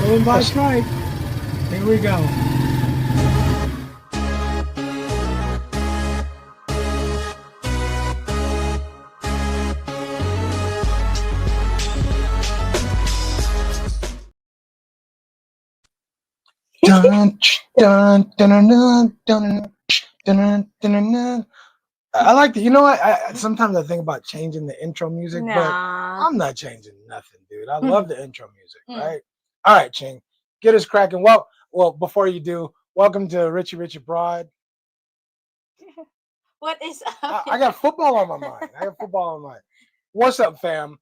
Going by strike. Here we go. Dun, dun, dun, dun, dun, dun, dun, dun, dun. I like the, you know what? Sometimes I think about changing the intro music, but Nah. I'm not changing nothing, dude. I love Mm, the intro music, mm. right? All right, Ching, get us cracking. Well, before you do, welcome to Richie Rich Abroad. What is up? I got football on my mind. I got football on my mind. What's up, fam?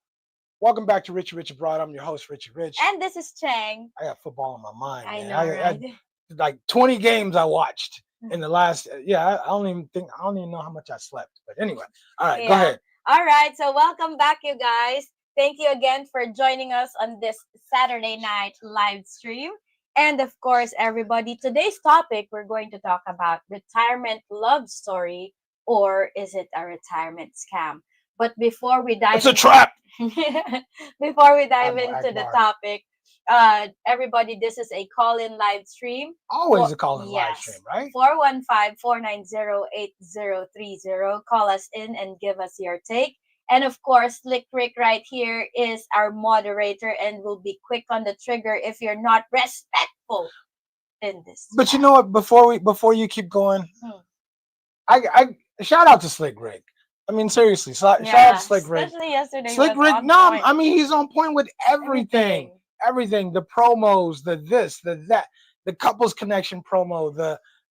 Welcome back to Richie Rich Abroad. I'm your host, Richie Rich. And this is Cheng. I got football on my mind, I man. know, I right? like 20 games I watched in the last. Yeah, I don't even know how much I slept. But anyway, all right, go Yeah. ahead. All right. So welcome back, you guys. Thank you again for joining us on this Saturday night live stream. And of course, everybody, today's topic, we're going to talk about retirement love story, or is it a retirement scam? But before we It's dive a into trap. before we dive Admiral into the Akbar. topic, everybody, this is a call-in live stream. Always a call in live stream, Yes, right? 415-490-8030. Call us in and give us your take. And of course, Slick Rick right here is our moderator and will be quick on the trigger if you're not respectful in this But you chat. know what? Before you keep going, Hmm. I shout out to Slick Rick. I mean, seriously, shout out to Yeah, Slick Rick. especially yesterday, he Slick was Rick, on no, point. I mean he's on point with everything. Everything. Everything. The promos, the this, the that, the couples connection promo,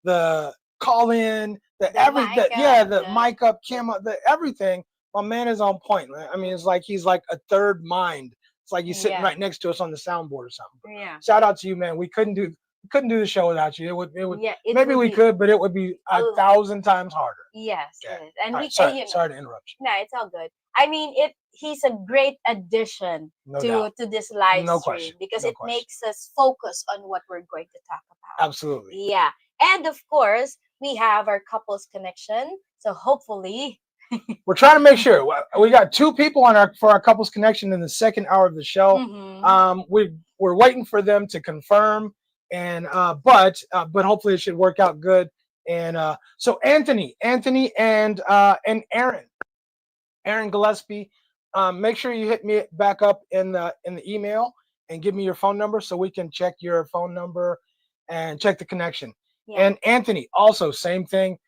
the call in, The mic the the mic up, camera, the everything. My man is on point. Man. I mean, it's like he's like a third mind. It's like he's sitting yeah, right next to us on the soundboard or something. But yeah, shout out to you, man. We couldn't do the show without you. It would yeah. It maybe would we be could, but it would be a 1,000 times harder. yes, Yeah. it is. And All right. we, Sorry. you know, Sorry to interrupt you. no, it's all good. I mean, it. He's a great addition No doubt. to this live No stream question. because No it question. makes us focus on what we're going to talk about. Absolutely. Yeah, and of course, we have our couples connection. So hopefully, We're trying to make sure we got two people on our couples connection in the second hour of the show. mm-hmm. We're waiting for them to confirm, and but hopefully it should work out good. And so Anthony, and Aaron Gillespie, make sure you hit me back up in the email and give me your phone number so we can check your phone number and check the connection. Yeah. And Anthony, also same thing.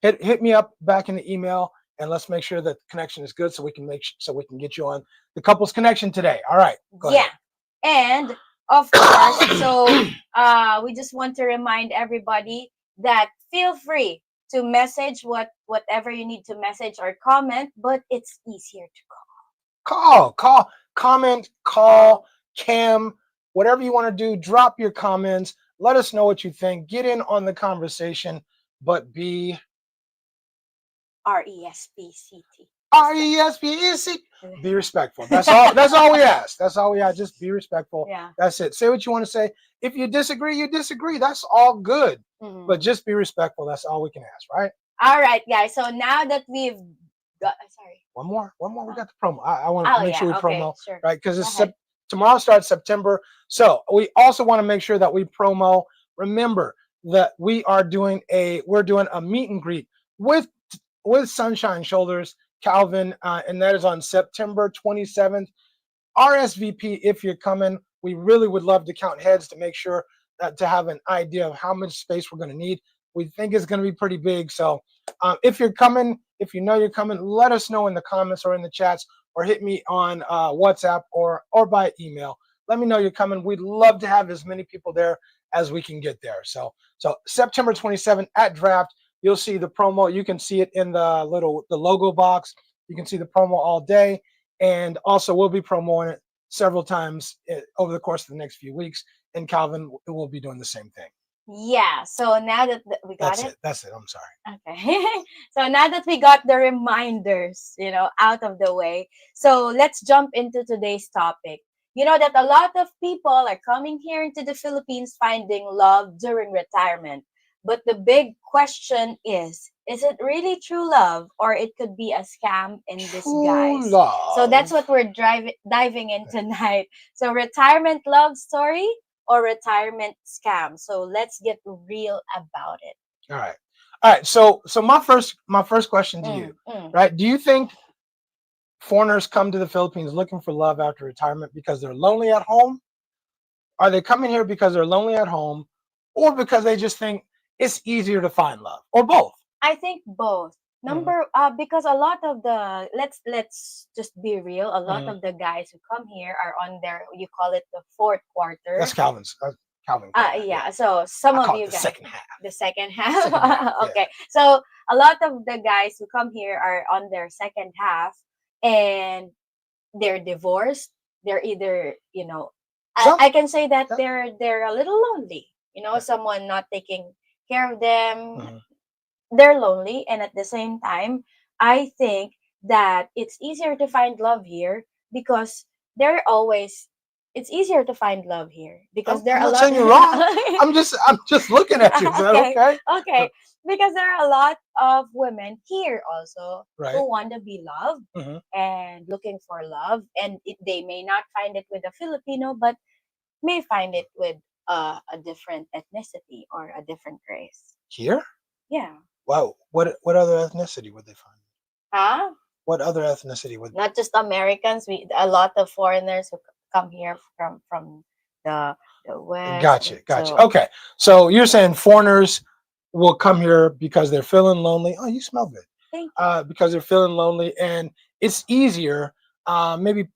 Hit me up back in the email and let's make sure that the connection is good so we can so we can get you on the couples connection today. All right, go Yeah. And of course, ahead. so we just want to remind everybody that feel free to message whatever you need to message or comment, but it's easier to call, comment, call, Cam, whatever you want to do. Drop your comments. Let us know what you think. Get in on the conversation, but be RESPCT. RESPEC. Be respectful. That's all. That's all we ask. That's all we ask. Just be respectful. Yeah. That's it. Say what you want to say. If you disagree, you disagree. That's all good. But just be respectful. That's all we can ask, right? All right, guys. So now that we've got, sorry, One more. We got the promo. I want to make sure we promo, sure. right? Because tomorrow starts September. So we also want to make sure that we promo. Remember that we're doing a meet and greet with Sunshine Shoulders, Calvin, and that is on September 27th. RSVP if you're coming. We really would love to count heads to make sure that to have an idea of how much space we're going to need. We think it's going to be pretty big. So if you're coming, if you know you're coming, let us know in the comments or in the chats or hit me on WhatsApp or by email. Let me know you're coming. We'd love to have as many people there as we can get there. So September 27th at Draft, you'll see the promo. You can see it in the logo box. You can see the promo all day. And also we'll be promoting it several times over the course of the next few weeks. And Calvin will be doing the same thing. Yeah. So now that we got it. That's it. I'm sorry. Okay. So now that we got the reminders, out of the way, so let's jump into today's topic. You know that a lot of people are coming here into the Philippines finding love during retirement. But the big question is it really true love or it could be a scam in True disguise? love. So that's what we're diving in tonight. So retirement love story or retirement scam. So let's get real about it. All right. All right. So my first question to you, Mm, mm. right? Do you think foreigners come to the Philippines looking for love after retirement because they're lonely at home? Are they coming here because they're lonely at home, or because they just think it's easier to find love, or both? I think both. Hmm. Because a lot of the let's just be real. A lot Hmm. of the guys who come here are on their, you call it, the fourth That's quarter. Calvin's. Calvin called that. Yeah, Yeah. So some I of call it you the guys, second half. the second Second half. half. Yeah. Okay. So a lot of the guys who come here are on their second half, and they're divorced. They're either, Some. I can say that Yeah. they're a little lonely. Someone not taking care of them. Mhm. They're lonely, and at the same time, I think that it's easier to find love here because they're always it's easier to find love here because there I'm are a not lot. saying you're wrong. I'm just looking at you. Is that Okay, okay? okay, because there are a lot of women here also Right. who want to be loved Hmm. and looking for love, and they may not find it with a Filipino, but may find it with a different ethnicity or a different race. Here? Yeah. Wow. What other ethnicity would they find? Huh? What other ethnicity would? Not just Americans. We A lot of foreigners who come here from the the west. Gotcha. Gotcha. So Okay. So you're saying foreigners will come here because they're feeling lonely. Oh, you smell good. thank you. Because they're feeling lonely, and it's easier. Maybe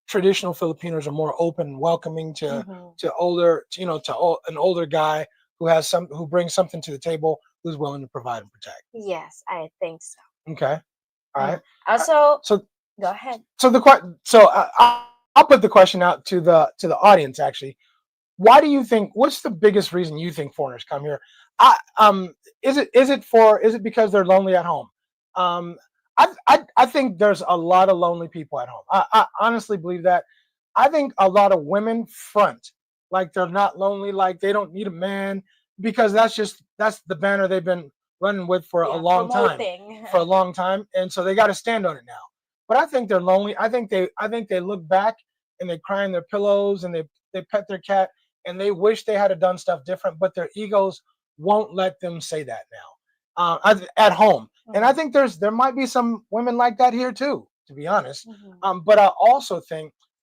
traditional Filipinos are more open, welcoming Hmm. to older, an older guy who brings something to the table, who's willing to provide and protect. Yes, I think so. Okay. All right. Uh, Also, So go ahead. I'll put the question out to the audience. Actually, why do you think? What's the biggest reason you think foreigners come here? I is it because they're lonely at home? Um, I think there's a lot of lonely people at home. I honestly believe that. I think a lot of women front like they're not lonely, like they don't need a man, because that's the banner they've been running with for a Yeah, long time, promoting. and so they got to stand on it now. But I think they're lonely. I think they look back and they cry in their pillows and they pet their cat and they wish they had done stuff different, but their egos won't let them say that now at home. And I Mhm, think there might be some women like that here too, to be honest. mhm. But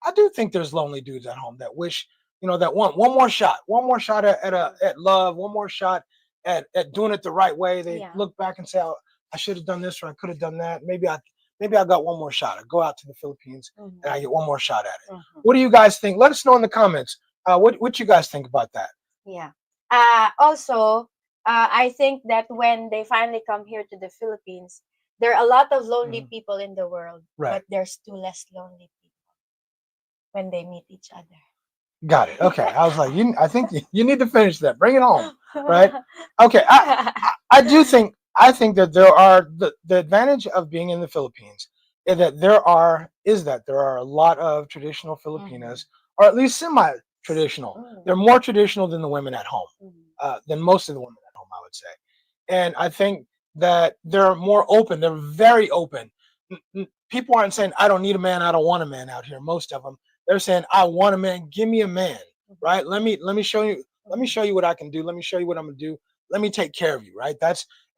I do think there's lonely dudes at home that wish, that want one more shot at love, one more shot at doing it the right way. They Yeah. look back and say, oh, I should have done this or I could have done that. Maybe I got one more shot. I go out to the Philippines and I Mhm, get one more shot at it. mhm. What do you guys think? Let us know in the comments. What you guys think about that? Yeah. Also, I think that when they finally come here to the Philippines, there are a lot of lonely Mhm. people in the world, Right. but there's two less lonely people when they meet each Got it. Okay. I was like, I think you need to finish that. Bring it home. Right. other. Okay. I think that the advantage of being in the Philippines is that there are a lot of traditional Mhm, Filipinas, or at least semi-traditional. mm, They're more traditional than the women at home, mhm. than most of the women at home, I would say. And I think that they're more open. They're very open. People aren't saying, I don't need a man, I don't want a man out here. Most of them, they're saying, I want a man, give me a man, Mhm, right? Let me show you, mhm, what I can do. Let me show you what I'm gonna do. Let me take care of you, right?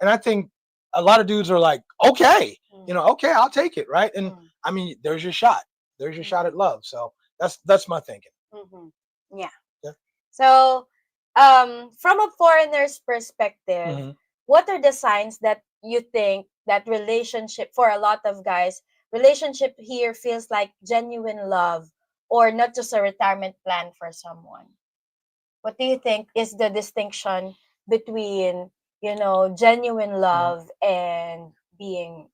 And I think a lot of dudes are like, okay, mm, okay, I'll take it, right? And mm, I mean, there's your shot. There's your shot mhm, at love. So that's my thinking. mhm. Yeah. Yeah. So, from a foreigner's perspective, Hmm. what are the signs that you think that relationship for a lot of guys, relationship here feels like genuine love or not just a retirement plan for someone? What do you think is the distinction between, genuine Hmm. love and being,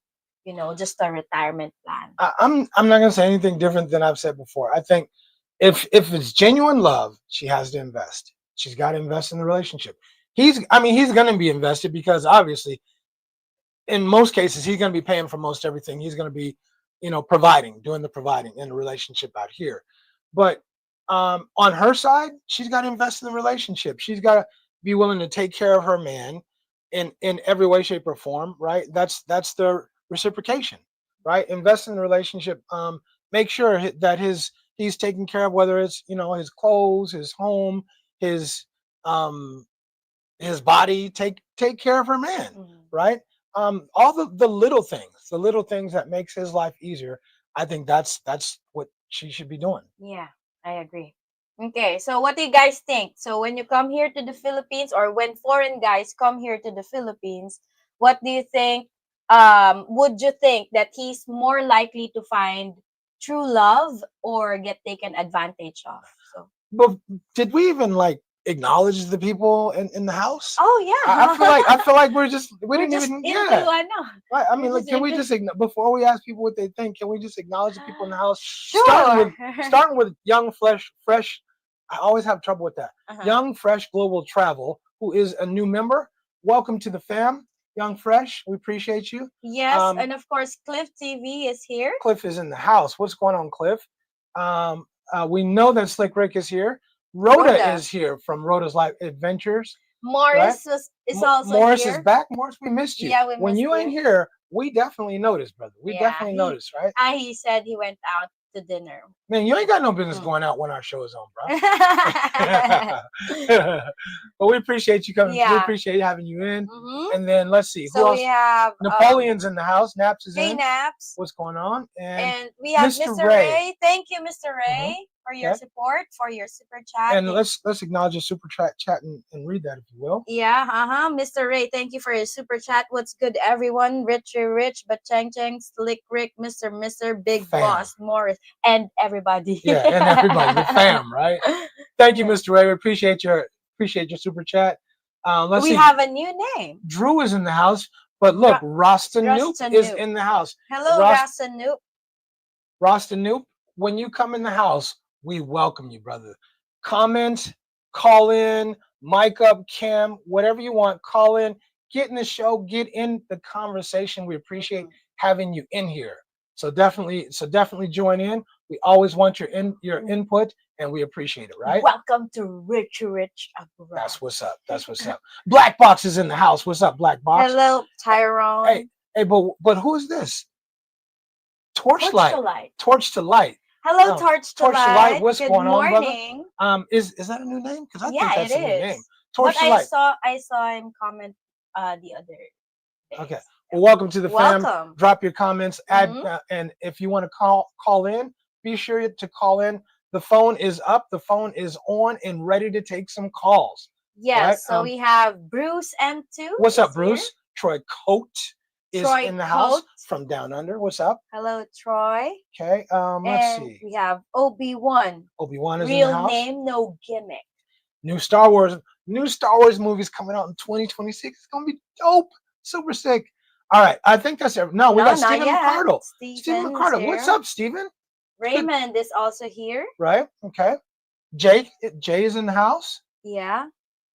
just a retirement plan? I'm not gonna say anything different than I've said before. I think if it's genuine love, she has to invest. She's got to invest in the relationship. He's gonna be invested because obviously in most cases he's gonna be paying for most everything. He's gonna be, providing, doing the providing in the relationship out here. But on her side, she's got to invest in the relationship. She's got to be willing to take care of her man in every way, shape, or form. Right? That's the reciprocation. Right? Invest in the relationship. Make sure that he's taken care of, whether it's his clothes, his home, his um his body, take care of her man, Mhm. right? All the little things that makes his life easier. I think that's what she should be doing. Yeah, I agree. Okay, so what do you guys think? So when you come here to the Philippines, or when foreign guys come here to the Philippines, what do you think? Would you think that he's more likely to find true love or get taken advantage of? So, But did we even like acknowledge the people in the house? oh I yeah, feel like we we're didn't just even, into yeah. Right. I we're mean, like, just can we into just before we ask people what they think? Can we just acknowledge the people in the house? sure. Starting with young fresh. I always have trouble with that. Uh-huh. Young fresh global travel, who is a new member. Welcome to the fam, young fresh. We appreciate you. Yes, Um, and of course, Cliff TV is here. Cliff is in the house. What's going on, Cliff? Um, we know that Slick Rick is here. Rhoda Rhoda. is here from Rhoda's Life Adventures, right? Morris is also Morris is here. back. Morris, we missed you. Yeah, we When missed you ain't you. here, we definitely noticed, brother. We Yeah, definitely noticed, right? he said he went out to dinner. Man, you ain't got no business Mm. going out when our show is on, bro. But we appreciate you coming. We Yeah. appreciate having you in. Mm-hmm. And then let's see who So we else. have Napoleon's in the house. Naps is Hey in. Naps, What's going on? And and we have Mr. Mr. Ray. Ray. Thank you, Mr. Hmm. Ray, for your Okay. support, for your super chat. And let's acknowledge your super chat and read that if you will. Yeah, Mr. Ray, thank you for your super chat. What's good, everyone? Richie Rich, but Cheng Cheng, Slick Rick, Mr. Big Fam. Boss, Morris, and everybody. Yeah, and everybody, the fam, right? Thank you, Mr. Ray. We appreciate your super chat. Let's We see. have a new name. Drew is in the house, but look, Rasta Noop is Noop. in the house. Hello, Rasta Noop. Rasta Noop, when you come in the house, we welcome you, brother. Comment, call in, mic up, cam, whatever you want, call in, get in the show, get in the conversation. We appreciate having you in here. So definitely join in. We always want your input, and we appreciate it, right? Welcome to Richie Rich Abroad. That's what's up. That's what's up. Blackbox is in the house. What's up, Blackbox? Hello, Tyrone. Hey, but who is this? Torchlight. Torch to Light. Hello, Torch to Light. What's Good going on, brother? morning. Is that a new name? Because I think that's it a new is. name. Torch But to Light. I saw him comment the other days. Okay. Well, welcome to the fam. Welcome. Drop your comments. Add and if you want to call in, be sure to call in. The phone is up. The phone is on and ready to take some calls. Yes. Right? So we have Bruce M2. What's up, Bruce? Here. Troy Coat is in the house from Down Under. What's up? Hello, Troy. Okay. Let's see. We have Obi-Wan. Obi-Wan is Real in the house. name, no gimmick. New Star Wars movies coming out in 2026. It's gonna be dope. Super sick. All right. I think that's it. No, we got Stephen McCardle. Stephen McCardle. What's up, Stephen? Raymond is also here. Right. Okay. Jay is in the house. Yeah.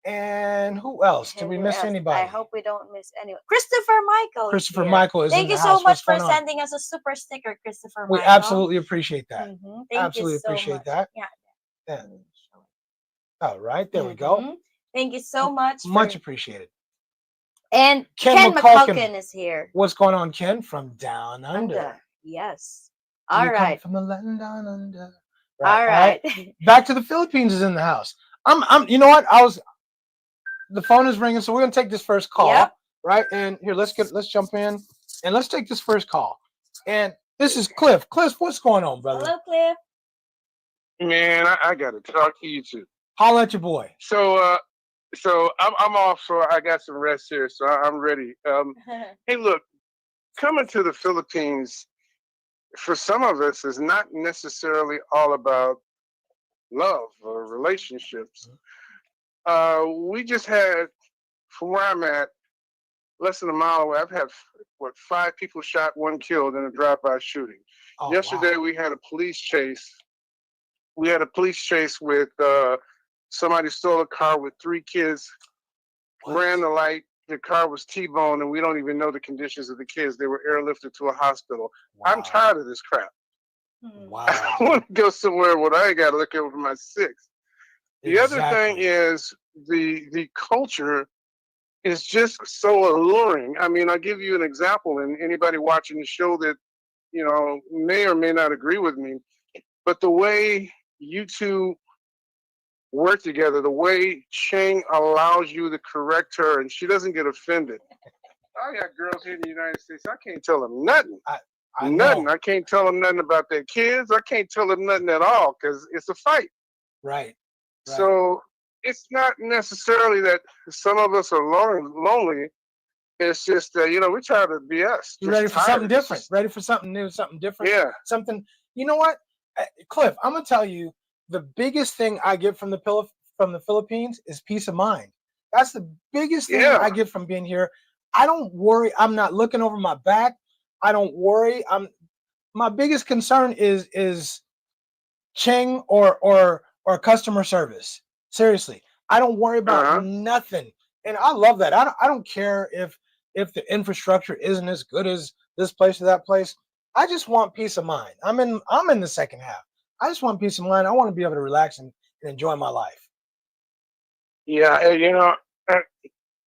And who else? Did we miss anybody? I hope we don't miss anyone. Christopher Michael. Christopher Michael is in the house. Thank you so much for sending us a super sticker, Christopher Michael. We absolutely appreciate that. Absolutely appreciate that. Yeah. All right. There we go. Thank you so much. Much appreciated. And Ken McCulkin is here. What's going on, Ken? From Down Under. Yes. All right. From the land down under. All right. Back to the Philippines is in the house. I'm. You know what? The phone is ringing, so we're gonna take this first call. Yep. Right. And here, let's jump in and let's take this first call. And this is Cliff. Cliff, what's going on, brother? Hello, Cliff. Man, I gotta talk to you too. Holla at your boy. So I'm off, so I got some rest here, so I'm ready. Hey, look, coming to the Philippines for some of us is not necessarily all about love or relationships. We just had, from where I'm at, less than a mile away, I've had 5 people shot, 1 killed in a drive-by shooting. Oh, yesterday we had a police chase. We had a police chase with somebody stole a car with 3 kids, ran the light, the car was T-boned, and we don't even know the conditions of the kids. They were airlifted to a hospital. Wow. I'm tired of this crap. Wow. I want to go somewhere where I got to look over my 6. The other thing is the culture is just so alluring. I mean, I'll give you an example, and anybody watching the show that, may or may not agree with me, but the way you two work together. The way Cheng allows you to correct her and she doesn't get offended. I got girls here in the United States. I can't tell them nothing. I Nothing. know. I can't tell them nothing about their kids. I can't tell them nothing at all because it's a fight. Right. So it's not necessarily that some of us are lonely. It's just that, we try to be us. You're Just ready for tired. something different. Ready for something new, something different. Yeah. Something. You know what, Cliff? I'm gonna tell you the biggest thing I get from the Philippines is peace of mind. That's the biggest thing Yeah. I get from being here. I don't worry. I'm not looking over my back. I don't worry. My biggest concern is Cheng or customer service. Seriously, I don't worry about Uh-huh. nothing, and I love that. I don't care if the infrastructure isn't as good as this place or that place. I just want peace of mind. I'm in the second half. I just want peace of mind. I want to be able to relax and enjoy my life. Yeah. And, uh,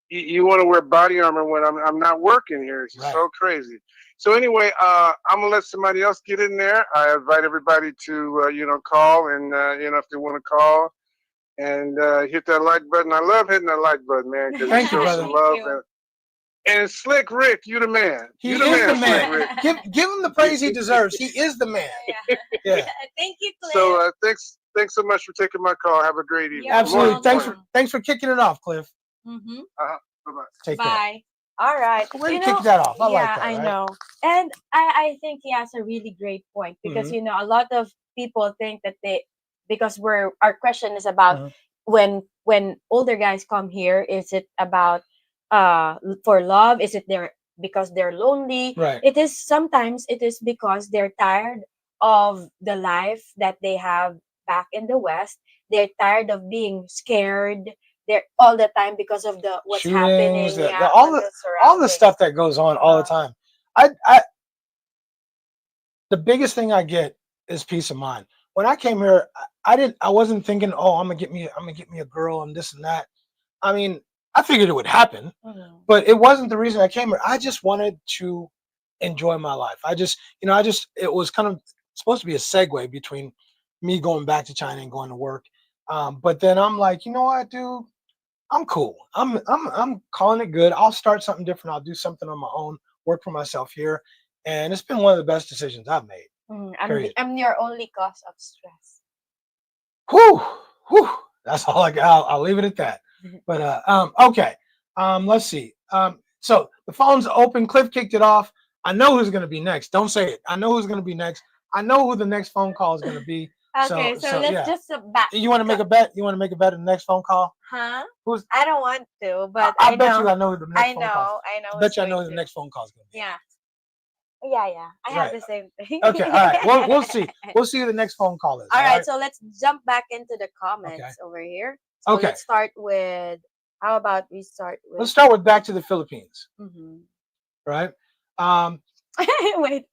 you want to wear body armor when I'm not working here. It's Right. so crazy. So anyway, I'm gonna let somebody else get in there. I invite everybody to call and if they want to call and hit that like button. I love hitting that like button, man, because it Thank you, shows brother. some Thank love. you. And Slick Rick, you the man. He You is the man, the Slick man. Rick. Give him the praise he deserves. He is the man. Yeah. Yeah. Thank you, Cliff. So thanks so much for taking my call. Have a great evening. You're Absolutely. welcome. Thanks for kicking it off, Cliff. Mm-hmm. Bye-bye. Take care. Bye. All right. Way to kick that off. I like that. I Right? know. And I think he has a really great point because Mhm. a lot of people think that because our question is about Mhm. when older guys come here, is it about for love? Is it because they're lonely? Right. Sometimes it is because they're tired of the life that they have back in the West. They're tired of being scared there all the time because of what's happening, Shootings, on the all the surroundings. stuff that goes on all the time. I the biggest thing I get is peace of mind. When I came here, I wasn't thinking, oh, I'm gonna get me a girl and this and that. I mean, I figured it would happen, Mhm. but it wasn't the reason I came here. I just wanted to enjoy my life. It was kind of supposed to be a segue between me going back to China and going to work. But then I'm like, you know what, dude, I'm cool. I'm calling it good. I'll start something different. I'll do something on my own, work for myself here. And it's been one of the best decisions I've made. Period. I'm your only cause of stress. Whew, whew. That's all I got. I'll leave it at that. But okay. Let's see. So the phone's open. Cliff kicked it off. I know who's gonna be next. Don't say it. I know who's gonna be next. I know who the next phone call is gonna be. Okay, so let's yeah. just back. You want to make a bet? You want to make a bet in the next phone call? Huh? Who's? I don't want to, but I bet know. you I know who the next I phone call. know. I know. I bet who's you I know going who the to. next phone call is gonna be. Yeah. Yeah. I have Right. the same thing. Okay. All right. We'll see. We'll see who the next phone call is. All right. So let's jump back into the comments Okay. over here. So Okay. let's start with. How about we start with? Let's start with back to the Philippines. Mhm. Right. Wait.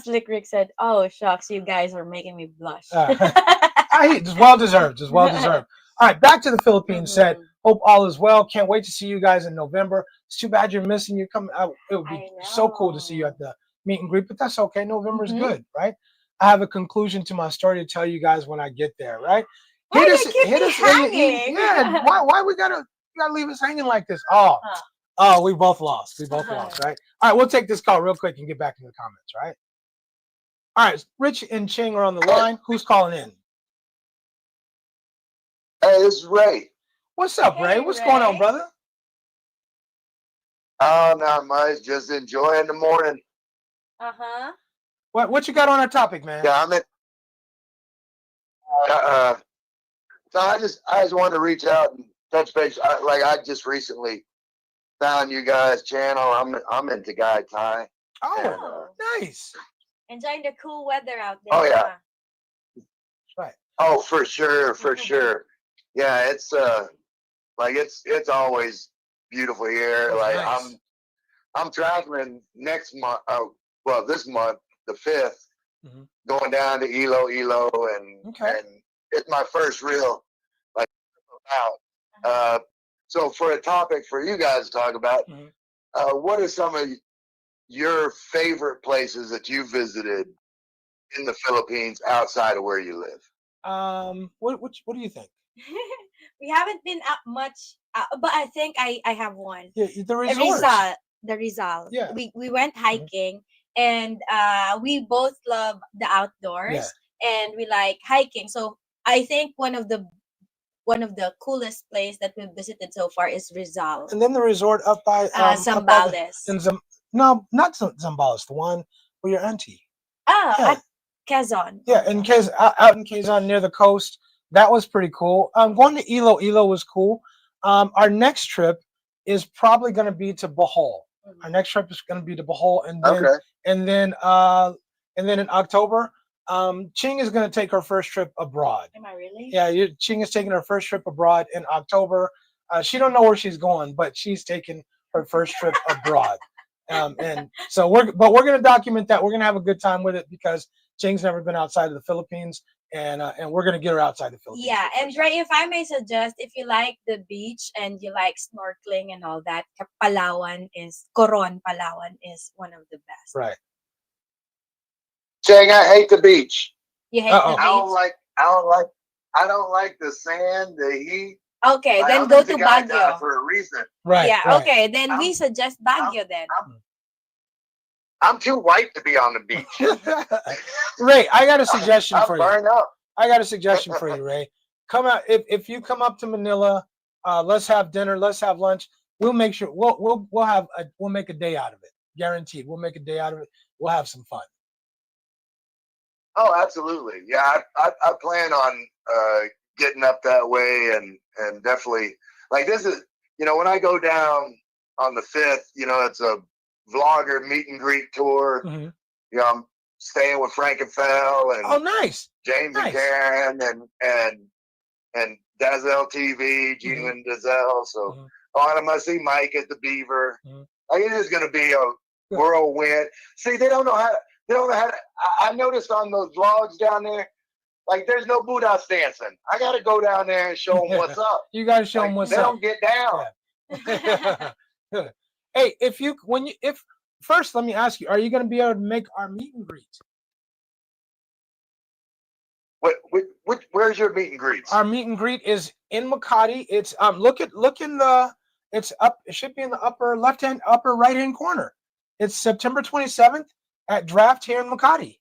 Slick Rick said, "Oh shucks, you guys are making me blush." It's well deserved. It's well deserved. All right, back to the Philippines. Said, hope all is well. Can't wait to see you guys in November. It's too bad you're missing. You come out. It would be so cool to see you at the meet and greet, but that's okay. November is good, right? I have a conclusion to my story to tell you guys when I get there, right? Hit us in the yeah. Why we gotta leave us hanging like this? Oh, we both lost. We both lost, right? All right, we'll take this call real quick and get back in the comments, right? All right, Rich and Cheng are on the line. Who's calling in? Hey, this is Ray. What's up, Ray? What's going on, brother? Oh, not much. Just enjoying the morning. Uh-huh. What you got on our topic, man? Yeah, I'm at. So I just wanted to reach out and touch base. I just recently found you guys' channel. I'm into Guy Thai. Oh, nice. Enjoying the cool weather out there. Oh yeah. Right. Oh, for sure, for sure. Yeah, it's it's always beautiful here. Like nice. I'm traveling next month. Well, this month, the 5th, going down to Ilo, and it's my first real out. So for a topic for you guys to talk about, what are some of your favorite places that you visited in the Philippines outside of where you live? What do you think? We haven't been up much, but I think I have one. Yeah, the resorts. Rizal, the Rizal. Yeah. We went hiking, and we both love the outdoors, and we like hiking. So I think one of the coolest place that we've visited so far is Rizal. And then the resort up by Zambales. No, not Zambales, the one where your auntie. At Quezon. Yeah, in out in Quezon near the coast. That was pretty cool. Going to Ilo was cool. Our next trip is probably going to be to Bohol. Our next trip is going to be to Bohol, and then and then in October, Ching is going to take her first trip abroad. Am I really? Yeah, Ching is taking her first trip abroad in October. She don't know where she's going, but she's taking her first trip abroad. And so we're going to document that. We're going to have a good time with it because Ching's never been outside of the Philippines, and we're going to get her outside the Philippines. Yeah, and Ray, if I may suggest, if you like the beach and you like snorkeling and all that, Coron, Palawan is one of the best. Right. Cheng, I hate the beach. You hate the beach? I don't like the sand, the heat. Okay, then go to Baguio. For a reason. Right. Yeah, right. okay, then we suggest Baguio then. I'm too white to be on the beach. Ray, I got a suggestion for you. Burn up. I got a suggestion for you, Ray. Come out if you come up to Manila. Let's have dinner. Let's have lunch. We'll make sure we'll make a day out of it. Guaranteed. We'll make a day out of it. We'll have some fun. Oh, absolutely. Yeah, I plan on getting up that way and definitely like this is when I go down on the 5th, it's a vlogger meet and greet tour. Mm-hmm. I'm staying with Frank and Fel and nice. James and Karen and Dazzle TV, Gina and Dazzle. So I'm gonna see Mike at the Beaver. Like it is gonna be a whirlwind. See, they don't know how to, I noticed on those vlogs down there, like there's no boot house dancing. I gotta go down there and show them what's up. You gotta show them what's up. They don't get down. Yeah. Hey, first let me ask you, are you gonna be able to make our meet and greet? Where's your meet and greets? Our meet and greet is in Makati. It's it's up. It should be in the upper right hand corner. It's September 27th at Draft here in Makati.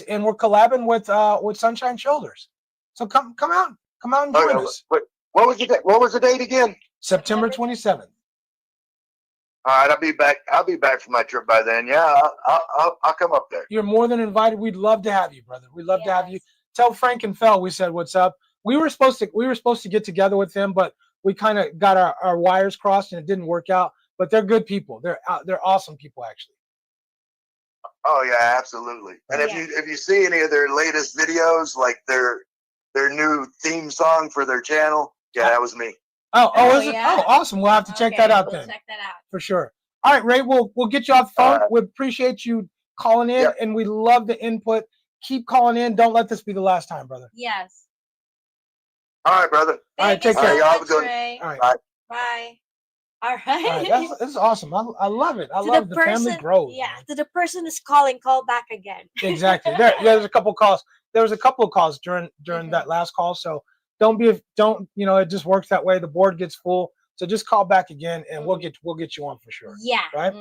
And we're collabing with Sunshine Shoulders. So come out and join us. What was the date again? September 27th. All right, I'll be back from my trip by then. Yeah, I'll come up there. You're more than invited. We'd love to have you, brother. We'd love to have you. Tell Frank and Fel we said what's up. We were supposed to get together with them, but we kind of got our wires crossed and it didn't work out. But they're good people. They're awesome people, actually. Oh yeah, absolutely. And if you see any of their latest videos, like their new theme song for their channel, that was me. Oh, is it? Oh, awesome. We'll have to check that out then. Check that out. For sure. All right, Ray, we'll get you off the phone. We appreciate you calling in, and we love the input. Keep calling in. Don't let this be the last time, brother. Yes. All right, brother. All right, take care. Y'all have a good one. All right. Bye. All right. This is awesome. I love it. I love the family grows. Yeah. To the person who's calling, call back again. Exactly. There's a couple calls. There was a couple of calls during that last call. So it just works that way. The board gets full. So just call back again and we'll get you on for sure. Yeah. Right.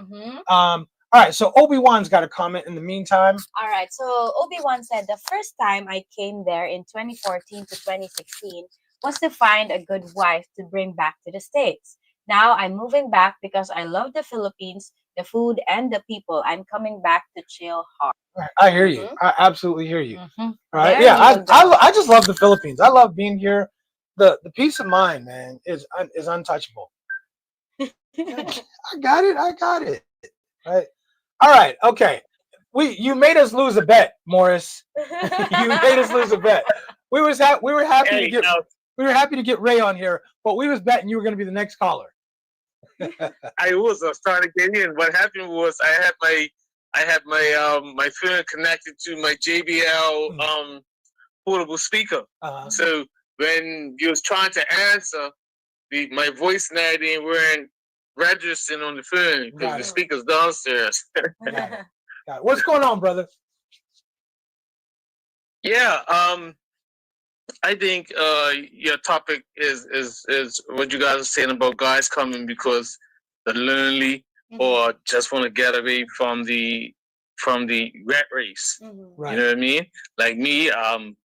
All right. So Obi-Wan's got a comment in the meantime. All right. So Obi-Wan said the first time I came there in 2014 to 2016 was to find a good wife to bring back to the States. Now I'm moving back because I love the Philippines, the food, and the people. I'm coming back to chill hard. Right. I hear you. I absolutely hear you. Mm-hmm. Right. I just love the Philippines. I love being here. The peace of mind, man, is untouchable. I got it. Right. All right. Okay. You made us lose a bet, Morris. You made us lose a bet. We were happy to get Ray on here, but we was betting you were going to be the next caller. I was trying to get in. What happened was I had my phone connected to my JBL portable speaker. So when you was trying to answer, my voice weren't registering on the phone because the speaker's downstairs. Got it. What's going on, brother? Yeah. I think your topic is what you guys are saying about guys coming because they're lonely or just want to get away from the rat race. Right. You know what I mean? Like me, I'm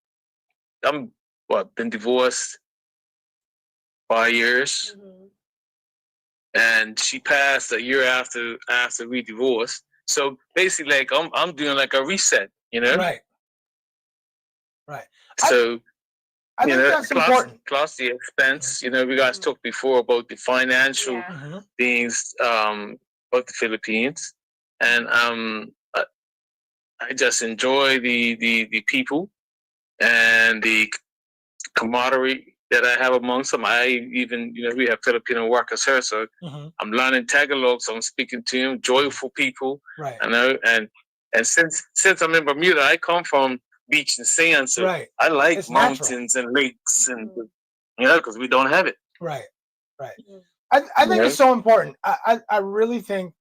been divorced 5 years, and she passed a year after we divorced. So basically, like I'm doing like a reset. You know? Right. Right. So. I think that's important. Plus the expense. You know, we guys talked before about the financial things about the Philippines, and I just enjoy the people and the camaraderie that I have amongst them. I even, we have Filipino workers here, so I'm learning Tagalog, so I'm speaking to them, joyful people. Right. You know, and since I'm in Bermuda, I come from beach and sand, so I like it's mountains and lakes, and because we don't have it. Right. I think it's so important. I really think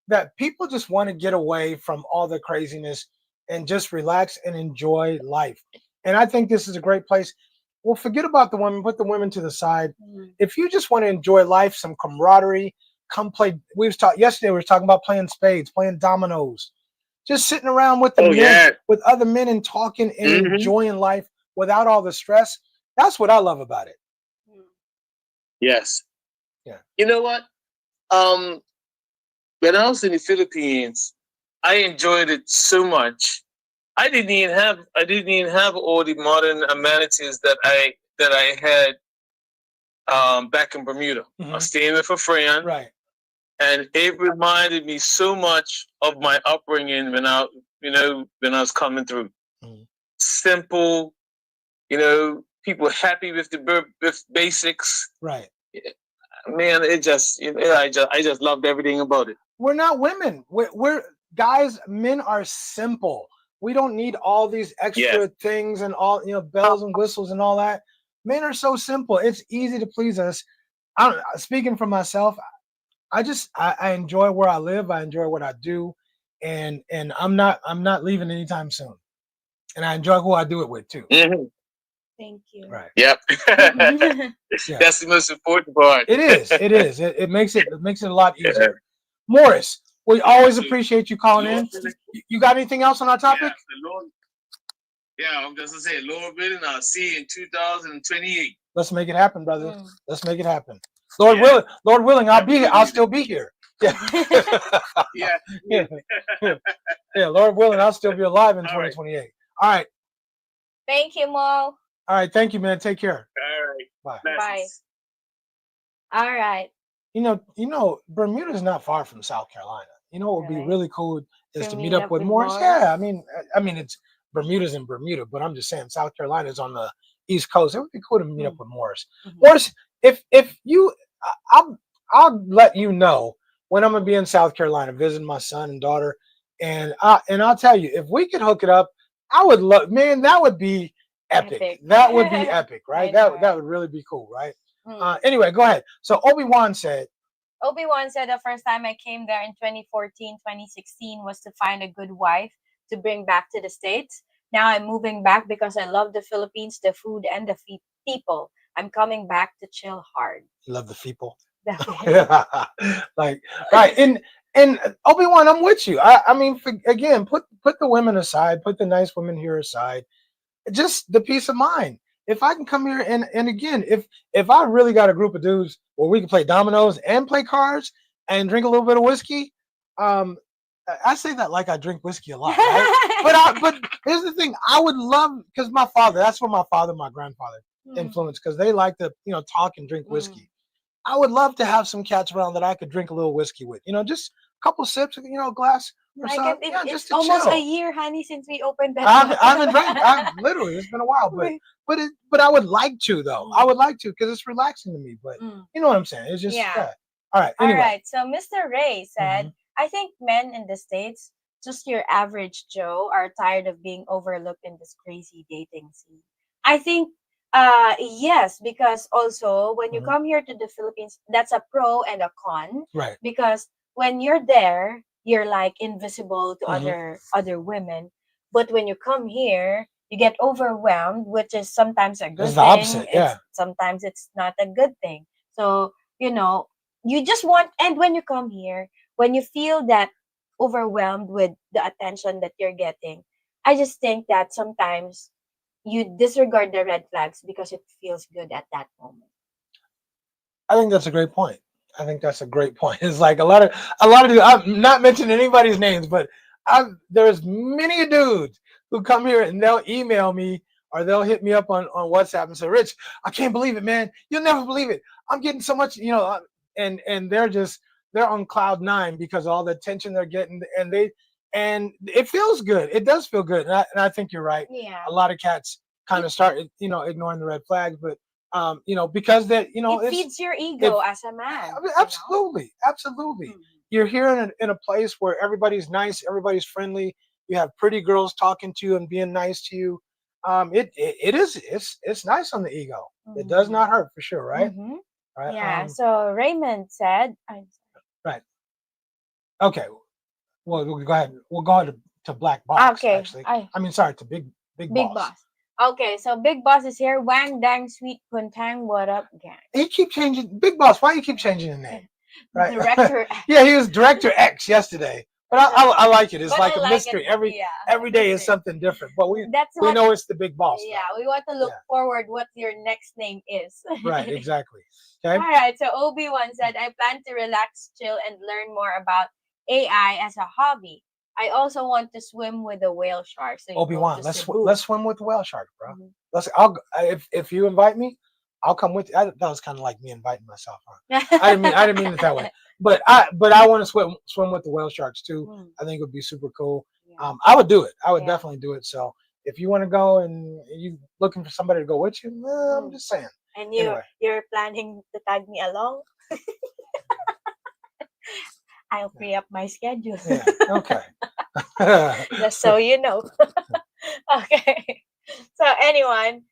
that people just want to get away from all the craziness and just relax and enjoy life. And I think this is a great place. Well, forget about the women, put the women to the side. If you just want to enjoy life, some camaraderie, come play. Yesterday we were talking about playing spades, playing dominoes, just sitting around with the men, with other men and talking and enjoying life without all the stress. That's what I love about it. Yes. Yeah. You know what? When I was in the Philippines, I enjoyed it so much. I didn't even have all the modern amenities that I had back in Bermuda. I was staying with a friend, right? And it reminded me so much of my upbringing when I was coming through. Simple, people happy with with basics. Right. Man, I just loved everything about it. We're not women. We're guys. Men are simple. We don't need all these extra things and all bells and whistles and all that. Men are so simple. It's easy to please us. Speaking for myself, I enjoy where I live. I enjoy what I do, and I'm not leaving anytime soon. And I enjoy who I do it with too. Mm-hmm. Thank you. Right. Yep. That's the most important part. It is. It makes it a lot easier. Morris, we always appreciate you calling in. You got anything else on our topic? I'm just gonna say, Lord willing, I'll see you in 2028. Let's make it happen, brother. Let's make it happen. Lord willing, I'll still be here. Yeah. Yeah. Lord willing, I'll still be alive in 2028. All right. Thank you, Mo. All right, thank you, man. Take care. All right. Bye. Bye. All right. Bermuda's not far from South Carolina. What would be really cool is to meet up with Morris. Morris? Yeah, I mean, it's Bermuda's in Bermuda, but I'm just saying South Carolina is on the East Coast. It would be cool to meet up with Morris. Morris, if you, I'll let you know when I'm gonna be in South Carolina visiting my son and daughter, and I'll tell you if we could hook it up, I would love. Man, that would be epic. That would be epic, right? That would really be cool, right? Anyway, go ahead. So Obi-Wan said the first time I came there in 2014, 2016 was to find a good wife to bring back to the States. Now I'm moving back because I love the Philippines, the food, and the people. I'm coming back to chill hard. Love the people. Like, right. And Obi-Wan, I'm with you. I mean, again, put the women aside, put the nice women here aside. Just the peace of mind. If I can come here and again, if I really got a group of dudes where we can play dominoes and play cards and drink a little bit of whiskey, I say that like I drink whiskey a lot, right? but here's the thing: I would love, because my father, that's where my father, my grandfather influenced, because they like to talk and drink whiskey. I would love to have some cats around that I could drink a little whiskey with, just a couple sips, a glass. It's almost a year, honey, since we opened that. I haven't drank. Literally, it's been a while, but I would like to though. I would like to because it's relaxing to me. But you know what I'm saying? It's just All right. Anyway. All right. So Mr. Ray said, I think men in the States, just your average Joe, are tired of being overlooked in this crazy dating scene. I think yes, because also when you come here to the Philippines, that's a pro and a con. Right. Because when you're there, you're like invisible to other women. But when you come here, you get overwhelmed, which is sometimes a good It's the thing. opposite, yeah. Sometimes it's not a good thing. So, you just want, and when you come here, when you feel that overwhelmed with the attention that you're getting, I just think that sometimes you disregard the red flags because it feels good at that moment. I think that's a great point. I think that's a great point. It's like a lot of dudes, I'm not mentioning anybody's names, but there's many dudes who come here and they'll email me or they'll hit me up on WhatsApp and say, Rich, I can't believe it, man. You'll never believe it. I'm getting so much, and they're on cloud nine because of all the attention they're getting, and it feels good. It does feel good, and I think you're right. Yeah. A lot of cats kind of start, ignoring the red flags, but because that, It feeds your ego as a man. absolutely, absolutely. Mhm. You're here in a place where everybody's nice, everybody's friendly. You have pretty girls talking to you and being nice to you. It's nice on the ego. It does not hurt for sure, right? Mhm. Right. Yeah. So Raymond said, Right. Okay. Well, we'll go ahead. We'll go ahead to Black Box. Okay. Actually, I mean, sorry, to Big Big Boss. Boss. Okay, so Big Boss is here. Wang Dang Sweet Kuntang, what up, gang? He keep changing Big Boss. Why you keep changing the name? Right. Director. Yeah, he was Director X yesterday. But I like it. It's But like I a like mystery. it. Every day is mystery. something different. But we what, know it's the Big Boss. Yeah, we want to look forward what your next name is. Right, exactly. Okay. All right, so Obi-Wan said, I plan to relax, chill, and learn more about AI as a hobby. I also want to swim with the whale shark. So Obi-Wan, let's swim with the whale shark, bro. Mm-hmm. If you invite me, I'll come with you. That was kind of like me inviting myself. Huh? I didn't mean it that way. But I want to swim with the whale sharks too. I think it would be super cool. Yeah. I would do it. I would definitely do it. So if you want to go and you looking for somebody to go with you, I'm just saying. And you're planning to tag me along? I'll free up my schedule. Yeah. Okay. Just so you know. Okay. So anyway,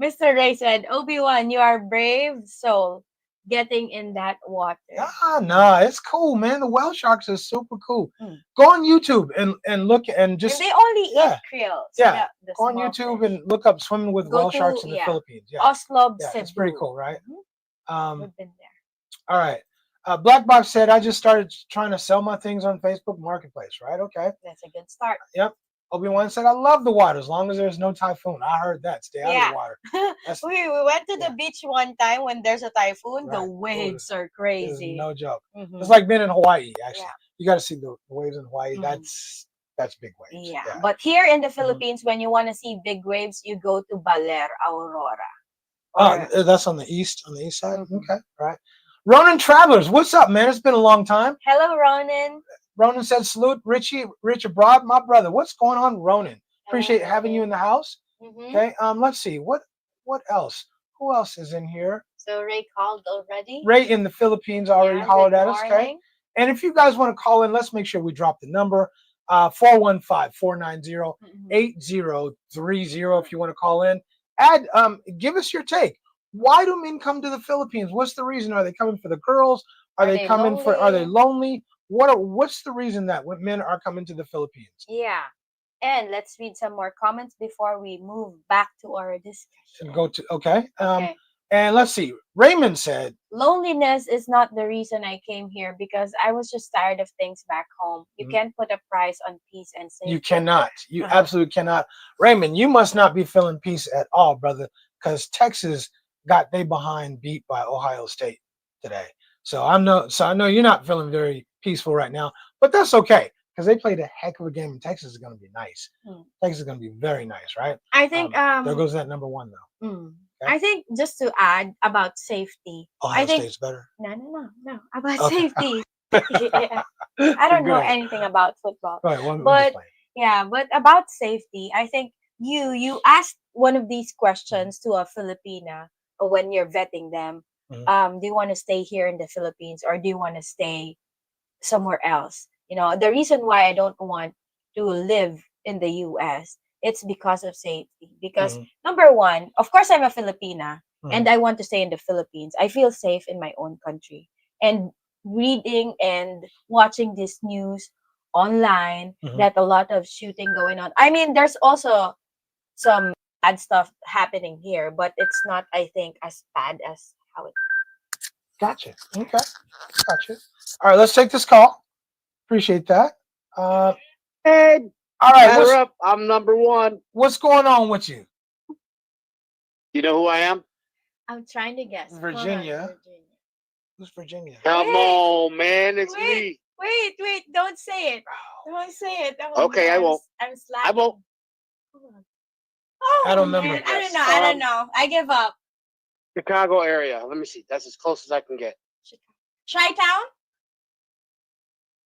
Mr. Ray said, Obi-Wan, you are brave soul getting in that water. No, it's cool, man. The whale sharks are super cool. Go on YouTube and look and just. And they only eat krills. Yeah. Go on YouTube and look up swimming with whale sharks in the Philippines. Yeah. Oslob it's pretty cool, right? We've been there. All right. Blackbox said, I just started trying to sell my things on Facebook Marketplace, right? Okay. That's a good start. Yep. Obi-Wan said, I love the water as long as there's no typhoon. I heard that. Stay out of the water. we went to the beach one time when there's a typhoon. Right. The waves are crazy. No joke. It's like being in Hawaii, actually. You got to see the waves in Hawaii. That's big waves. Yeah. But here in the Philippines, when you want to see big waves, you go to Baler, Aurora. That's on the east side? Okay. All right. Ronan Travelers, what's up, man? It's been a long time. Hello, Ronan. Ronan said, salute, Richie Rich abroad, my brother. What's going on, Ronan? Appreciate having you in the house. Okay. Let's see. What else? Who else is in here? So Ray called already. Ray in the Philippines already hollered at us. Okay. And if you guys want to call in, let's make sure we drop the number. 415-490-8030 if you want to call in. Give us your take. Why do men come to the Philippines? What's the reason? Are they coming for the girls? Are they coming for? Are they lonely? What's the reason that men are coming to the Philippines? Yeah, and let's read some more comments before we move back to our discussion. Okay. And let's see. Raymond said, loneliness is not the reason I came here because I was just tired of things back home. You can't put a price on peace and safety. You cannot. You absolutely cannot. Raymond, you must not be feeling peace at all, brother, because Texas got they behind beat by Ohio State today. So I know you're not feeling very peaceful right now, but that's okay because they played a heck of a game. And Texas is going to be nice. Texas is going to be very nice, right? I think there goes that number one though. Okay. I think just to add about safety, Ohio State's better. No about safety. I don't know anything about football, right, but about safety, I think you asked one of these questions to a Filipina when you're vetting them. Do you want to stay here in the Philippines or do you want to stay somewhere else? The reason why I don't want to live in the US, it's because of safety. Because number one, of course, I'm a Filipina and I want to stay in the Philippines. I feel safe in my own country. And reading and watching this news online Mhm. that a lot of shooting going on. I mean, there's also some bad stuff happening here, but it's not, I think, as bad as how it. Gotcha. Okay. Gotcha. All right, let's take this call. Appreciate that. Hey, All right, batter up. I'm number one. what's going on with you? You know who I am? I'm trying to guess. Hold on, Virginia. Virginia. Who's Virginia? Come Wait, on, man. It's wait, me. wait! Don't say it. Don't say it. Oh, Okay, no, I won't. I'm I slacking. won't. Hold on. Oh I don't man, remember. I don't know. I don't know. I give up. Chicago area. Let me see. That's as close as I can get. Chi-town?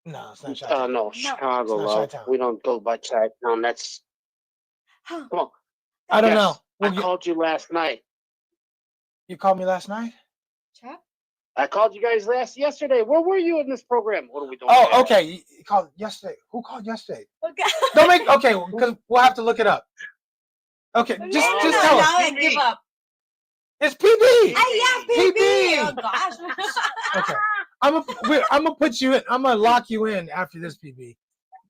No, it's not Chi-Town. No, No. Chicago, It's not love. Chi-Town. We don't go by Chi-town. That's. Huh. Come on. I don't Yes, know. I called you last night. You called me last night? Chuck? I called you guys yesterday. Where were you in this program? What are we doing? Oh, here? okay. You called yesterday. Who called yesterday? Okay. Don't make okay, because we'll have to look it up. Okay, No, just no, tell no, us. I give up. It's PB. Ah, yeah, PB. PB. Oh gosh. Okay. I'm gonna put you in. I'm gonna lock you in after this, PB.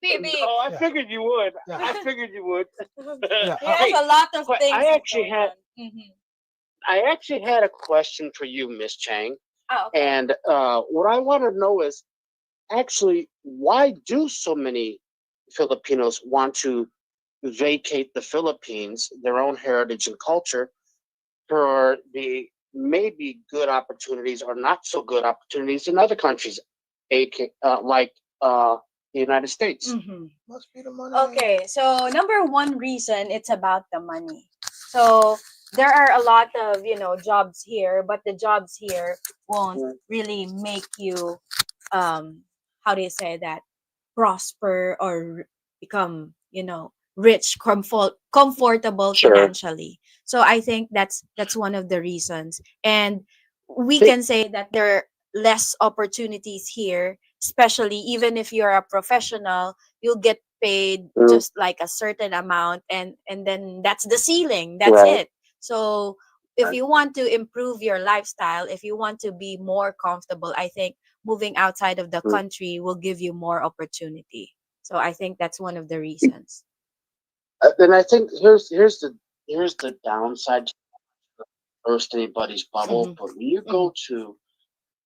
PB. Oh, I Yeah. figured you would. Yeah. I figured you would. Yeah. He has Hey, a lot of but things. I actually going had- on. Mhm. I actually had a question for you, Miss Chang. Oh, okay. And what I want to know is actually why do so many Filipinos want to vacate the Philippines, their own heritage and culture, for the maybe good opportunities or not so good opportunities in other countries, like the United States? Mhm. Must be the money. Okay, so number one reason, it's about the money. So there are a lot of jobs here, but the jobs here won't really make you how do you say that, prosper or become rich, comfortable Sure. financially. So I think that's one of the reasons. And we See- can say that there are less opportunities here, especially even if you're a professional, you'll get paid Mm. just like a certain amount, and then that's the ceiling, that's Right. it. So if Right. you want to improve your lifestyle, if you want to be more comfortable, I think moving outside of the Mm. country will give you more opportunity. So I think that's one of the reasons. And I think here's the downside to burst anybody's bubble. Mhm. But when you go to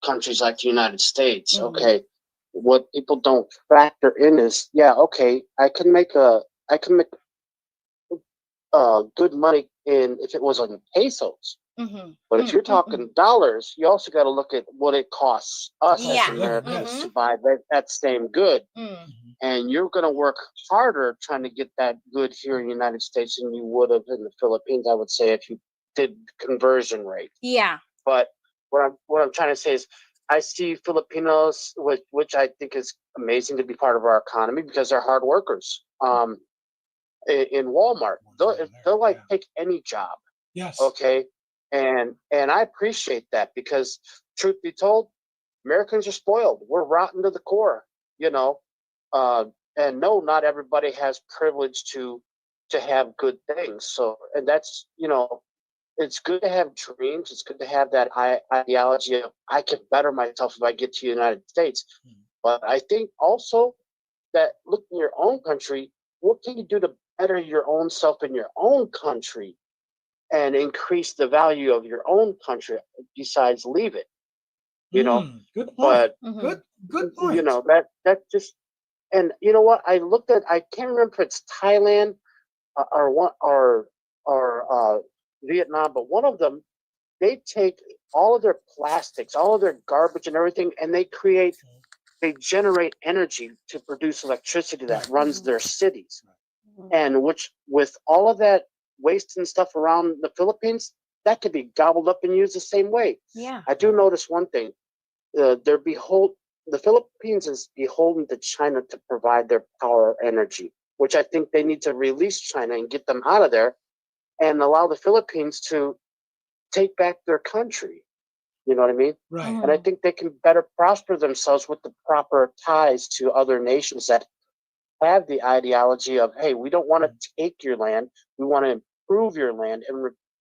countries like the United States, Mhm. okay, what people don't factor in is, yeah, okay, I can make good money in if it was on pesos. Mhm. But if you're talking dollars, you also got to look at what it costs us Yeah. as Americans Yes. to buy that same good. Mm. And you're going to work harder trying to get that good here in the United States than you would have in the Philippines, I would say, if you did conversion rate. Yeah. But what I'm trying to say is, I see Filipinos, which I think is amazing to be part of our economy because they're hard workers. In Walmart, they'll like take any job. Yes. Okay, and I appreciate that because, truth be told, Americans are spoiled. We're rotten to the core, you know. And no, not everybody has privilege to have good things. So, and that's, it's good to have dreams. It's good to have that ideology of I can better myself if I get to the United States. But I think also that look in your own country, what can you do to better your own self in your own country and increase the value of your own country besides leave it? Good point. But Mhm. Good point. that just, and you know what? I looked at, I can't remember if it's Thailand or one or Vietnam, but one of them, they take all of their plastics, all of their garbage and everything, and they generate energy to produce electricity that runs their cities. And which, with all of that waste and stuff around the Philippines, that could be gobbled up and used the same way. Yeah. I do notice one thing: the Philippines is beholden to China to provide their power energy, which I think they need to release China and get them out of there, and allow the Philippines to take back their country. You know what I mean? Right. And I think they can better prosper themselves with the proper ties to other nations that have the ideology of, hey, we don't want to take your land, we want to improve your land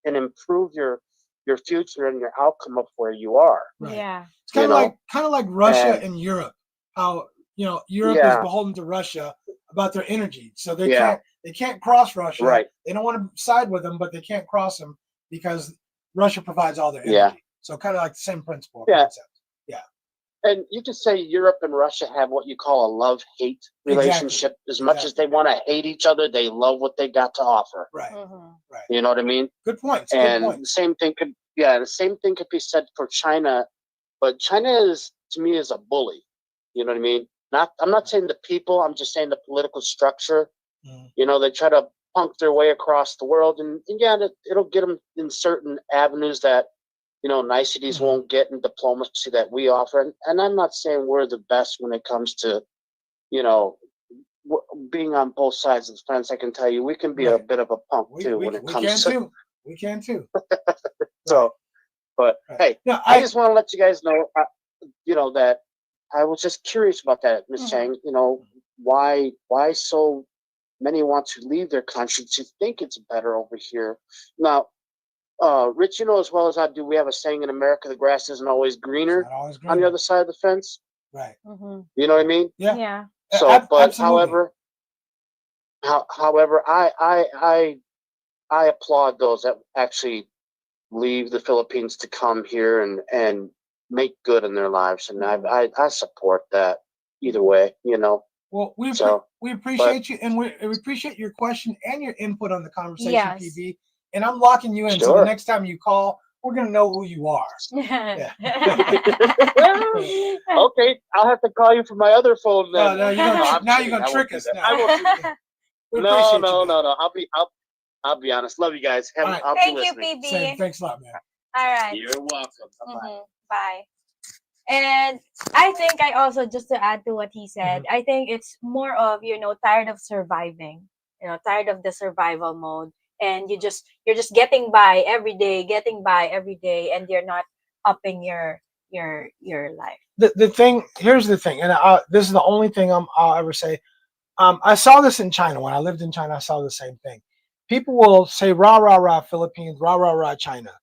and improve your future and your outcome of where you are. Right. Yeah. It's kind You of know? like Russia And- and Europe. How Europe is Yeah. beholden to Russia about their energy, so they Yeah. can't cross Russia. Right. They don't want to side with them, but they can't cross them because Russia provides all their energy. Yeah. So kind of like the same principle. Yeah. Concept. Yeah. And you could say Europe and Russia have what you call a love-hate relationship. As much as they want to hate each other, they love what they got to offer. Right. Right. You know what I mean? Good points. And Good points. the same thing could be said for China, but China is, to me, is a bully. You know what I mean? I'm not saying the people. I'm just saying the political structure. They try to punk their way across the world, and it'll get them in certain avenues that niceties won't get in diplomacy that we offer. And I'm not saying we're the best when it comes to, being on both sides of the fence. I can tell you, we can be a bit of a punk too when it comes to. We can too. So, but hey, I just want to let you guys know, that I was just curious about that, Miss Cheng. Why so many want to leave their country to think it's better over here. Now, Rich, as well as I do, we have a saying in America: the grass isn't always greener on the other side of the fence. Right. You know what I mean? Yeah. Yeah. So, but absolutely. however, I applaud those that actually leave the Philippines to come here and make good in their lives, and I support that either way. Well, we appreciate you, and we appreciate your question and your input on the conversation, Yes. PB. And I'm locking you in. So the next time you call, we're gonna know who you are. Yeah. Okay, I'll have to call you from my other phone then. No, now you're gonna trick us. I won't do that. No. I'll be honest. Love you guys. I'll be Thank you, listening. PB. Thanks a lot, man. All right. You're welcome. Bye-bye. Bye. And I think I also, just to add to what he said, I think it's more of, tired of surviving, tired of the survival mode. And you're just getting by every day, and you're not upping your life. Here's the thing, and this is the only thing I'll ever say. I saw this in China. When I lived in China, I saw the same thing. People will say rah rah rah Philippines, rah rah rah China,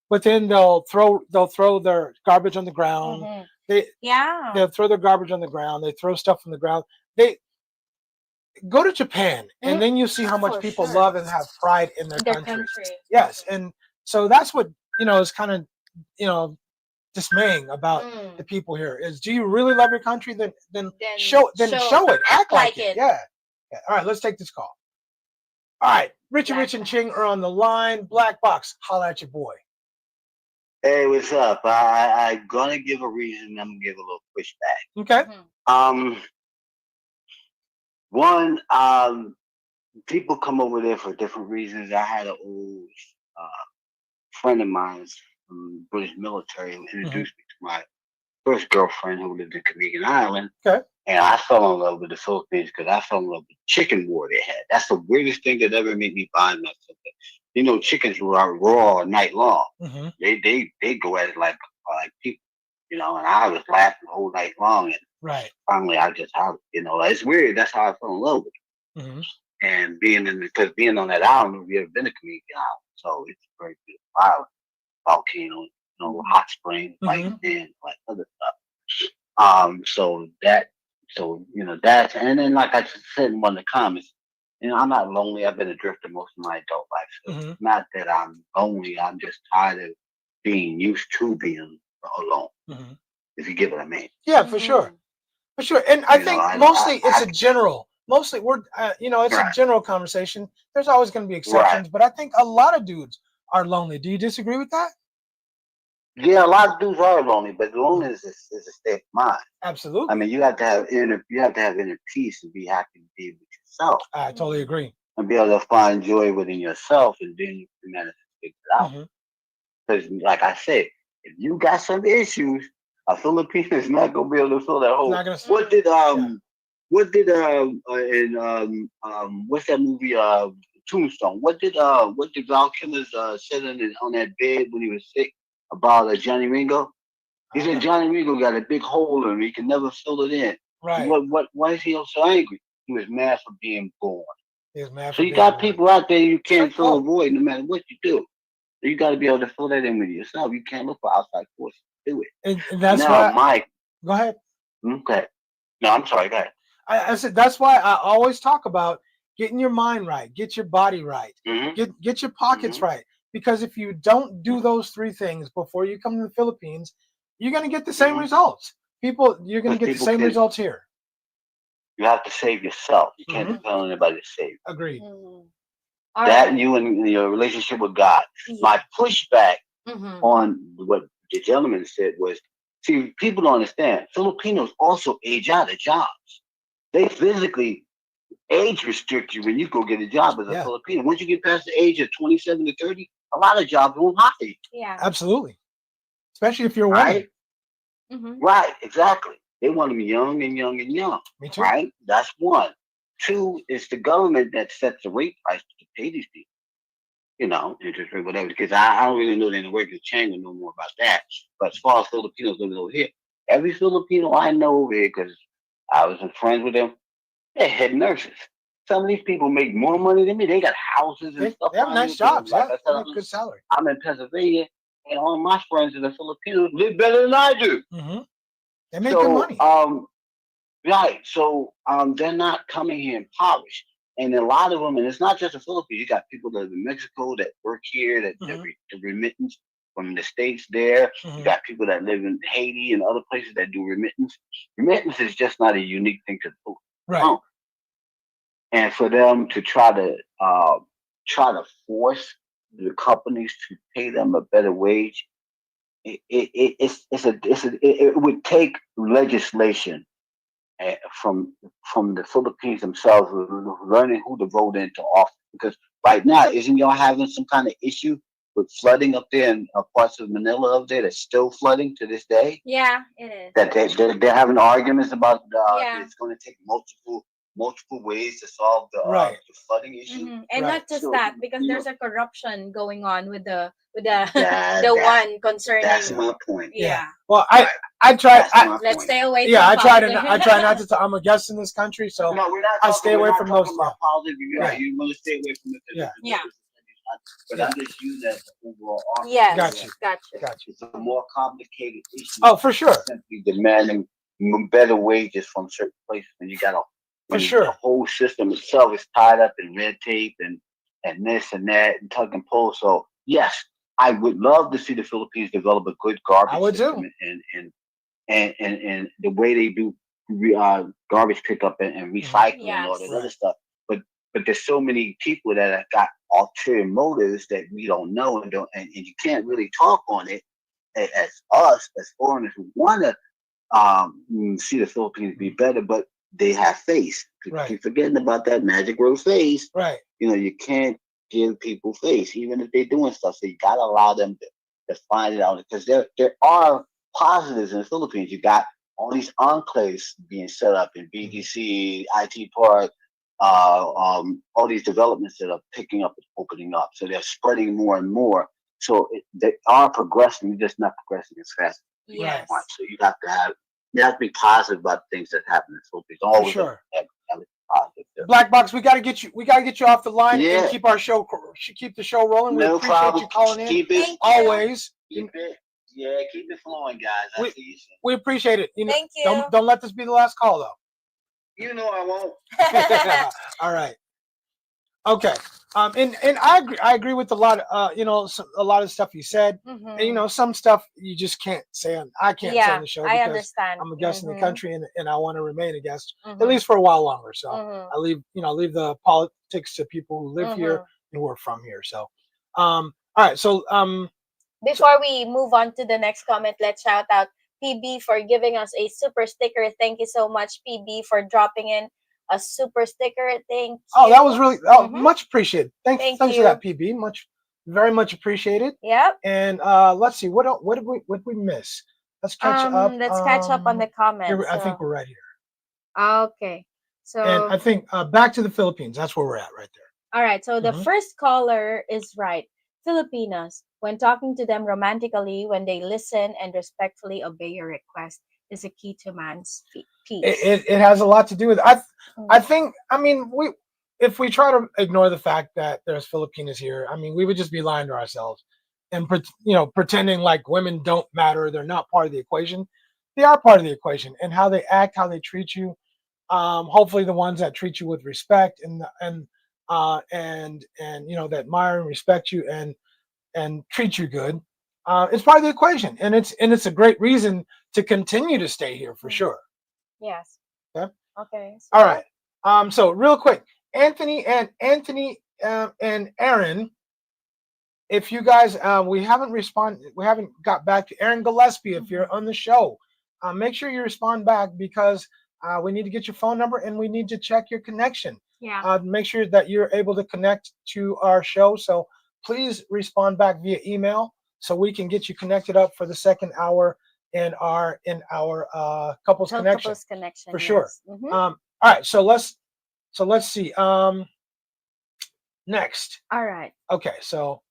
but then they'll throw their garbage on the ground. They'll throw their garbage on the ground. They throw stuff on the ground. They go to Japan, and then you see how much people love and have pride in their country. Yes, and so that's what is kind of dismaying about the people here. Is, do you really love your country? Then show it. Act like it. Yeah. All right, let's take this call. All right, Richie Rich and Cheng are on the line. Blackbox, holla at your boy. Hey, what's up? I'm gonna give a reason. I'm gonna give a little pushback. Okay. One, people come over there for different reasons. I had an old friend of mine from the British military who introduced me to my first girlfriend who lived in Canadian Island. Okay. And I fell in love with the Philippines because I fell in love with the chicken war they had. That's the weirdest thing that ever made me buy myself. Chickens were raw all night long. They go at it like people, and I was laughing the whole night long. And finally, I just it's weird. That's how I fell in love with it. And being on that island, we have been a Canadian island, so it's a very beautiful island. Volcano, hot springs, like other stuff. That's, and then like I just said in one of the comments, I'm not lonely. I've been a drifter most of my adult life. So it's not that I'm lonely. I'm just tired of being used to being alone. If you get what I mean. Yeah, for sure. For sure. And I think mostly it's a general. Mostly we're, it's a general conversation. There's always going to be exceptions, but I think a lot of dudes are lonely. Do you disagree with that? Yeah, a lot of dudes are lonely, but loneliness is a state of mind. Absolutely. I mean, you have to have inner peace and be happy to be with yourself. I totally agree. And be able to find joy within yourself, and then you can manage to figure it out. Because, like I said, if you got some issues, a Filipino is not gonna be able to fill that hole. What's that movie? Tombstone. What did Val Kilmer's said on that bed when he was sick about Johnny Ringo? He said Johnny Ringo got a big hole in him. He can never fill it in. Right. Why is he so angry? He was mad for being born. So you got people out there you can't fill a void no matter what you do. You got to be able to fill that in with yourself. You can't look for outside forces to do it. And that's why. Mike. Go ahead. Okay. No, I'm sorry. Go ahead. I said that's why I always talk about getting your mind right, get your body right, Mm-hmm. get your pockets right. Because if you don't do those three things before you come to the Philippines, you're going to get the same results. You're going to get the same results here. You have to save yourself. You can't depend on anybody to save. Agreed. That you and your relationship with God. My pushback on what the gentleman said was, see, people don't understand. Filipinos also age out of jobs. They physically age restrict you when you go get a job as a Filipino. Once you get past the age of 27 to 30, a lot of jobs won't hire you. Yeah. Absolutely. Especially if you're a woman. Right, exactly. They want them young and young and young. Me too. Right? That's one. Two, it's the government that sets the rate price to pay these people. You know, interest rate, whatever. Because I don't really know the work of Cheng and know more about that. But as far as Filipinos living over here, every Filipino I know over here, because I was friends with them, they're head nurses. Some of these people make more money than me. They got houses and stuff. They have nice jobs. Like They have good salary. I'm in Pennsylvania, and all my friends that are Filipinos live better than I do. They make good money. Right. So they're not coming here impoverished. And a lot of them, and it's not just the Philippines, you got people that live in Mexico that work here, that the remittance from the States there. You got people that live in Haiti and other places that do remittance. Remittance is just not a unique thing to the Philippines. Right. And for them to try to force the companies to pay them a better wage, it would take legislation from the Philippines themselves, learning who to vote into office. Because right now, isn't y'all having some kind of issue with flooding up there in parts of Manila up there that's still flooding to this day? Yeah, it is. That they're having arguments about it's going to take multiple ways to solve the flooding issue. And not just that, because there's a corruption going on with the one concerning. That's my point. Yeah. Well, I try. Let's stay away. Yeah, I try not to. I'm a guest in this country, so I stay away from those stuff. You want to stay away from it. Yeah. But I'm just using that as the overall argument. Yes. Gotcha. It's a more complicated issue. Oh, for sure. Simply demanding better wages from certain places, and you got the whole system itself is tied up in red tape and this and that and tug and pull. So yes, I would love to see the Philippines develop a good garbage system and the way they do garbage pickup and recycling and all that other stuff. But there's so many people that have got ulterior motives that we don't know and you can't really talk on it as us as foreigners who want to see the Philippines be better, but they have face. People keep forgetting about that magic word face. Right. You know, you can't give people face, even if they're doing stuff. So you gotta allow them to find it out, because there are positives in the Philippines. You got all these enclaves being set up in BGC, IT Park, all these developments that are picking up and opening up. So they're spreading more and more. So they are progressing, they're just not progressing as fast as they want. So you have to be positive about things that happen in the Philippines. Always have positive. Blackbox, we gotta get you off the line and keep the show rolling. We appreciate you calling in. Keep it always. Keep it flowing, guys. We appreciate it. Thank you. Don't let this be the last call, though. You know I won't. All right. Okay. And I agree with a lot of a lot of stuff you said. And, some stuff you just can't say I can't say on the show because understand. I'm a guest in the country and I want to remain a guest at least for a while longer. So I leave the politics to people who live here and who are from here. So all right. So before we move on to the next comment, let's shout out PB for giving us a super sticker. Thank you so much, PB, for dropping in a super sticker. Thank you. Oh, that was really much appreciated. Thanks for that, PB. Very much appreciated. Yep. And let's see what did we miss? Let's catch up. Let's catch up on the comments. I think we're right here. Okay. So and I think back to the Philippines. That's where we're at right there. All right. So the first caller is right. Filipinos, when talking to them romantically, when they listen and respectfully obey your request, is a key to man's peace. It has a lot to do with I think if we try to ignore the fact that there's Filipinos here, we would just be lying to ourselves and pretending like women don't matter, they're not part of the equation. they are part of the equation, and how they act, how they treat you. Hopefully, the ones that treat you with respect and that admire and respect you and treat you good. It's part of the equation, and it's a great reason to continue to stay here for sure. Yes. Okay. Okay. All right. So real quick, Anthony and Aaron, if you guys we haven't got back to Aaron Gillespie. If you're on the show, make sure you respond back because we need to get your phone number and we need to check your connection. Yeah. Make sure that you're able to connect to our show. So please respond back via email so we can get you connected up for the second hour in our couples connection. Couples connection For sure. yes. All right. So let's see. Next. All right. Okay. So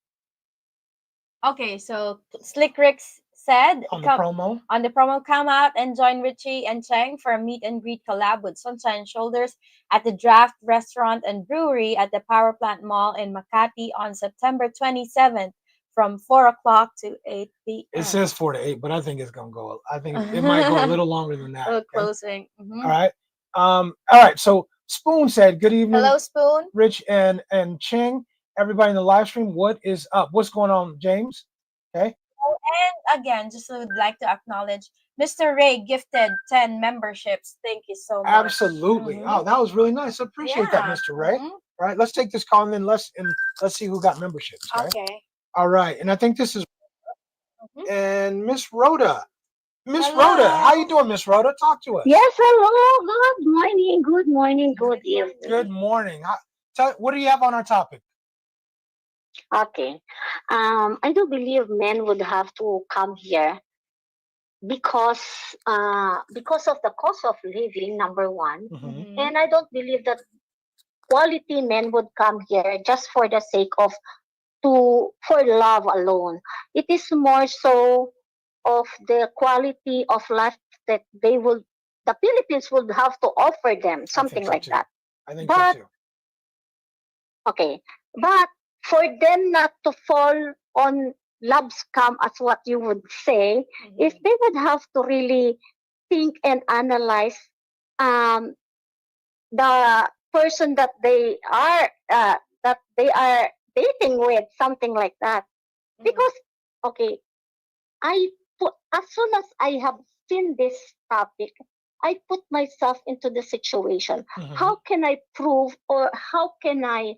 Okay, so Slick Rick said on the promo, come out and join Richie and Cheng for a meet and greet collab with Sunshine Shoulders at the Draft Restaurant and Brewery at the Power Plant Mall in Makati on September 27th from 4 o'clock to 8 p.m. It says 4 to 8, but I think it's gonna go. I think it might go a little longer than that. Okay? Closing. Mm-hmm. All right. All right. So Spoon said, "Good evening, hello, Spoon, Rich and Cheng, everybody in the live stream. What is up? What's going on, James? Okay. And again, just would like to acknowledge Mr. Ray gifted 10 memberships. Thank you so much. Absolutely. Mm-hmm. Oh, that was really nice. I appreciate that, Mr. Ray. Mm-hmm. All right. Let's take this call and then let's see who got memberships. Okay. All right. And I think this is and Miss Rhoda. Miss Hello. Rhoda, how you doing, Miss Rhoda? Talk to us. Yes, hello. Good morning. Good morning. Good evening. Good morning. What do you have on our topic? Okay. I do believe men would have to come here because of the cost of living, number one. Mm-hmm. And I don't believe that quality men would come here just for the sake of for love alone. It is more so of the quality of life that the Philippines would have to offer them, something like that. I think so too. Okay, but for them not to fall on love scam, as what you would say, if they would have to really think and analyze the person that they are dating with, something like that. Because okay, as soon as I have seen this topic, I put myself into the situation. Mm-hmm. How can I prove, or how can I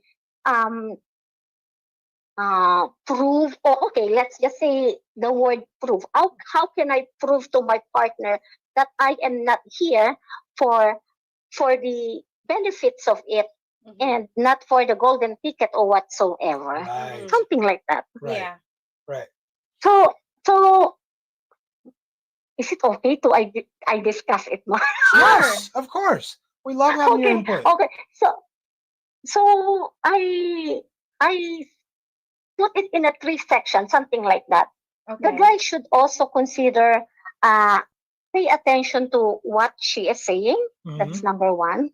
prove, or okay, let's just say the word prove. How can I prove to my partner that I am not here for the benefits of it and not for the golden ticket or whatsoever? Right. Something like that. Right. Yeah. Right. So is it okay to I discuss it more? Yes, of course. We love having your input. Okay. So I put it in a 3 section, something like that. Okay. The guy should also consider pay attention to what she is saying. Mm-hmm. That's number one.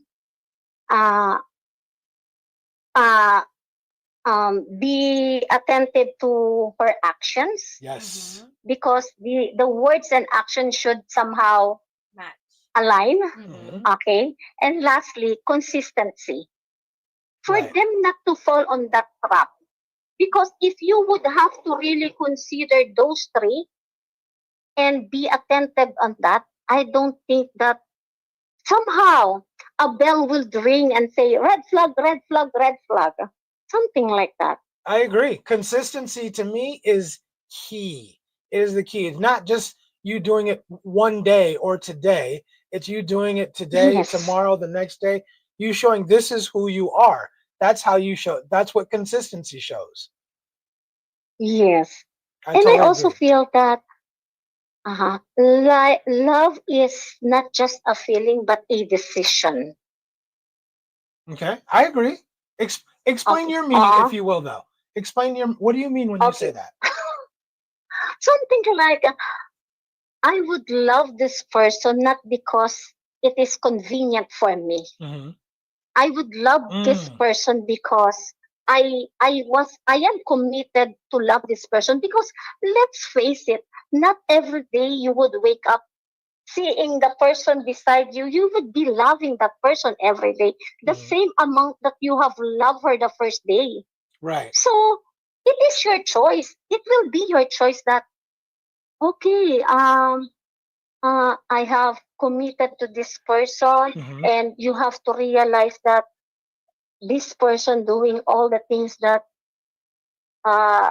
Be attentive to her actions. Yes. Because the words and actions should somehow match, align. Mm-hmm. Okay. And lastly, consistency. For Right. them not to fall on that trap. Because if you would have to really consider those 3 and be attentive on that, I don't think that somehow a bell will ring and say, red flag, red flag, red flag. Something like that. I agree. Consistency to me is key. It is the key. It's not just you doing it one day or today. It's you doing it today, Yes. tomorrow, the next day. You showing this is who you are. That's how you show. That's what consistency shows. Yes. I also agree. feel that love is not just a feeling but a decision. Okay, I agree. Explain Okay. your meaning, if you will, though. Explain what do you mean when you say that? Something like, I would love this person not because it is convenient for me. Mm-hmm. I would love this person because I am committed to love this person, because let's face it, not every day you would wake up seeing the person beside you, you would be loving that person every day. The same amount that you have loved her the first day. Right. So it is your choice. It will be your choice that, okay, I have committed to this person, and you have to realize that this person doing all the things that uh,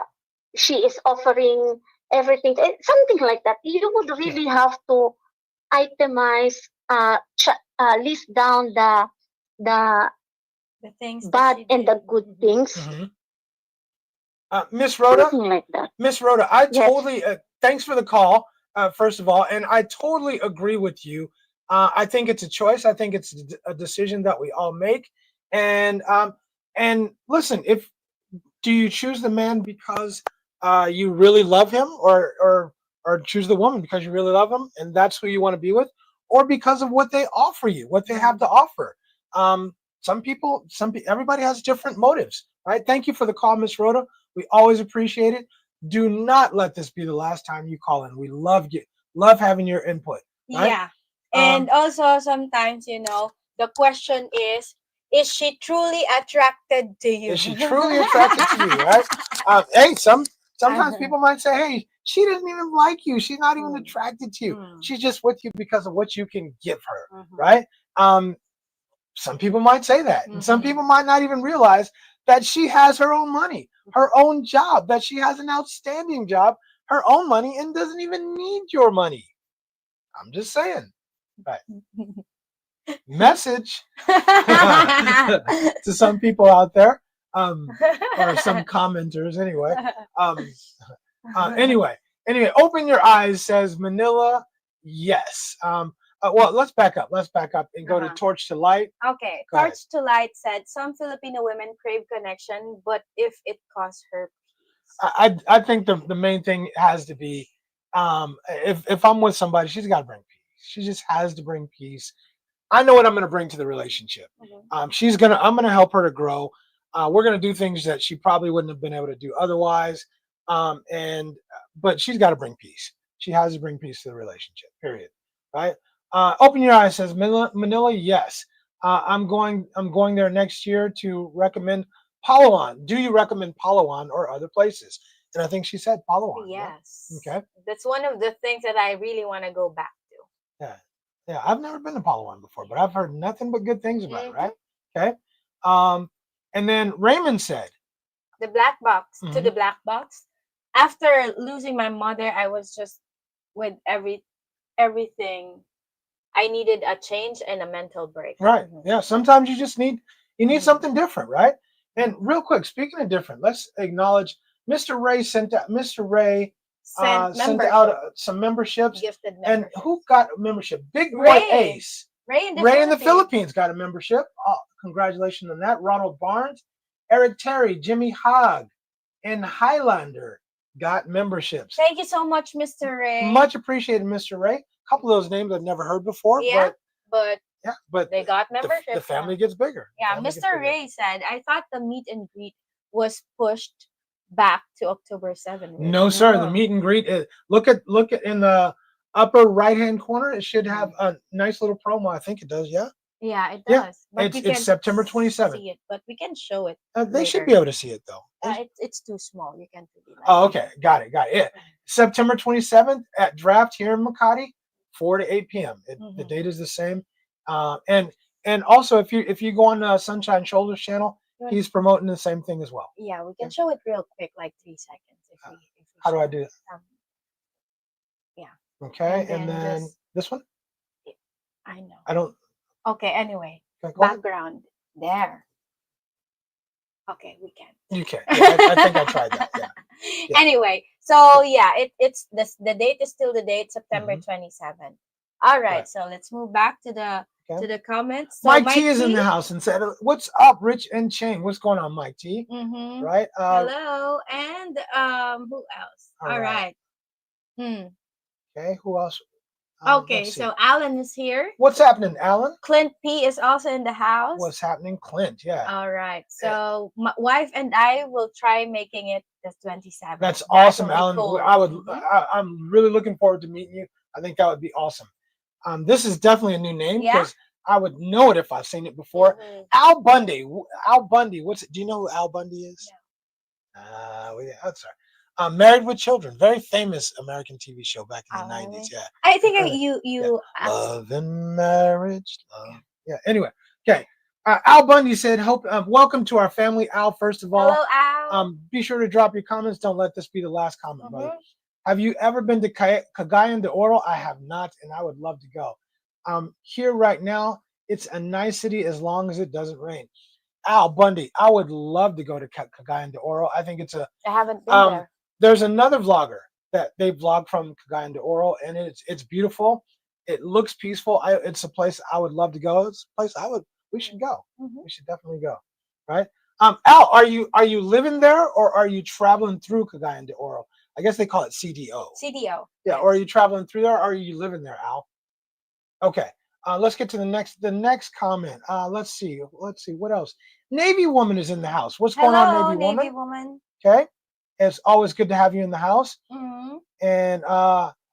she is offering, everything, something like that. You would really have to itemize, list down the things bad and the good things. Miss Rhoda, Something like that. Miss Rhoda, I Yes. totally thanks for the call, first of all, and I totally agree with you. I think it's a choice. I think it's a decision that we all make. And listen, if do you choose the man because you really love him, or choose the woman because you really love him and that's who you want to be with, or because of what they offer you, what they have to offer? Everybody has different motives, right? Thank you for the call, Miss Rhoda. We always appreciate it. Do not let this be the last time you call in. We love having your input. Right? Yeah. And also sometimes, the question is she truly attracted to you? Is she truly attracted to you, right? Hey, sometimes people might say, hey, she doesn't even like you. She's not even attracted to you. She's just with you because of what you can give her, right? Some people might say that. And some people might not even realize that she has her own money, her own job, that she has an outstanding job, her own money, and doesn't even need your money. I'm just saying. Right. Message to some people out there, or some commenters anyway. Anyway, open your eyes says Manila. Yes. Well, let's back up and go to Torch to Light. Okay. Go ahead. Torch to Light said some Filipino women crave connection, but if it costs her peace. I think the main thing has to be, if I'm with somebody, she's got to bring peace. She just has to bring peace. I know what I'm going to bring to the relationship. I'm going to help her to grow. We're going to do things that she probably wouldn't have been able to do otherwise. But she's got to bring peace. She has to bring peace to the relationship, period. Right? Open your eyes says Manila. Yes. I'm going there next year to recommend Palawan. Do you recommend Palawan or other places? And I think she said Palawan. Yes. Yeah? Okay. That's one of the things that I really want to go back to. Yeah. Yeah, I've never been to Palawan before, but I've heard nothing but good things about it, right? Okay. And then Raymond said, the Blackbox, to the Blackbox. After losing my mother, I was just with everything. I needed a change and a mental break. Right. Yeah. Sometimes you just need something different, right? And real quick, speaking of different, let's acknowledge Mr. Ray sent out some memberships. Gifted membership. And who got a membership? Big Boy Ace. Ray in the Philippines got a membership. Congratulations on that. Ronald Barnes, Eric Terry, Jimmy Hogg, and Highlander got memberships. Thank you so much, Mr. Ray. Much appreciated, Mr. Ray. A couple of those names I've never heard before. Yeah, but they got membership. The family gets bigger. Yeah, Mr. Ray said, I thought the meet and greet was pushed back to October 7th. No, sir. The meet and greet is look at in the upper right hand corner. It should have a nice little promo. I think it does. Yeah. Yeah, it does. But it's September 27th. See it, but we can show it. They should be able to see it though. It's too small. You can't really. Okay, got it. Yeah. September 27th at Draft here in Makati, 4 to 8 p.m. The date is the same. And also if you go on Sunshine Shoulders channel, he's promoting the same thing as well. Yeah, we can show it real quick, like 3 seconds. How do I do that? Yeah. Okay, and then this one? I know. I don't. Okay, anyway. Background. There. Okay, we can. You can. Yeah, I think I tried that. Yeah. Anyway, so yeah, it's the date is still the date, September 27th. All right, so let's move back to the comments. So Mike T is in the house and said, "What's up, Rich and Cheng? What's going on, Mike T?" Right. Hello, and who else? All right. Okay, who else? Okay, so Alan is here. What's happening, Alan? Clint P is also in the house. What's happening, Clint? Yeah. All right. So my wife and I will try making it the 27th. That's awesome, Alan. Cool. I'm really looking forward to meeting you. I think that would be awesome. This is definitely a new name Yeah? because I would know it if I've seen it before. Mhm. Al Bundy. Al Bundy. Do you know who Al Bundy is? That's sorry. Married with Children. Very famous American TV show back in the 90s. Yeah. I think Early. you Yeah. asked. Love and marriage. Love. Yeah. Anyway. Okay. Al Bundy said, "Hope welcome to our family, Al. First of all, Hello, Al. be sure to drop your comments. Don't let this be the last comment, brother. Mhm. Have you ever been to Cagayan de Oro? I have not, and I would love to go. Here right now, it's a nice city as long as it doesn't rain. Al Bundy, I would love to go to Cagayan de Oro. I think it's a I haven't been um, there. there's another vlogger that they vlog from Cagayan de Oro, and it's beautiful. It looks peaceful. It's a place I would love to go. It's a place we should go. Mhm. We should definitely go. Right? Al, are you living there or are you traveling through Cagayan de Oro? I guess they call it CDO. CDO. Yeah, or are you traveling through there or are you living there, Al? Okay. Let's get to the next comment. Let's see what else. Navy woman is in the house. What's going on, Hello, Navy Navy woman? woman. Okay. It's always good to have you in the house. Mhm.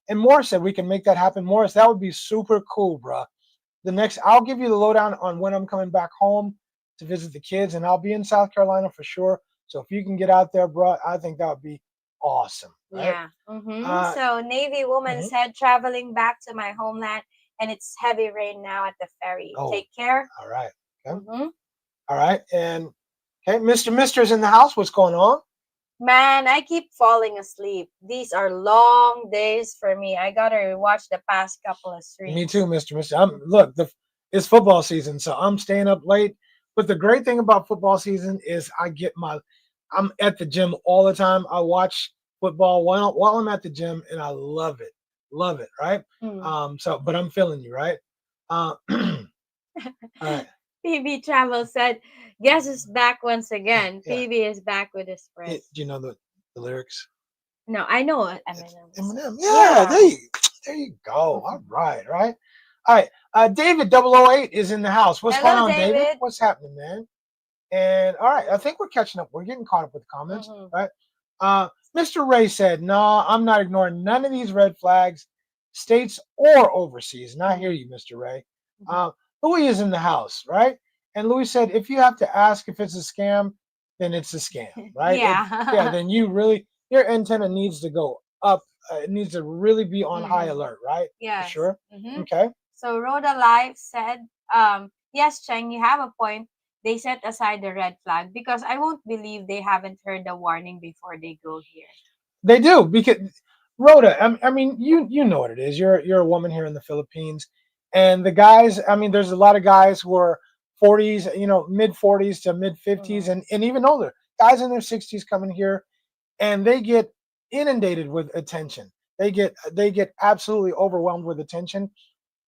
And Morris said we can make that happen. Morris, that would be super cool, bruh. I'll give you the lowdown on when I'm coming back home to visit the kids, and I'll be in South Carolina for sure. So if you can get out there, bruh, I think that would be awesome. Right? Yeah. Uh, So Navy woman mhm. said traveling back to my homeland, and it's heavy rain now at the ferry. Oh, Take care. all right. Okay. Mhm. All right. And okay, Mister's in the house. What's going on? Man, I keep falling asleep. These are long days for me. I gotta rewatch the past couple of streams. Me too, Mister. Look, it's football season, so I'm staying up late. But the great thing about football season is I'm at the gym all the time. I watch football while I'm at the gym, and I love it, right? Mm. But I'm feeling you, right? All right. PB Travel said, "Guess is back once again." Yeah. PB is back with his Do friends. you know the lyrics? No, I know it. It's Eminem. Eminem. Yeah, there you go. All right. All right. David 008 is in the house. What's Hello, going on, David? David. What's happening, man? And all right, I think we're catching up. We're getting caught up with the comments, right? Mr. Ray said, "No, I'm not ignoring none of these red flags, states or overseas." And I hear you, Mr. Ray. Louis is in the house, right? And Louis said, "If you have to ask if it's a scam, then it's a scam, right? Yeah. Then your antenna needs to go up. It needs to really be on high alert, right? Yes. For sure. Mhm. Okay. So Rhoda Life said, yes, Cheng, you have a point. They set aside the red flag because I won't believe they haven't heard the warning before they go here. They do because Rhoda. I mean, you know what it is. You're a woman here in the Philippines, and the guys. I mean, there's a lot of guys who are 40s, mid 40s to mid 50s, and even older guys in their 60s coming here, and they get inundated with attention. They get absolutely overwhelmed with attention,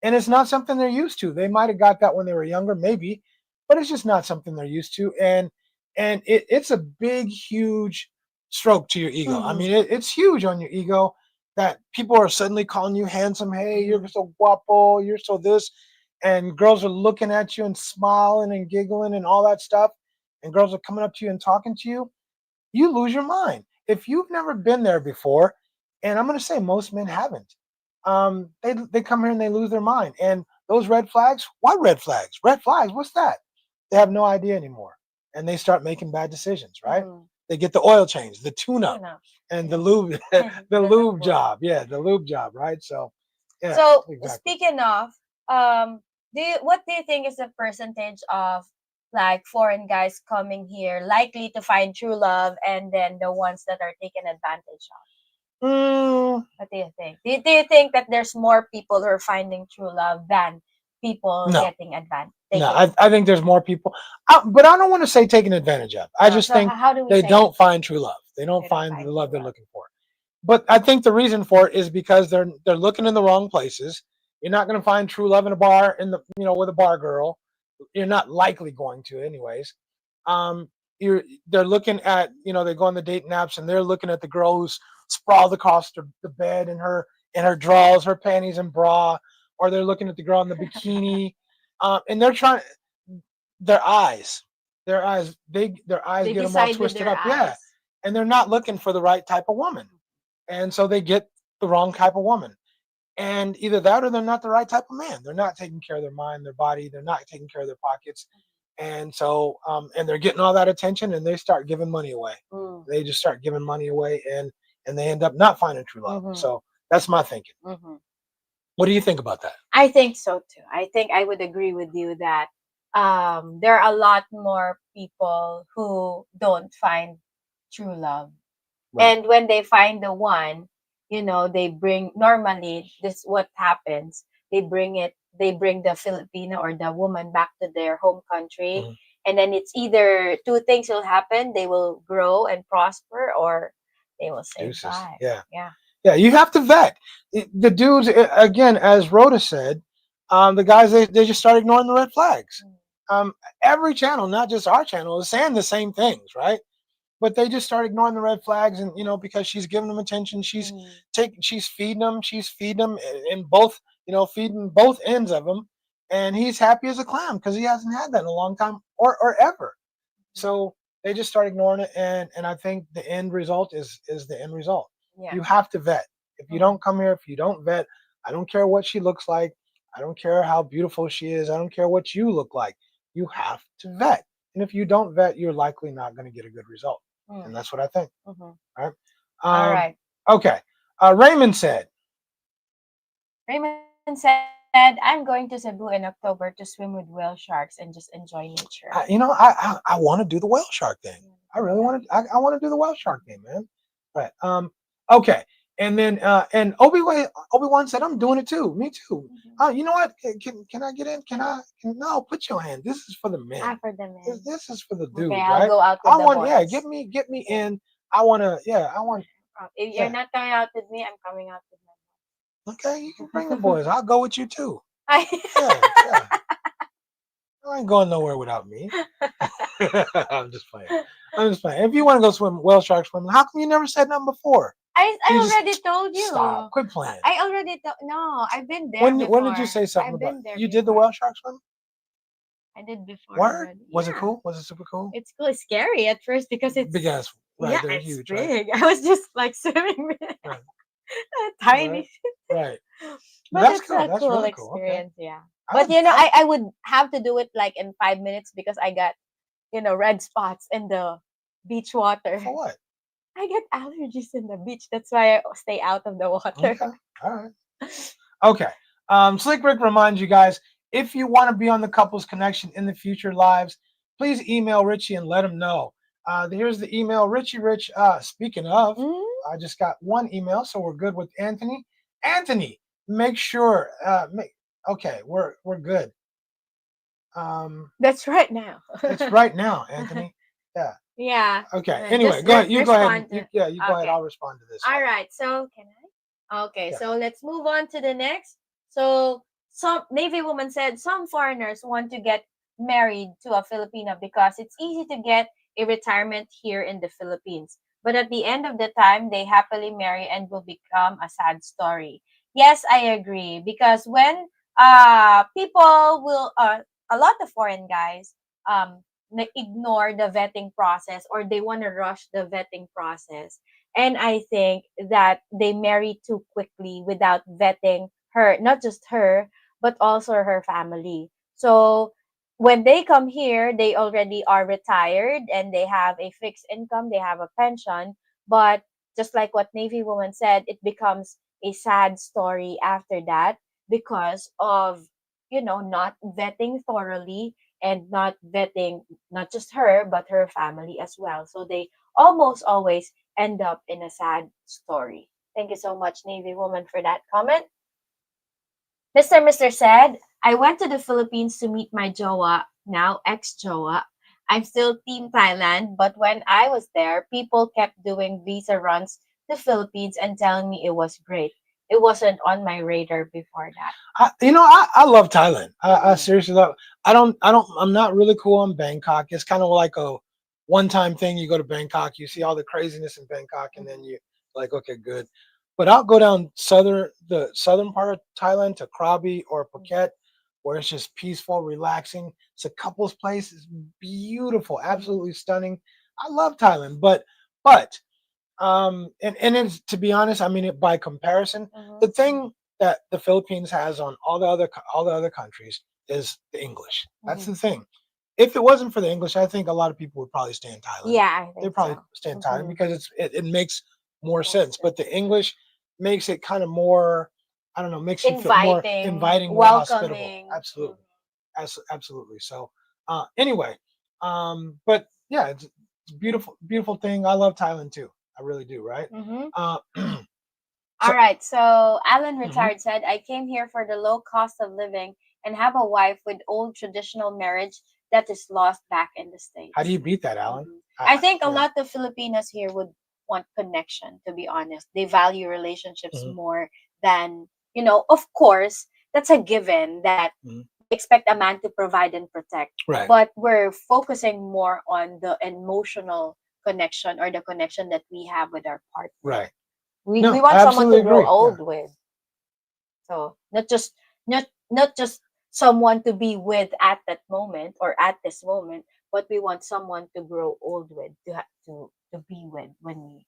and it's not something they're used to. They might have got that when they were younger, maybe, but it's just not something they're used to, and it's a big, huge stroke to your ego. I mean, it's huge on your ego that people are suddenly calling you handsome. Hey, you're so guapo. You're so this, and girls are looking at you and smiling and giggling and all that stuff, and girls are coming up to you and talking to you. You lose your mind if you've never been there before, and I'm going to say most men haven't. They come here and they lose their mind. And those red flags, what red flags? Red flags, what's that? They have no idea anymore, and they start making bad decisions. Right? They get the oil change, the tune-up, and the lube, the lube job. Yeah, the lube job. Right? So, yeah. So Exactly. speaking of, what do you think is the percentage of like foreign guys coming here likely to find true love, and then the ones that are taken advantage of? What do you think? Do you think that there's more people who are finding true love than people No. getting advantage? No, I think there's more people, but I don't want to say taken advantage of. I just think how do we they say don't it? find true love. They don't They don't find find the love true they're love. looking for. But I think the reason for it is because they're looking in the wrong places. You're not going to find true love in a bar with a bar girl. You're not likely going to, anyways. They're looking at they go on the dating apps and they're looking at the girl who's sprawled across the bed in her drawers, her panties and bra, or they're looking at the girl in the bikini, and they're trying. Their eyes, their eyes get them all decide with twisted their up. Yeah, eyes. and they're not looking for the right type of woman, and so they get the wrong type of woman. And either that or they're not the right type of man. They're not taking care of their mind, their body. They're not taking care of their pockets. And so, and they're getting all that attention, and they start giving money away. Mm. They just start giving money away, and they end up not finding true love. Mhm. So that's my thinking. Mhm. What do you think about that? I think so too. I think I would agree with you that there are a lot more people who don't find true love. Right. And when they find the one, they bring, normally this what happens. They bring the Filipino or the woman back to their home country. Mhm. And then it's either two things will happen. They will grow and prosper, or they will say Deuces. bye. Yeah. Yeah. Yeah, you have to vet. The dudes, again, as Rhoda said, the guys, they just start ignoring the red flags. Every channel, not just our channel, is saying the same things, right? But they just start ignoring the red flags, and because she's giving them attention, she's feeding them in both, feeding both ends of them, and he's happy as a clam because he hasn't had that in a long time or ever. So they just start ignoring it, and I think the end result is the end result. Yeah. You have to vet. If you don't come here, if you don't vet, I don't care what she looks like. I don't care how beautiful she is. I don't care what you look like. You have to vet. And if you don't vet, you're likely not going to get a good result. And that's what I think. Mhm. All right. All right. Okay. Raymond said, Raymond said, I'm going to Cebu in October to swim with whale sharks and just enjoy nature. I want to do the whale shark thing. I really want to. I want to do the whale shark thing, man. Right. Okay. And then and Obi-Wan said, I'm doing it too. Me too. You know what? Can I get in? No, put your hand. This is for the men. Ah, for the men. This is for the dudes, Okay, I'll right? go out with I the want, boys. yeah, get me in. I want to, yeah, I want. If Yeah. you're not coming out with me, I'm coming out with my boys. Okay, you can bring the boys. I'll go with you too. I- Yeah. I ain't going nowhere without me. I'm just playing. If you want to go swim, whale shark swimming, how come you never said nothing before? I You just already told you. Stop. Quit playing. I already no, I've been there When before. did you say something I've about been there you did the before. whale shark swim? I did before Word? already. Was it Yeah. cool? Was it super cool? It's cool. It's scary at first because it's Big ass, right? yeah, They're it's huge, big. I was just like swimming with right? tiny. Right. But That's it's cool. a That's cool really cool. Okay. experience, yeah. I But would- I would have to do it like in 5 minutes because I got, red spots in the beach water. For what? I get allergies in the beach. That's why I stay out of the water. Okay. All right. Okay. Slick Rick reminds you guys, if you want to be on the Couples Connection in the future lives, please email Richie and let him know. Here's the email, Richie Rich. Speaking of, I just got one email, so we're good with Anthony. Anthony, make sure. Okay, we're good. That's right now. It's right now, Anthony. Yeah. Yeah. Okay. Anyway, go ahead. You go ahead. You go ahead. Okay. I'll respond to this. All right. So can I? Okay. Yeah. So let's move on to the next. So some Navy woman said some foreigners want to get married to a Filipino because it's easy to get a retirement here in the Philippines. But at the end of the time, they happily marry and will become a sad story. Yes, I agree. Because when people will a lot of foreign guys ignore the vetting process, or they want to rush the vetting process, and I think that they marry too quickly without vetting her, not just her, but also her family. So when they come here, they already are retired and they have a fixed income, they have a pension. But just like what Navy woman said, it becomes a sad story after that because of, not vetting thoroughly, and not vetting not just her, but her family as well. So they almost always end up in a sad story. Thank you so much, Navy woman, for that comment. Mr. said, I went to the Philippines to meet my jowa, now ex-jowa. I'm still Team Thailand, but when I was there, people kept doing visa runs to Philippines and telling me it was great. It wasn't on my radar before that. I love Thailand. I seriously love. I'm not really cool on Bangkok. It's kind of like a one-time thing. You go to Bangkok, you see all the craziness in Bangkok, and then you like, okay, good. But I'll go down the southern part of Thailand to Krabi or Phuket, where it's just peaceful, relaxing. It's a couple's place. It's beautiful, absolutely stunning. I love Thailand, but and it's, to be honest, I mean it by comparison. The thing that the Philippines has on all the other countries is the English. That's the thing. If it wasn't for the English, I think a lot of people would probably stay in Thailand. Yeah, I They'd think probably so. stay in Thailand because it makes more sense. But the English makes it kind of more, I don't know, makes you feel more inviting, more hospitable. welcoming. Absolutely, absolutely. So anyway, but yeah, it's a beautiful, beautiful thing. I love Thailand too. I really do. Right. All right. So Alan Mhm. Retired said, I came here for the low cost of living and have a wife with old traditional marriage that is lost back in the States. How do you beat that, Alan? I think a lot of Filipinos here would want connection, to be honest. They value relationships more than, of course, that's a given that we expect a man to provide and protect. Right. But we're focusing more on the emotional connection or the connection that we have with our partner. Right. We No, want I someone to absolutely grow agree. old Yeah. with. So not just someone to be with at that moment or at this moment, but we want someone to grow old with, to be with when we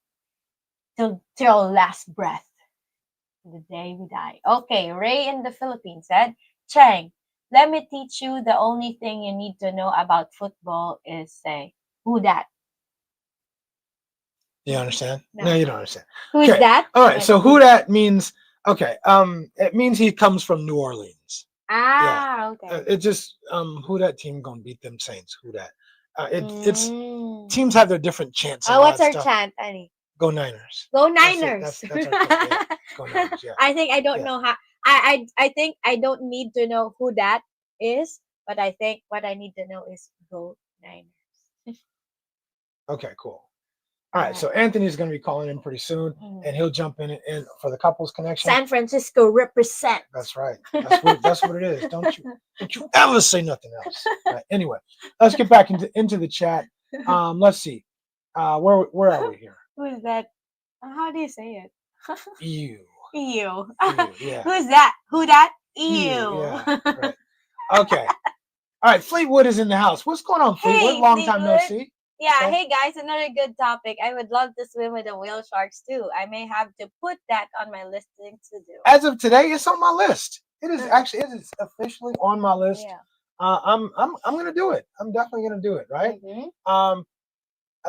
till last breath, the day we die. Okay, Ray in the Philippines said, Cheng, let me teach you the only thing you need to know about football is say, who that? You understand? No. No, you don't understand. Who's Okay. that? All right. So who that means? Okay. It means he comes from New Orleans. Ah, okay. It just who that team gonna beat them Saints? Who that? It's teams have their different chants. And what's all our that stuff. chant, Annie? Go Niners. Go Niners. That's our chant. Yeah. Go Niners. Yeah. I think I don't know how. I think I don't need to know who that is, but I think what I need to know is go Niners. Okay. Cool. All right. So Anthony's gonna be calling in pretty soon, and he'll jump in for the couples connection. San Francisco represent. That's right. That's what it is. Don't you ever say nothing else. Right, anyway, let's get back into the chat. Let's see. Where are we here? Who is that? How do you say it? Ew. Ew. Yeah. Who's that? Who that? Ew. Yeah. Right. Okay. All right. Fleetwood is in the house. What's going on, Fleetwood? Hey, Long time no Fleetwood. see. Yeah, Okay. hey guys, another good topic. I would love to swim with the whale sharks too. I may have to put that on my list things to do. As of today, it's on my list. It is officially on my list. Yeah. I'm gonna do it. I'm definitely gonna do it. Right. Mm-hmm.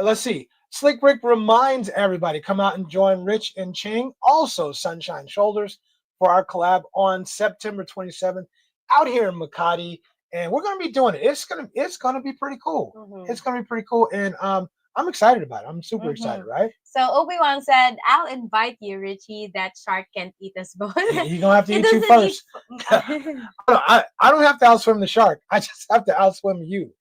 Let's see. Slick Rick reminds everybody come out and join Rich and Cheng, also Sunshine Shoulders, for our collab on September 27th out here in Makati, and we're gonna be doing it. It's gonna be pretty cool. It's gonna be pretty cool, and I'm excited about it. I'm super excited, right? So Obi-Wan said, "I'll invite you, Richie. That shark can't eat us both. You're gonna have to eat you first. I don't have to outswim the shark. I just have to outswim you.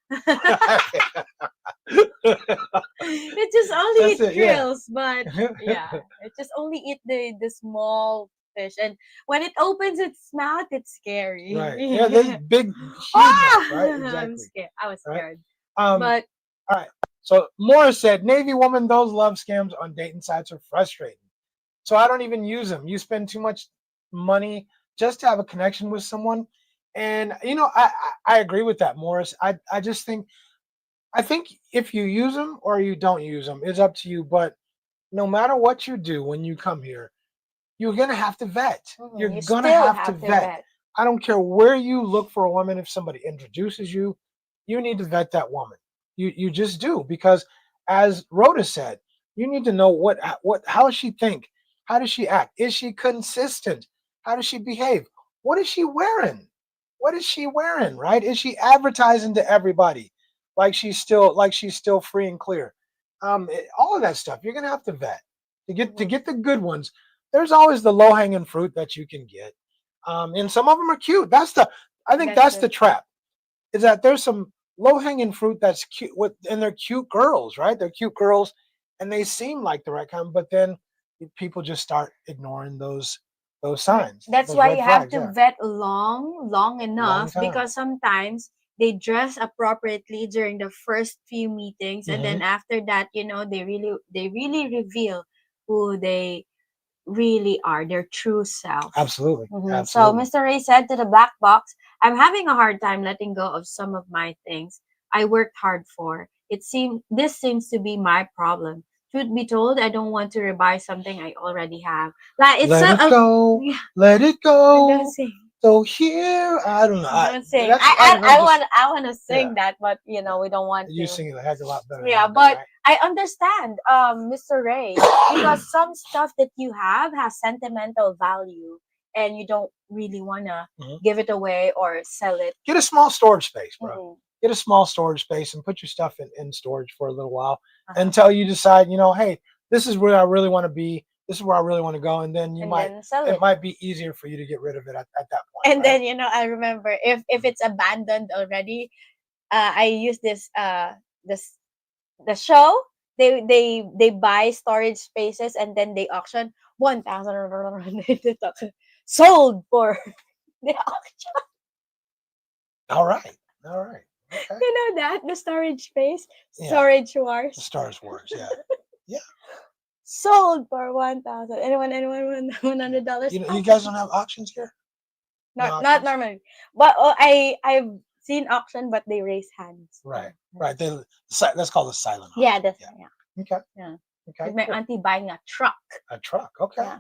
It just only eat krills, but yeah, it just only eat the small fish, and when it opens its mouth, it's scary. Right? Yeah, this big, huge mouth, right? Exactly. I'm scared. I was scared. Right? But all right. So Morris said, Navy woman, those love scams on dating sites are frustrating. So I don't even use them. You spend too much money just to have a connection with someone. And I agree with that, Morris. I just think if you use them or you don't use them, it's up to you. But no matter what you do when you come here, you're gonna have to vet. You're gonna have to vet. I don't care where you look for a woman. If somebody introduces you, you need to vet that woman. You just do, because as Rhoda said, you need to know how does she think? How does she act? Is she consistent? How does she behave? What is she wearing? What is she wearing? Right? Is she advertising to everybody like she's still free and clear? All of that stuff you're gonna have to vet to get the good ones. There's always the low hanging fruit that you can get, and some of them are cute. I think that's the trap. Is that there's some low hanging fruit that's cute and they're cute girls, right? They're cute girls, and they seem like the right kind, but then people just start ignoring those signs. That's those why red you have flags, to yeah. vet long enough, time. because sometimes they dress appropriately during the first few meetings, and then after that, they really reveal who they really are, their true self. Absolutely. So Mr. Ray said to the Black Box, I'm having a hard time letting go of some of my things I worked hard for. This seems to be my problem. Truth be told, I don't want to rebuy something I already have. Like it's Let it go. yeah, Let it don't go. sing. So here, I don't know. Don't sing. That's fine. I'm just, I want to yeah. sing that, but you know we don't want You to. sing it a heck of a lot better. Yeah, than I but do, I understand, Mr. Ray, because some stuff that you have has sentimental value, and you don't really wanna Mhm. give it away or sell it. Get a small storage space, bro. Mhm. Get a small storage space and put your stuff in storage for a little while Uh-huh. until you decide, hey, this is where I really want to be. This is where I really want to go. And then And then sell it it. might be easier for you to get rid of it at that point. And right? then I remember if it's abandoned already, I use this the show. They buy storage spaces and then they auction 1,000 sold for the auction. All right. All right. Okay. You know that the storage space, Yeah. storage The wars, Stars Wars. Yeah. Yeah. sold for 1,000. Anyone $100. You guys don't have auctions here? Not auctions? normally, but I've seen auction, but they raise hands. Right. Right. That's called a silent auction. Yeah, that's yeah. Okay. Yeah. Okay. With my Cool. auntie buying a truck. A truck. Okay. Yeah.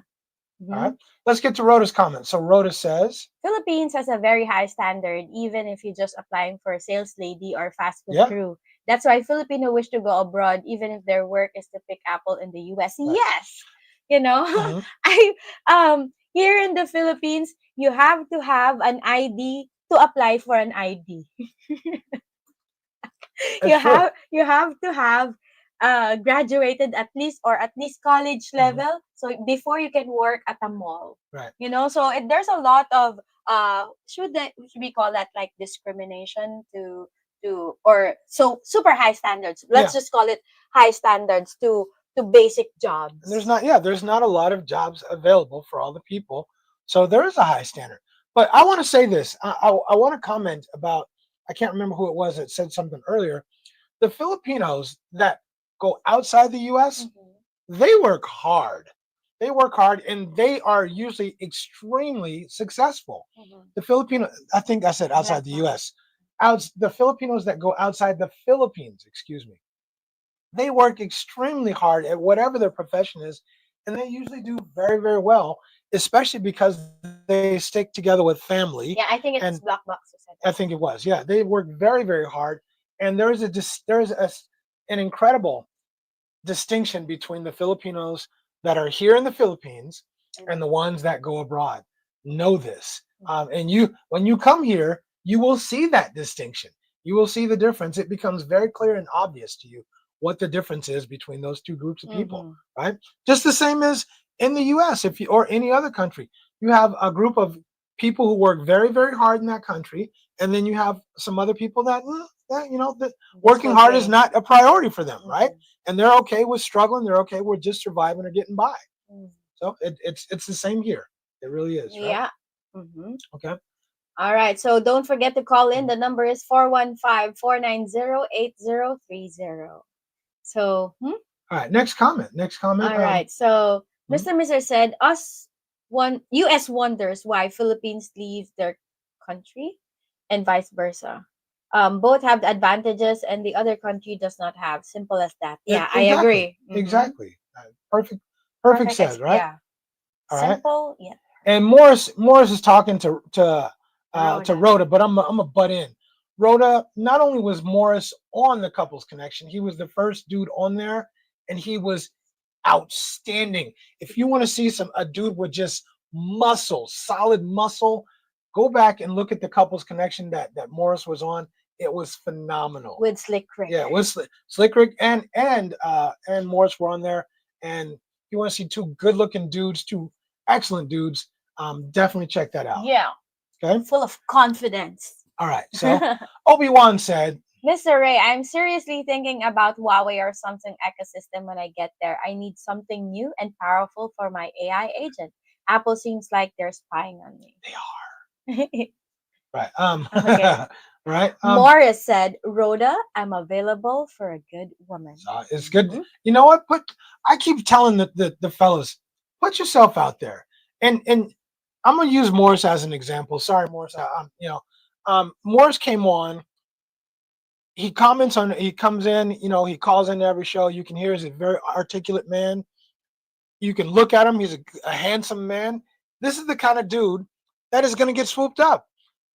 All right. Let's get to Rhoda's comment. So Rhoda says, Philippines has a very high standard, even if you're just applying for a sales lady or fast food Yeah. crew. That's why Filipino wish to go abroad, even if their work is to pick apple in the US. Right. Yes, Mhm. here in the Philippines, you have to have an ID to apply for an ID. That's true. You have to have graduated at least college level, so before you can work at a mall. Right. So there's a lot of should we call that like discrimination or so super high standards, let's Yeah. just call it high standards to basic jobs. And there's not a lot of jobs available for all the people. So there is a high standard. But I want to say this. I want to comment about, I can't remember who it was that said something earlier. The Filipinos that go outside the US, they work hard. They work hard and they are usually extremely successful. The Filipino, I think I said outside the US. The Filipinos that go outside the Philippines, excuse me, they work extremely hard at whatever their profession is, and they usually do very, very well, especially because they stick together with family. Yeah, I think it's And Blackbox who said I think it was. Yeah, they work very, very hard, and an incredible distinction between the Filipinos that are here in the Philippines and the ones that go abroad. Know this, and when you come here, you will see that distinction. You will see the difference. It becomes very clear and obvious to you what the difference is between those two groups of people, right? Just the same as in the U.S. or any other country, you have a group of people who work very, very hard in that country, and then you have some other people that that working hard is not a priority for them, right? And they're okay with struggling. They're okay with just surviving or getting by. So it's the same here. It really is. Right? Yeah. Okay. All right. So don't forget to call in. The number is 415-490-8030. So, All right. Next comment. All right. So, Mr. Mister said, U.S. wonders why Philippines leave their country and vice versa. Both have the advantages and the other country does not have. Simple as that. Yeah, Exactly. I agree. Exactly. Perfect said, right? Yeah. All right. Simple. Yeah. And Morris is talking to Rhoda, but I'm a butt in. Rhoda, not only was Morris on the Couples Connection, he was the first dude on there, and he was outstanding. If you want to see a dude with just muscle, solid muscle, go back and look at the Couples Connection that Morris was on. It was phenomenal. With Slick Rick. Yeah, with Slick Rick and Morris were on there. And if you want to see two good-looking dudes, two excellent dudes, definitely check that out. Yeah. Okay. Full of confidence. All right. So Obi-Wan said, Mr. Ray, I'm seriously thinking about Huawei or Samsung ecosystem when I get there. I need something new and powerful for my AI agent. Apple seems like they're spying on me. They are. Right. Okay. Right. Morris said, Rhoda, I'm available for a good woman. It's good. You know what? I keep telling the fellas, put yourself out there. And I'm gonna use Morris as an example. Sorry, Morris. Morris came on. he comments on. He comes in. He calls into every show. You can hear he's a very articulate man. You can look at him. He's a handsome man. This is the kind of dude that is going to get swooped up.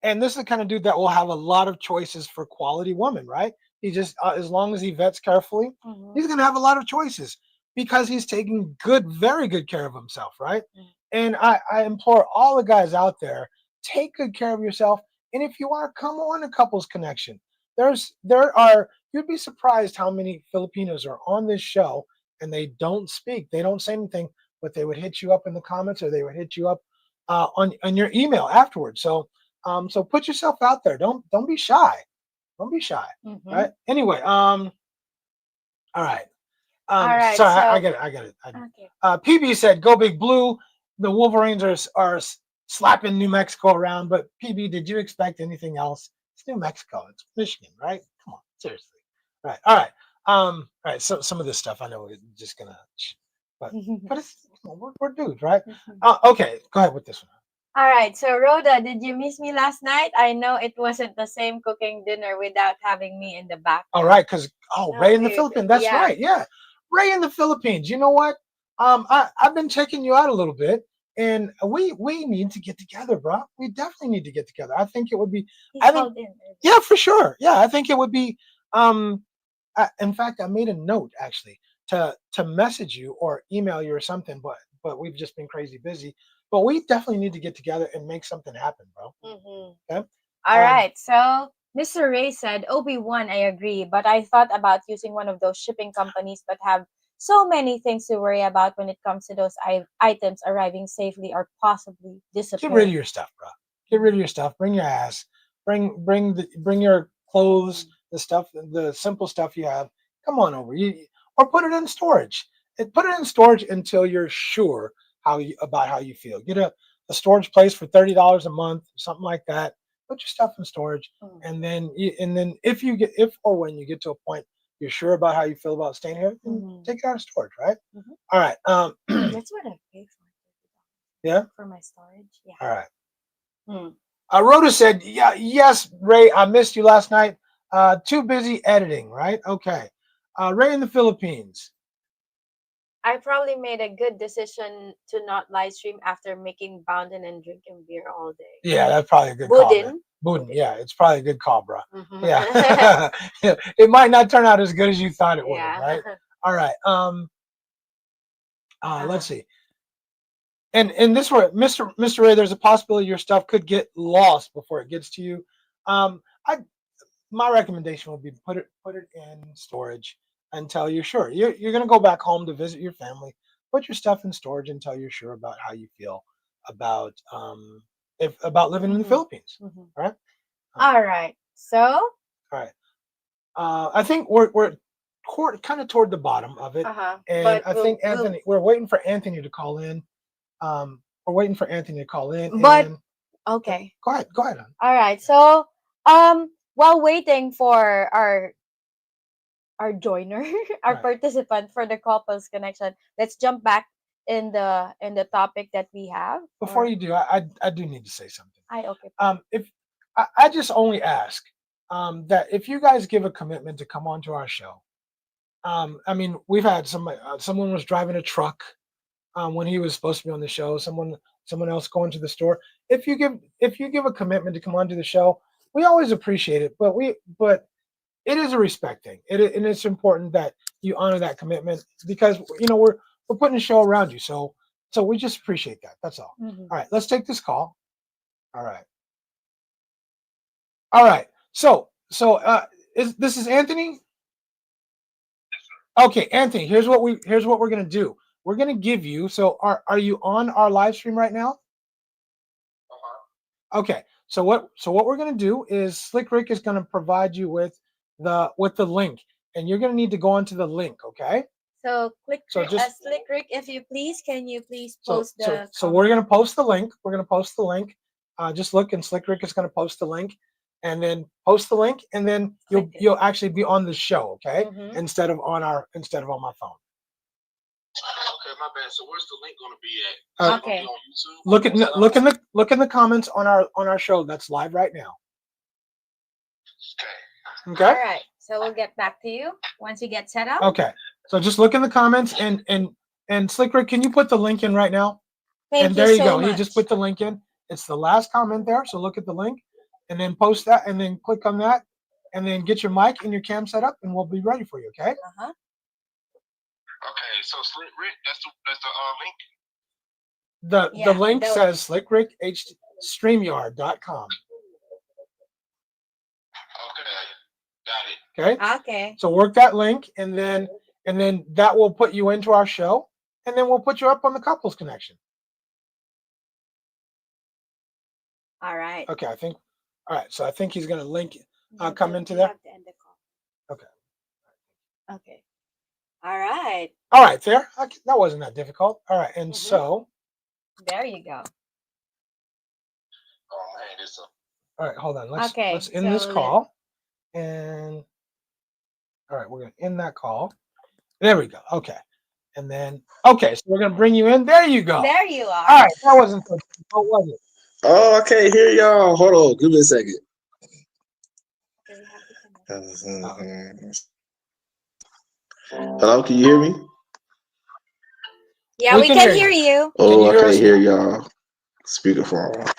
And this is the kind of dude that will have a lot of choices for quality woman, right? He just, as long as he vets carefully, he's going to have a lot of choices because he's taking very good care of himself, right? And I implore all the guys out there, take good care of yourself. And if you are, come on a couples connection. You'd be surprised how many Filipinos are on this show and they don't speak. They don't say anything, but they would hit you up in the comments or they would hit you up on your email afterwards. So put yourself out there. Don't be shy. Don't be shy. Right? Anyway, all right. All right. Sorry, I get it. Okay. PB said, "Go Big Blue." The Wolverines are slapping New Mexico around, but PB, did you expect anything else? It's New Mexico. It's Michigan, right? Come on, seriously. Right. All right. All right. So some of this stuff I know we're just gonna, but it's we're dudes, right? Okay. Go ahead with this one. All right. So Rhoda, did you miss me last night? I know it wasn't the same cooking dinner without having me in the back. All right, because Ray in the Philippines. That's yeah. right. Yeah, Ray in the Philippines. You know what? I've been checking you out a little bit, and we need to get together, bro. We definitely need to get together. I think it would be. Yeah, for sure. Yeah, I think it would be. In fact, I made a note actually to message you or email you or something, but we've just been crazy busy. But we definitely need to get together and make something happen, bro. Okay. All right. So Mr. Ray said, Obi-Wan, I agree, but I thought about using one of those shipping companies, but have so many things to worry about when it comes to those items arriving safely or possibly disappearing. Get rid of your stuff, bro. Get rid of your stuff. Bring your ass. Bring your clothes, the simple stuff you have. Come on over. Or put it in storage. Put it in storage until you're sure about how you feel. Get a storage place for $30 a month, something like that. Put your stuff in storage, and then if or when you get to a point you're sure about how you feel about staying here, take it out of storage, right? All right. That's what I pay for. Yeah. For my storage. Yeah. All right. Rhoda said, yes, Ray, I missed you last night. Too busy editing, right? Okay. Ray in the Philippines. I probably made a good decision to not live stream after making boundin and drinking beer all day. Yeah, that's probably a good call. Boudin, yeah, it's probably a good call, bro. Yeah. It might not turn out as good as you thought it would, right? All right. Let's see. And this way, Mr. Ray, there's a possibility your stuff could get lost before it gets to you. My recommendation would be put it in storage until you're sure. You're going to go back home to visit your family. Put your stuff in storage until you're sure about how you feel about living in the Philippines. Right? All right. So. All right. I think we're kind of toward the bottom of it, and I think Anthony. We're waiting for Anthony to call in. We're waiting for Anthony to call in. But okay. Go ahead. All right. So while waiting for our joiner, our participant for the couples connection, let's jump back in the topic that we have. Before you do, I do need to say something. Okay. If I just only ask that if you guys give a commitment to come onto our show, I mean, we've had someone was driving a truck when he was supposed to be on the show. Someone else going to the store. If you give a commitment to come onto the show, we always appreciate it. But it is a respect thing. And it's important that you honor that commitment because we're putting a show around you. So we just appreciate that. That's all. All right, let's take this call. All right. So this is Anthony? Okay, Anthony, here's what we're gonna do. We're gonna give you. So are you on our live stream right now? Okay. So what we're gonna do is Slick Rick is gonna provide you with the link, and you're gonna need to go onto the link. Okay. So click. Slick Rick, if you please, can you please post the? So we're gonna post the link. Just look, and Slick Rick is gonna post the link. And then post the link, and then you'll actually be on the show, okay? Instead of on my phone. Okay, my bad. So where's the link going to be at? Okay. On YouTube? Look in the comments on our show that's live right now. Okay. Okay. All right. So we'll get back to you once you get set up. Okay. So just look in the comments and Slick Rick, can you put the link in right now? Thank And there you so go. much. He just put the link in. It's the last comment there. So look at the link and then post that and then click on that and then get your mic and your cam set up and we'll be ready for you. Okay. Uh-huh. Okay, so Slick Rick, that's the link. The link says Slick Rick StreamYard.com. Okay, got it. Okay. Okay. So work that link and then that will put you into our show and then we'll put you up on the couples connection. All right. Okay, all right. So I think he's gonna link You come have into you there. have to end the call. Okay. Okay. All right. All right, there. Okay, that wasn't that difficult. All right, and so There you go. Oh man, this all right, hold on. Let's Okay, end this so call. And all right, we're gonna end that call. There we go. Okay. And then okay, so we're gonna bring you in. There you go. There you are. All right, that wasn't so difficult, was it? Oh, I can't hear y'all. Hold on, give me a second. So we have to connect. Hello, can you hear me? Yeah, we can hear you. Oh, you I hear us can't hear now? y'all. Speakerphone.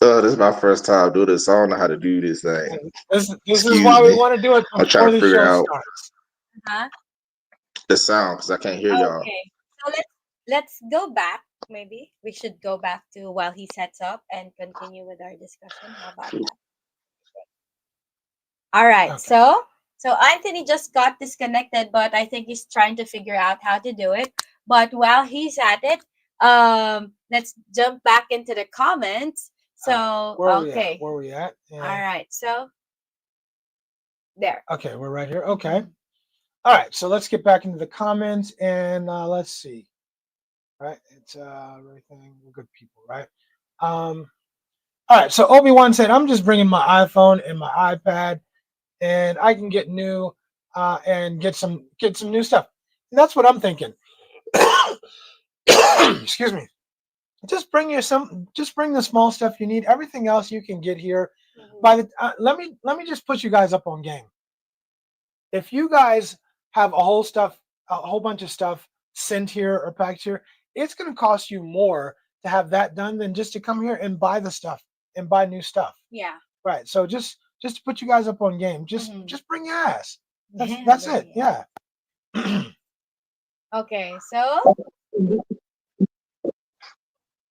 This is my first time doing this. I don't know how to do this thing. This is Excuse why we me. want to do it I'm before trying to the figure show out starts. Huh? the sound because I can't hear y'all. Okay. So let's go back. Maybe we should go back to while he sets up and continue with our discussion. How about that? All right. Okay. So Anthony just got disconnected, but I think he's trying to figure out how to do it. But while he's at it, let's jump back into the comments. So Where are okay. Where are we at? All right. So there. Okay, we're right here. Okay. All right, so let's get back into the comments and let's see. All right, it's everything. We're good people, right? All right, so Obi-Wan said, I'm just bringing my iPhone and my iPad and I can get new and get some new stuff. And that's what I'm thinking. Excuse me. Just bring the small stuff you need. Everything else you can get here. Let me just put you guys up on game. If you guys have a whole bunch of stuff sent here or packed here, it's going to cost you more to have that done than just to come here and buy the stuff and buy new stuff. Yeah. Right. So just to put you guys up on game, just bring your ass. That's it. Yeah. Okay. So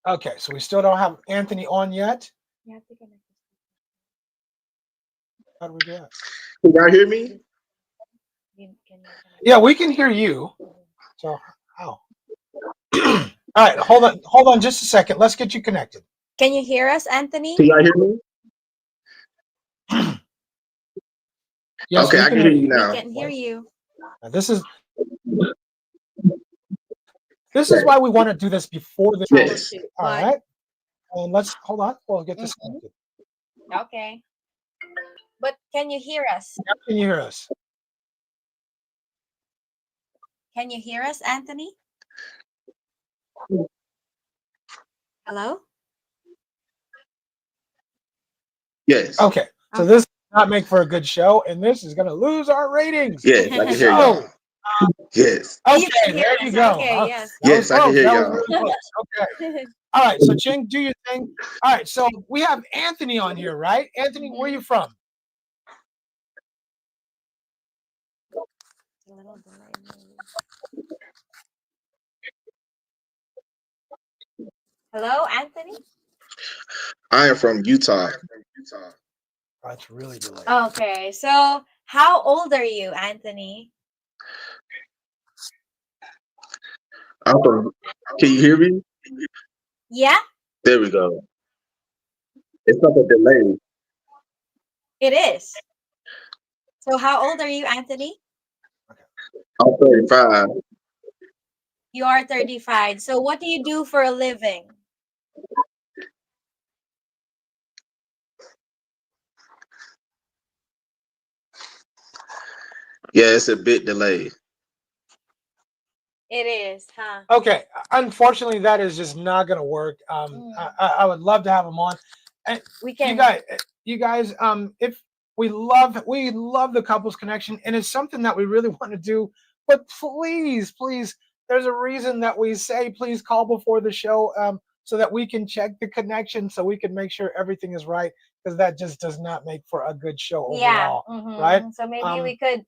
okay. So we still don't have Anthony on yet. you have to connect. How do we do that? Can y'all hear me? Yeah, we can hear you. So how? All right, hold on just a second. Let's get you connected. Can you hear us, Anthony? Can y'all hear me? Yes, okay, I can hear you now. We can hear you. Now, this is why we want to do this before the Yes. All right. And let's hold on. We'll get this connected. Okay. But can you hear us? Can you hear us? Can you hear us, Anthony? Hello? Yes. Okay. So this does not make for a good show, and this is going to lose our ratings. Yes, I can hear y'all. Yes. Okay, there you go. Okay, yes. Yes, I can hear y'all. Really close. Okay. All right. So Cheng, do your thing. All right. So we have Anthony on here, right? Anthony, where are you from? Hello, Anthony? I am from Utah. Oh, that's really delayed. Okay. So how old are you, Anthony? I'm from. Can you hear me? Yeah, There we go. It's not a delay. it is. So how old are you, Anthony? I'm 35. You are 35. So what do you do for a living? Yeah, it's a bit delayed. It is, huh? Okay, unfortunately, that is just not gonna work. I would love to have them on, and We can. you guys, if we love the couples connection, and it's something that we really want to do. But please, please, there's a reason that we say please call before the show, so that we can check the connection, so we can make sure everything is right, because that just does not make for a good show overall, right? So maybe we could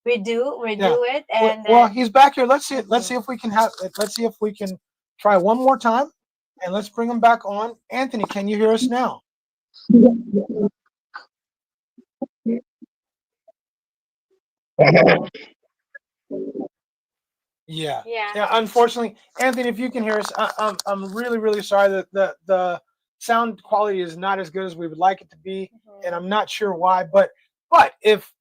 redo it, and well, he's back here. Let's see. Let's see if we can try one more time, and let's bring him back on. Anthony, can you hear us now? Yeah. Unfortunately, Anthony, if you can hear us, I'm really, really sorry that the sound quality is not as good as we would like it to be, and I'm not sure why. But if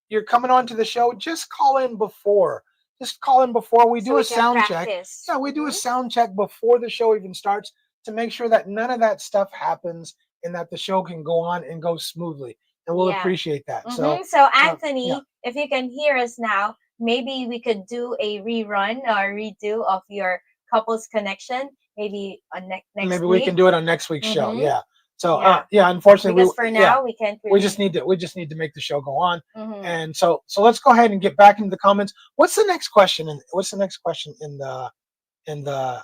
you're coming on to the show, just call in before. Just call in before we do a sound check. Yeah, we do a sound check before the show even starts to make sure that none of that stuff happens and that the show can go on and go smoothly. And we'll appreciate that. So Anthony, if you can hear us now, maybe we could do a rerun or redo of your couples connection, maybe on next maybe week. We can do it on next week's show. Yeah. So unfortunately, because for now we can't. We just need to make the show go on. And so let's go ahead and get back into the comments. What's the next question? And what's the next question in the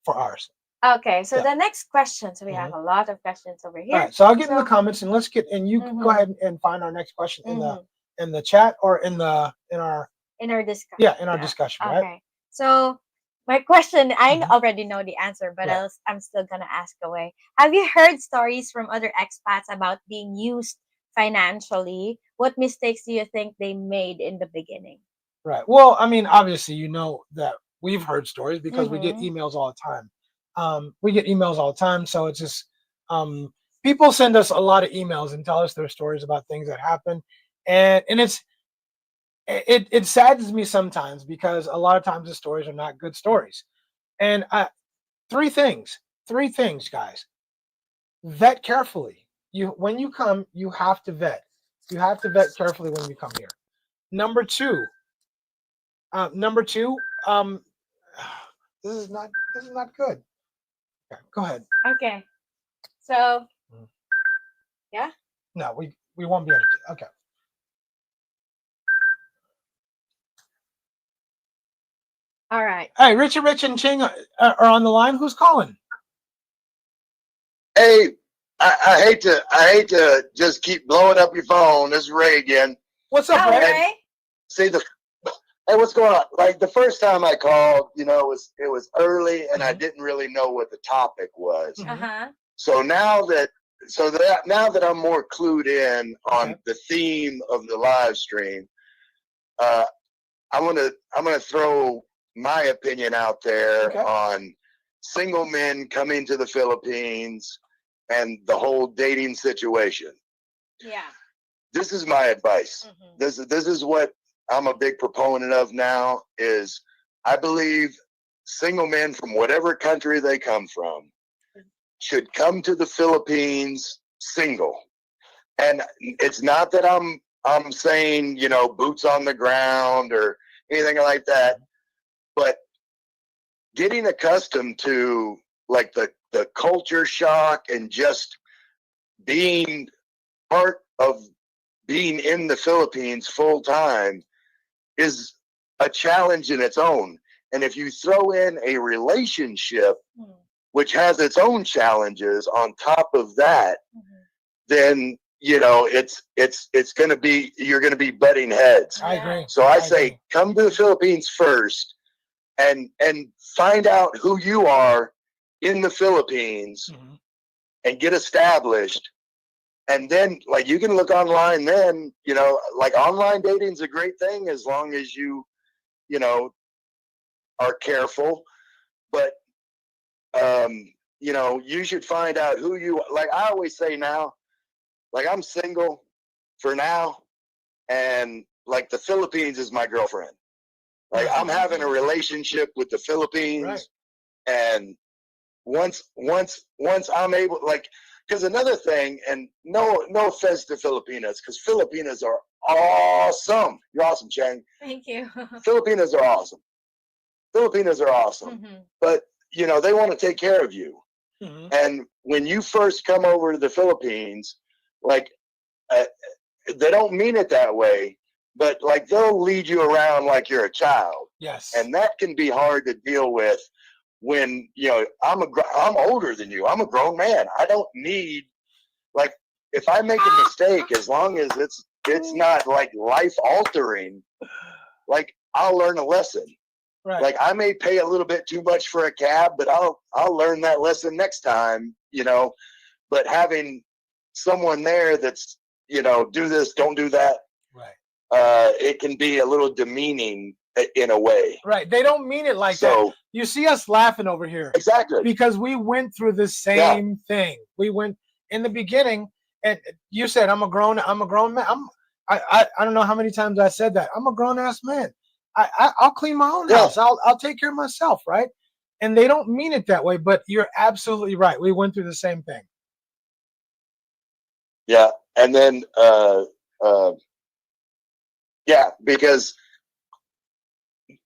for ours? Okay, so the next question. So we have a lot of questions over here. All right, so I'll get in the comments and you go ahead and find our next question in the chat or in our discussion. Yeah, in our discussion, right? Okay. So my question, I already know the answer, but I'm still gonna ask away. Have you heard stories from other expats about being used financially? What mistakes do you think they made in the beginning? Right. Well, I mean, obviously, you know that we've heard stories because we get emails all the time. So it's just people send us a lot of emails and tell us their stories about things that happen, and it saddens me sometimes because a lot of times the stories are not good stories. And three things, guys. Vet carefully. When you come, you have to vet. You have to vet carefully when you come here. Number two, this is not good. Okay, go ahead. Okay. So yeah. No, we won't be able to. Okay. All right. Hey, Richie Rich and Cheng are on the line. Who's calling? Hey, I hate to just keep blowing up your phone. This is Ray again. What's up, Ray? Ray? See hey, what's going on? Like the first time I called, it was early and I didn't really know what the topic was. So now that I'm more clued in on the theme of the live stream, I'm gonna throw my opinion out there on single men coming to the Philippines and the whole dating situation. Yeah. This is my advice. This is what I'm a big proponent of now is I believe single men from whatever country they come from should come to the Philippines single. And it's not that I'm saying, boots on the ground or anything like that, but getting accustomed to like the culture shock and just being part of being in the Philippines full time is a challenge in its own. And if you throw in a relationship which has its own challenges on top of that, then it's going to be, you're going to be butting heads. I agree. So I say come to the Philippines first and find out who you are in the Philippines and get established. And then like you can look online then, like online dating is a great thing as long as you are careful. But you should find out who you like. I always say now, like I'm single for now, and like the Philippines is my girlfriend. Like I'm having a relationship with the Philippines, and once I'm able, like, because another thing, and no offense to Filipinas, because Filipinas are awesome. You're awesome, Cheng. Thank you. Filipinas are awesome. Filipinas are awesome. But, you know, they want to take care of you. And when you first come over to the Philippines, like, they don't mean it that way, but like they'll lead you around like you're a child. Yes. And that can be hard to deal with when, you know, I'm older than you. I'm a grown man. I don't need, like, if I make a mistake, as long as it's not like life altering, like I'll learn a lesson. Right. Like I may pay a little bit too much for a cab, but I'll learn that lesson next time, you know. But having someone there that's, you know, do this, don't do that. Right. It can be a little demeaning in a way. Right. They don't mean it like that. You see us laughing over here. Exactly. Because we went through the same thing. We went in the beginning, and you said, I'm a grown man. I don't know how many times I said that. I'm a grown ass man. I'll clean my own house. I'll take care of myself, right? And they don't mean it that way, but you're absolutely right. We went through the same thing. Yeah. And then because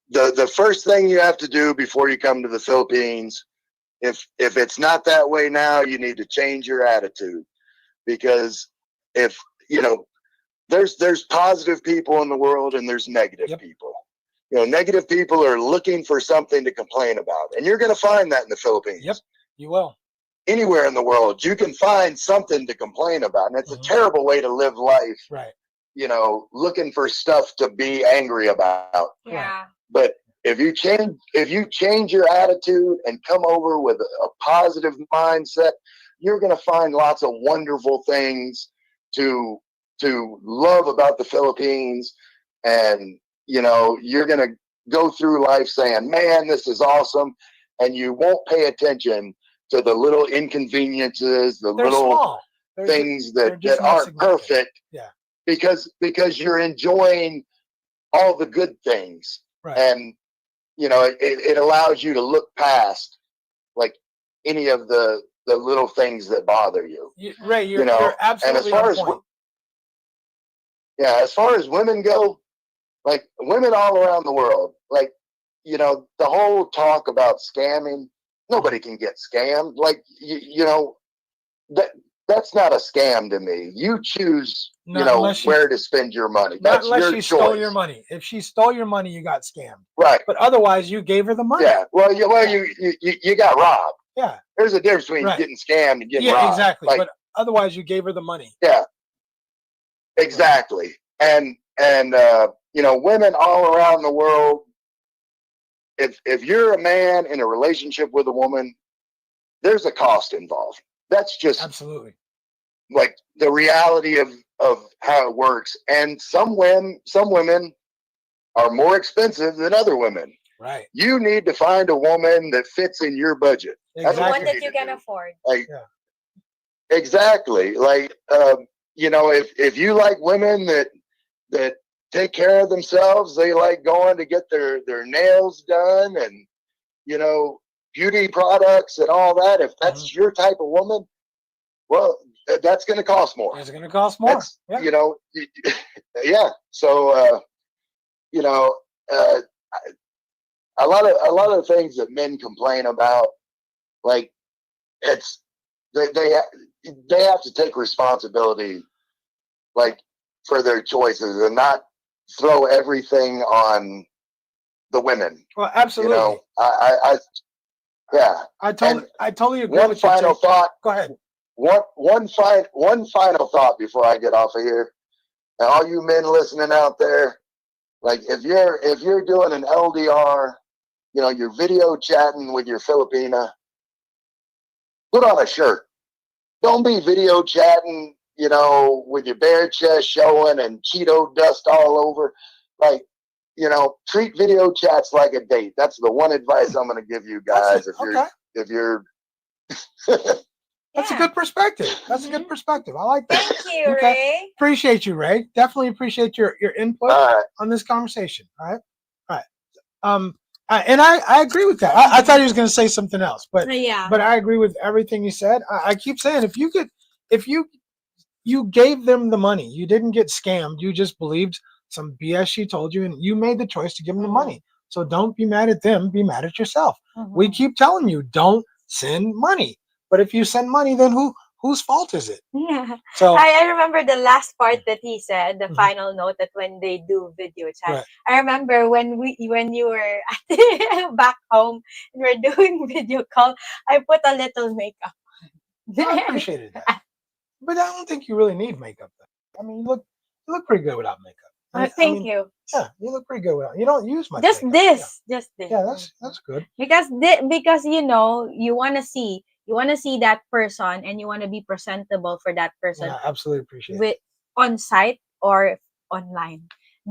the first thing you have to do before you come to the Philippines, if it's not that way now, you need to change your attitude. Because if, you know, there's positive people in the world and there's negative people. You know, negative people are looking for something to complain about. And you're going to find that in the Philippines. Yep, you will. Anywhere in the world, you can find something to complain about. And it's a terrible way to live life. Right. You know, looking for stuff to be angry about. Yeah. But if you change your attitude and come over with a positive mindset, you're going to find lots of wonderful things to love about the Philippines. And, you know, you're going to go through life saying, man, this is awesome. And you won't pay attention to the little inconveniences, the little things that aren't perfect. Yeah. Because you're enjoying all the good things. Right. And, you know, it allows you to look past like any of the little things that bother you. Ray, you're absolutely on point. As far as women go, like women all around the world, like, you know, the whole talk about scamming, nobody can get scammed. Like, you know, that's not a scam to me. You choose, where to spend your money. That's not unless your she choice. stole your money. If she stole your money, you got scammed. Right. But otherwise, you gave her the money. Yeah. Well, you got robbed. Yeah. There's a difference between getting scammed and getting robbed. Yeah, exactly. Like, but otherwise, you gave her the money. Yeah. Exactly. And you know, women all around the world, if you're a man in a relationship with a woman, there's a cost involved. That's just absolutely like the reality of how it works. And some women are more expensive than other women. Right. You need to find a woman that fits in your budget. Exactly. One that you can afford. Like, exactly. Like, you know, if you like women that take care of themselves, they like going to get their nails done and, you know, beauty products and all that. If that's your type of woman, well, that's going to cost more. It's going to cost more. You know, yeah. So, you know, a lot of things that men complain about, like they have to take responsibility, like, for their choices and not throw everything on the women. Well, absolutely. You know, I totally agree. One final thought. Go ahead. One final thought before I get off of here. And all you men listening out there, like if you're doing an LDR, you know, you're video chatting with your Filipina, put on a shirt. Don't be video chatting, you know, with your bare chest showing and Cheeto dust all over. Like, you know, treat video chats like a date. That's the one advice I'm going to give you guys. If you're That's a good perspective. That's a good perspective. I like that. Thank you, Ray. Appreciate you, Ray. Definitely appreciate your input on this conversation. All right. All right. And I agree with that. I thought he was going to say something else, but I agree with everything you said. I keep saying, if you you gave them the money. You didn't get scammed. You just believed some BS she told you, and you made the choice to give them the money. So don't be mad at them. Be mad at yourself. We keep telling you, don't send money. But if you send money, then whose fault is it? Yeah. So I remember the last part that he said, the final note, that when they do video chat. Right. I remember when you were back home and we're doing video call, I put a little makeup on. I appreciated that. But I don't think you really need makeup. Though. I mean, you look pretty good without makeup. Thank you. Yeah, you look pretty good without. You don't use much. Just makeup. this. Yeah, that's good. Because you know, you want to see that person, and you want to be presentable for that person. Yeah, absolutely appreciate with it. on site or online.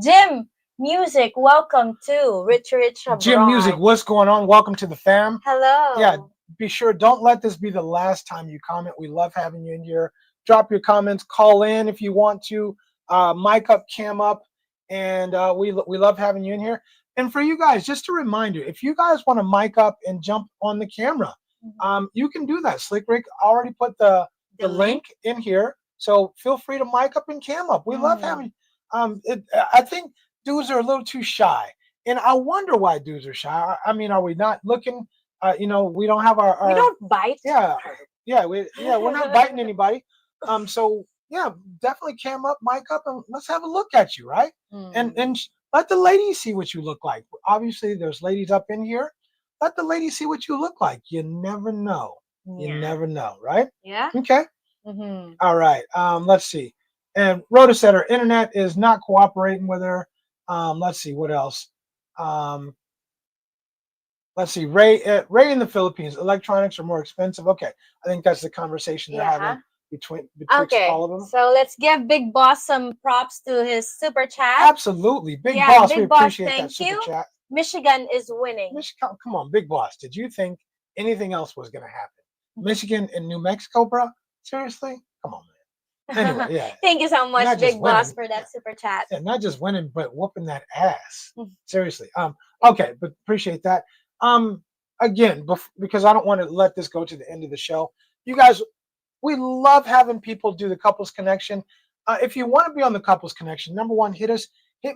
Jim Music, welcome to Richie Rich Abroad. Jim Music, what's going on? Welcome to the fam. Hello. Yeah, be sure, don't let this be the last time you comment. We love having you in here. Drop your comments, call in if you want to, mic up, cam up, and we love having you in here. And for you guys, just a reminder, if you guys want to mic up and jump on the camera, you can do that. Slick Rick already put the link in here, so feel free to mic up and cam up. We love having. I think dudes are a little too shy, and I wonder why dudes are shy. I mean, are we not looking? You know, we don't have our we don't bite. We're not biting anybody. So yeah, definitely cam up, mic up, and let's have a look at you, right? And let the ladies see what you look like. Obviously, there's ladies up in here. Let the ladies see what you look like. You never know. You never know, right? Yeah. Okay. All right. Let's see. And Rhoda said her internet is not cooperating with her. Let's see what else. Let's see. Ray in the Philippines. Electronics are more expensive. Okay, I think that's the conversation they're having betwixt all of them. So let's give Big Boss some props to his super chat. Absolutely, Big Boss. We appreciate that super chat. Michigan is winning. Michigan, come on, Big Boss. Did you think anything else was going to happen? Michigan and New Mexico, bro? Seriously? Come on, man. Anyway, yeah. Thank you so much, Big Boss, for that super chat. Yeah, not just winning, but whooping that ass. Seriously. Okay, but appreciate that. Again, because I don't want to let this go to the end of the show. You guys, we love having people do the couples connection. If you want to be on the couples connection, number one, hit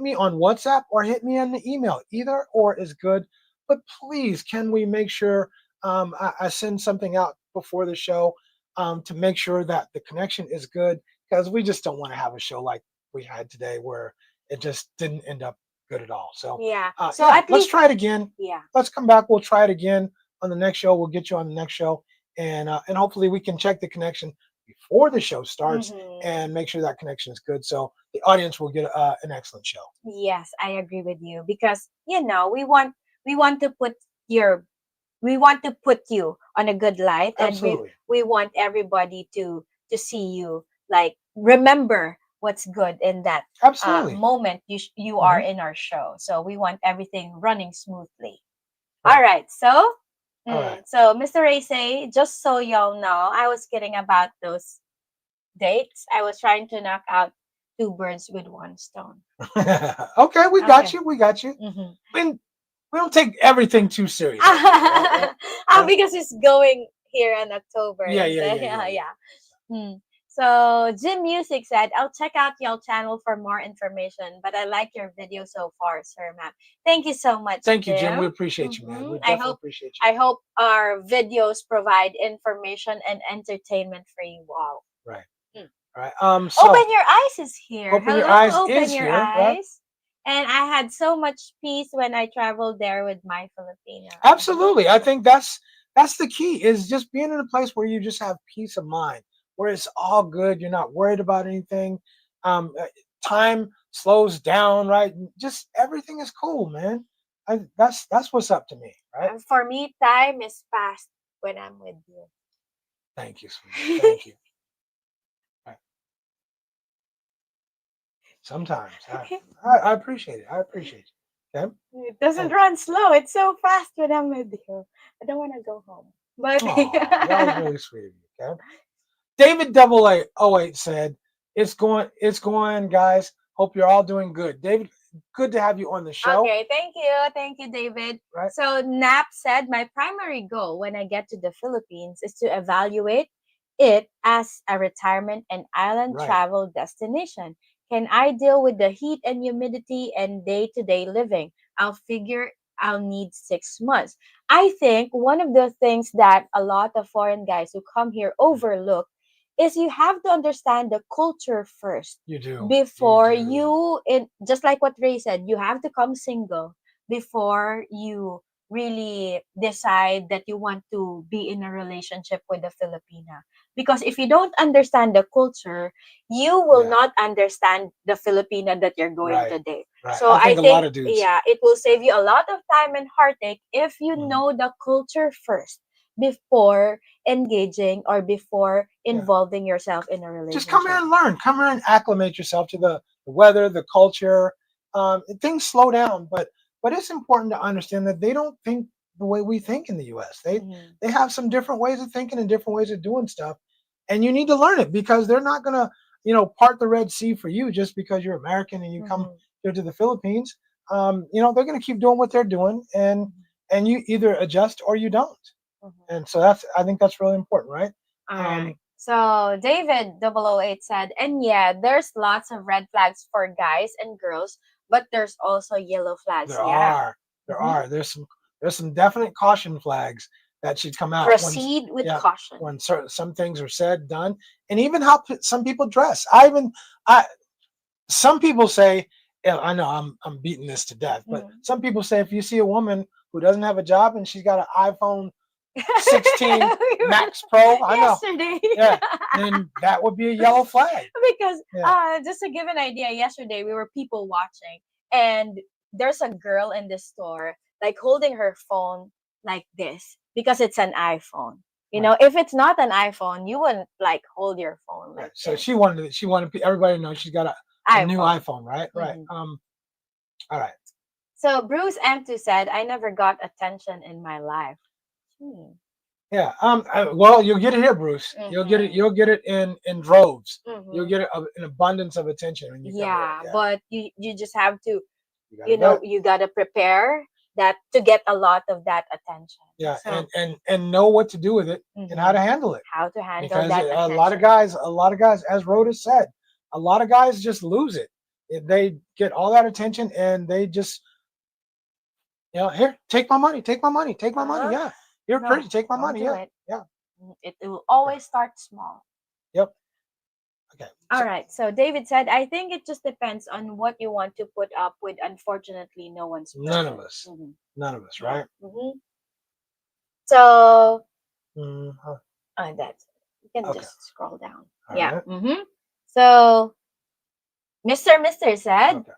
me on WhatsApp or hit me on the email. Either or is good. But please, can we make sure I send something out before the show to make sure that the connection is good? Because we just don't want to have a show like we had today where it just didn't end up good at all. So let's try it again. Yeah. Let's come back. We'll try it again on the next show. We'll get you on the next show, and hopefully we can check the connection before the show starts and make sure that connection is good, so the audience will get an excellent show. Yes, I agree with you, because we want to put you on a good light. Absolutely. And we want everybody to see you, like, remember what's good in that moment you are in our show. So we want everything running smoothly. All right. So so Mr. Ray say, just so y'all know, I was kidding about those dates. I was trying to knock out 2 birds with 1 stone. Okay, we got you. I mean, we don't take everything too serious. Because it's going here in October. Yeah. So Jim Music said, I'll check out your channel for more information, but I like your video so far, sir, ma'am. Thank you so much. Thank you, Jim. We appreciate you, man. We definitely appreciate you. I hope our videos provide information and entertainment for you all. Right. All right. So, Open Your Eyes is here. Open Your Eyes is Your here, Eyes. right? And I had so much peace when I traveled there with my Filipina. Absolutely. I think that's the key, is just being in a place where you just have peace of mind, where it's all good. You're not worried about anything. Time slows down, right? Just everything is cool, man. That's what's up to me, right? And for me, time is fast when I'm with you. Thank you, sweetie. Thank you. Right. Sometimes I appreciate it. I appreciate you. Okay? It doesn't run slow. It's so fast when I'm with you. I don't want to go home. But that was really sweet of you. Okay. David 0808 said, it's going, guys. Hope you're all doing good. David, good to have you on the show. Okay, thank you, David. Right. So Nap said, my primary goal when I get to the Philippines is to evaluate it as a retirement and island Right. travel destination. Can I deal with the heat and humidity and day to day living? I'll need 6 months. I think one of the things that a lot of foreign guys who come here overlook is you have to understand the culture first You do. before You do. you in just like what Ray said, you have to come single before you really decide that you want to be in a relationship with a Filipina. Because if you don't understand the culture, you will Yeah. not understand the Filipina that you're going Right. to date. Right. So I I think a lot think, of dudes. yeah, it will save you a lot of time and heartache if you Mhm. know the culture first before engaging or before Yeah. involving yourself in a relationship. Just come here and learn. Come here and acclimate yourself to the weather, the culture. Things slow down, but it's important to understand that they don't think the way we think in the U.S. Mhm. They have some different ways of thinking and different ways of doing stuff, and you need to learn it because they're not gonna, part the Red Sea for you just because you're American and you come Mhm. here to the Philippines. They're gonna keep doing what they're doing, and you either adjust or you don't. Mhm. And so I think that's really important, right? All Um, right. So David 008 said, and yeah, there's lots of red flags for guys and girls, but there's also yellow flags. There Yeah. are. There Mhm. are. There's some definite caution flags that should come out Proceed with yeah, caution. when some things are said, done, and even how some people dress. I some people say, yeah, I know I'm beating this to death, but Mhm. some people say if you see a woman who doesn't have a job and she's got an iPhone 16 Max Pro, I know, Yesterday. yeah, then that would be a yellow flag. Because Yeah. just to give an idea, yesterday we were people watching and there's a girl in the store like holding her phone like this because it's an iPhone. You know, Right. if it's not an iPhone, you wouldn't like hold your phone Right. like So this. she wanted everybody to know she's got a new iPhone, right? Right. Mhm. All right. So Bruce M2 said, I never got attention in my life. Hmm. Yeah. Well, you'll get it here, Bruce. You'll get it. Mhm. You'll get it in droves. You'll Mhm. get an abundance of attention when you come here. Yeah, Yeah. but you just have to, You got to bet. you got to prepare that to get a lot of that attention. Yeah, So and know what to do with it and how to mhm, handle it how to handle because that a lot of attention. guys, as Rhoda said, a lot of guys just lose it. They get all that attention and they just here, take my money, take my money, take my money. Uh-huh. Yeah, you're No, pretty, take my don't money. do Yeah, it. yeah, It will yeah. always start small. Yep. Okay. All So, right. So David said, I think it just depends on what you want to put up with. Unfortunately, no one's none of perfect. us, Mhm. none of us, Yeah. right? So Mhm. that's you can Okay. just scroll down. All Yeah. right. So Mr. said, Okay.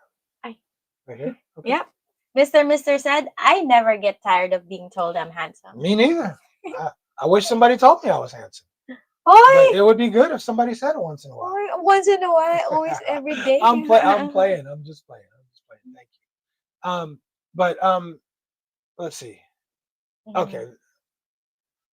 I Right here. Okay. yeah. Mr. said, I never get tired of being told I'm handsome. Me neither. I wish somebody told me I was handsome, but Oi! it would be good if somebody said it once in a while. Oi! Once in a while, always every day. I'm playing. I'm just playing. Thank you. But let's see. Okay.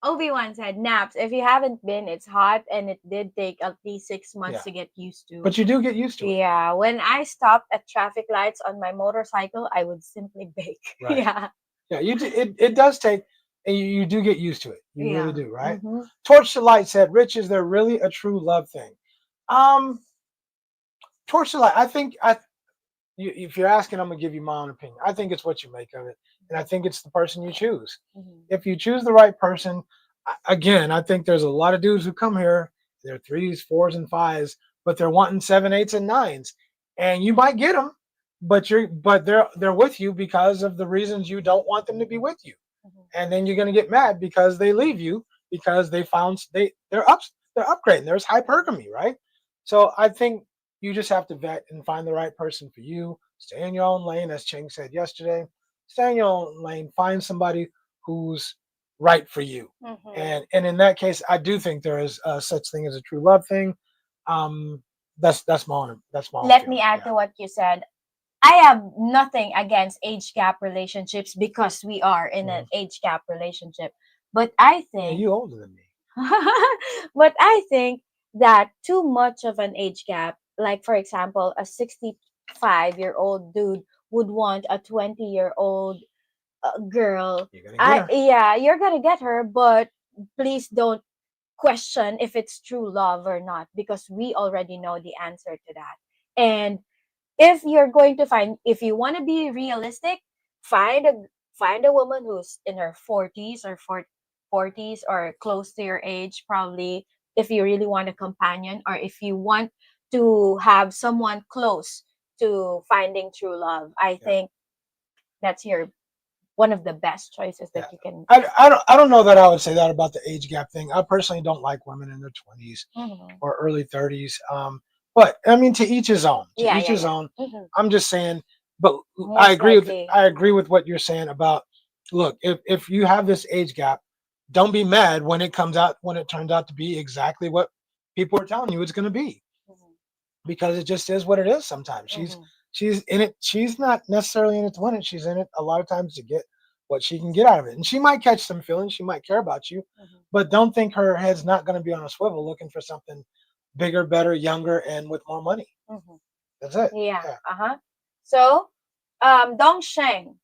Obi-Wan said, naps. If you haven't been, it's hot and it did take at least 6 months Yeah. to get used to. But you do get used to it. Yeah, when I stopped at traffic lights on my motorcycle, I would simply bake. Right. Yeah. Yeah. It does take, and you do get used to it. You really Yeah. do, right? Mhm. Torch the Light said, "Rich, is there really a true love thing?" Um, Torch the Light. I think if you're asking, I'm gonna give you my own opinion. I think it's what you make of it, and I think it's the person you choose. Mhm. If you choose the right person, again, I think there's a lot of dudes who come here. They're threes, fours, and fives, but they're wanting seven, eights, and nines, and you might get them, but they're with you because of the reasons you don't want them to be with you, Mhm. and then you're gonna get mad because they leave you because they're upgrading. There's hypergamy, right? So I think you just have to vet and find the right person for you. Stay in your own lane, as Cheng said yesterday. Stay in your own lane. Find somebody who's right for you. Mhm. And in that case, I do think there is such thing as a true love thing. That's my own Let me feeling. add Yeah. to what you said. I have nothing against age gap relationships because we are in an age gap relationship. But I Yeah, think you older than me. but I think that too much of an age gap, like for example, a 65-year-old dude would want a 20-year-old girl. You're gonna get her. Yeah, you're gonna get her, but please don't question if it's true love or not, because we already know the answer to that. And if you're going to find, if you want to be realistic, find a find a woman who's in her 40s or 40s or close to your age, probably, if you really want a companion, or if you want to have someone close to finding true love. I think that's your one of the best choices that you can. I don't know that I would say that about the age gap thing. I personally don't like women in their 20s or early 30s. But I mean, to each his own. To each his own. I'm just saying. But I Most agree with likely. I agree with what you're saying about. Look, if you have this age gap, don't be mad when it comes out when it turns out to be exactly what people are telling you it's going to be, because it just is what it is. Sometimes she's in it. She's not necessarily in it to win it. She's in it a lot of times to get what she can get out of it. And she might catch some feelings. She might care about you, but don't think her head's not going to be on a swivel looking for something bigger, better, younger, and with more money. That's it. Yeah. So, Dongsheng,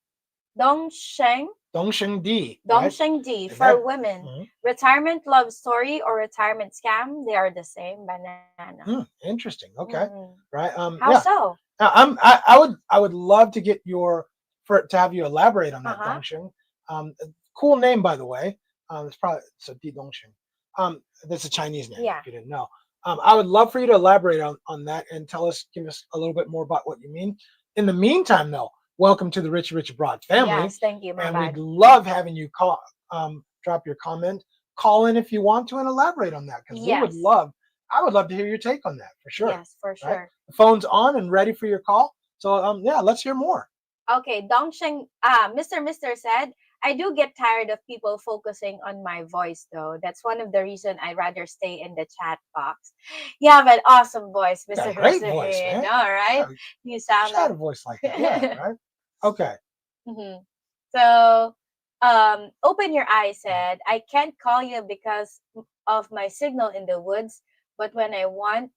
Dongsheng, Dongsheng D. Dongsheng D for women. Retirement love story or retirement scam? They are the same. Banana. Interesting. Okay. Right. How so? I would love to get to have you elaborate on that, Dongsheng. Cool name, by the way. It's a Di Dongsheng. That's a Chinese name. Yeah. If you didn't know. I would love for you to elaborate on that and give us a little bit more about what you mean. In the meantime, though, welcome to the Richie Rich Abroad family. Yes, thank you. And we'd love having you drop your comment, call in if you want to, and elaborate on that, because I would love to hear your take on that for sure. Yes, for sure. Right? The phone's on and ready for your call. So let's hear more. Okay, Dongsheng, Mr. said, I do get tired of people focusing on my voice, though. That's one of the reasons I rather stay in the chat box. You have an awesome voice, Mr. Yeah, great voice, man. All right. Yeah, you sound like a voice like that. Yeah, right. Okay. So, Open Your Eyes said, I can't call you because of my signal in the woods, but when I went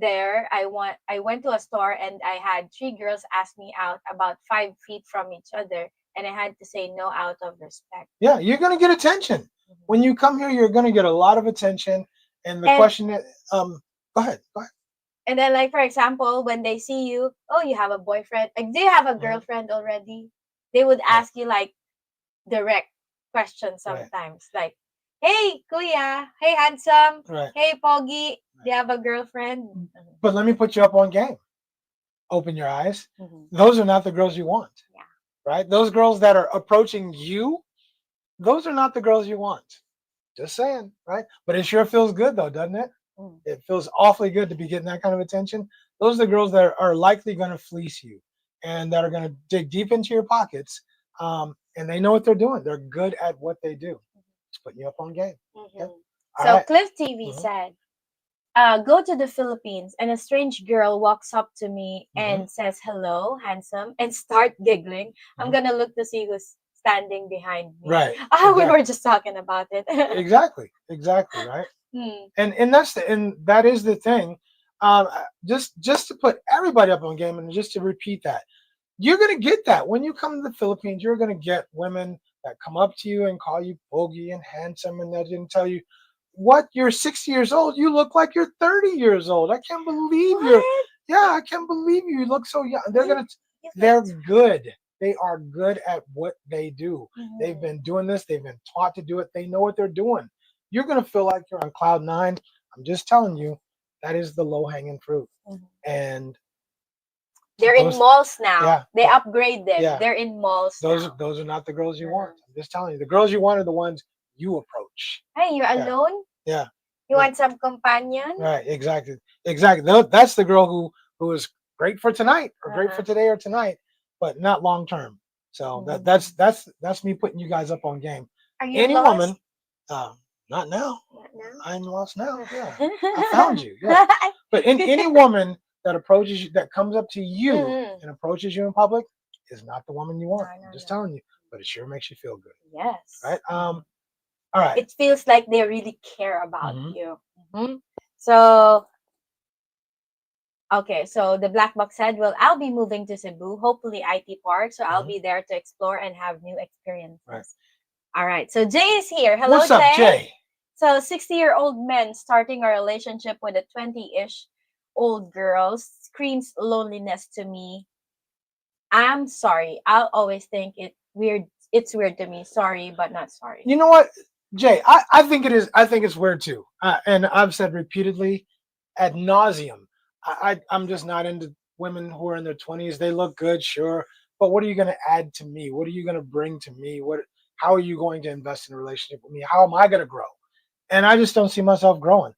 to a store and I had 3 girls ask me out about 5 feet from each other, and I had to say no out of respect. Yeah, you're gonna get attention when you come here. You're gonna get a lot of attention. And the question is, go ahead. And then, like, for example, when they see you, oh, you have a boyfriend. Like, do you have a girlfriend already? They would ask you like direct questions sometimes, like, hey, Kuya, hey, handsome, hey, Pogi, do you have a girlfriend? But let me put you up on game. Open your eyes. Those are not the girls you want. Yeah. Right? Those girls that are approaching you, those are not the girls you want. Just saying, right? But it sure feels good, though, doesn't it? It feels awfully good to be getting that kind of attention. Those are the girls that are likely going to fleece you and that are going to dig deep into your pockets. And they know what they're doing. They're good at what they do. Just putting you up on game. Okay? So Cliff TV said, go to the Philippines and a strange girl walks up to me and says, hello, handsome, and start giggling. I'm going to look to see who's standing behind me. Right. We were just talking about it. Exactly. Right. And that is the thing. Just to put everybody up on game and just to repeat that, you're going to get that when you come to the Philippines. You're going to get women that come up to you and call you bogey and handsome, and that didn't tell you what, you're 60 years old. You look like you're 30 years old. I can't believe I can't believe you look so young. They're good. They are good at what they do. They've been doing this. They've been taught to do it. They know what they're doing. You're going to feel like you're on cloud 9. I'm just telling you, that is the low-hanging fruit. And they're in malls now. Yeah, they upgrade them. Yeah. They're in malls Those now. are not the girls you want. I'm just telling you. The girls you want are the ones you approach. Hey, you're alone? Yeah. You want some companion? Right, exactly. That's the girl who is great for tonight or great for today or tonight, but not long term. So that's me putting you guys up on game. Are you Any lost? woman, not now. I'm lost now. Yeah. I found you. Yeah. But any woman that approaches you, that comes up to you and approaches you in public, is not the woman you want. I'm just telling you. But it sure makes you feel good. Yes. Right. All right. It feels like they really care about you. So, okay. So the Blackbox said, well, I'll be moving to Cebu, hopefully IT Park. So I'll be there to explore and have new experiences. Right. All right. So Jay is here. Hello, What's up, Jay? So 60-year-old men starting a relationship with a 20-ish old girl screams loneliness to me. I'm sorry. I'll always think it weird. It's weird to me. Sorry, but not sorry. You know what, Jay? I think it is. I think it's weird too. And I've said repeatedly, ad nauseum. I'm just not into women who are in their 20s. They look good, sure, but what are you going to add to me? What are you going to bring to me? What? How are you going to invest in a relationship with me? How am I going to grow? And I just don't see myself growing.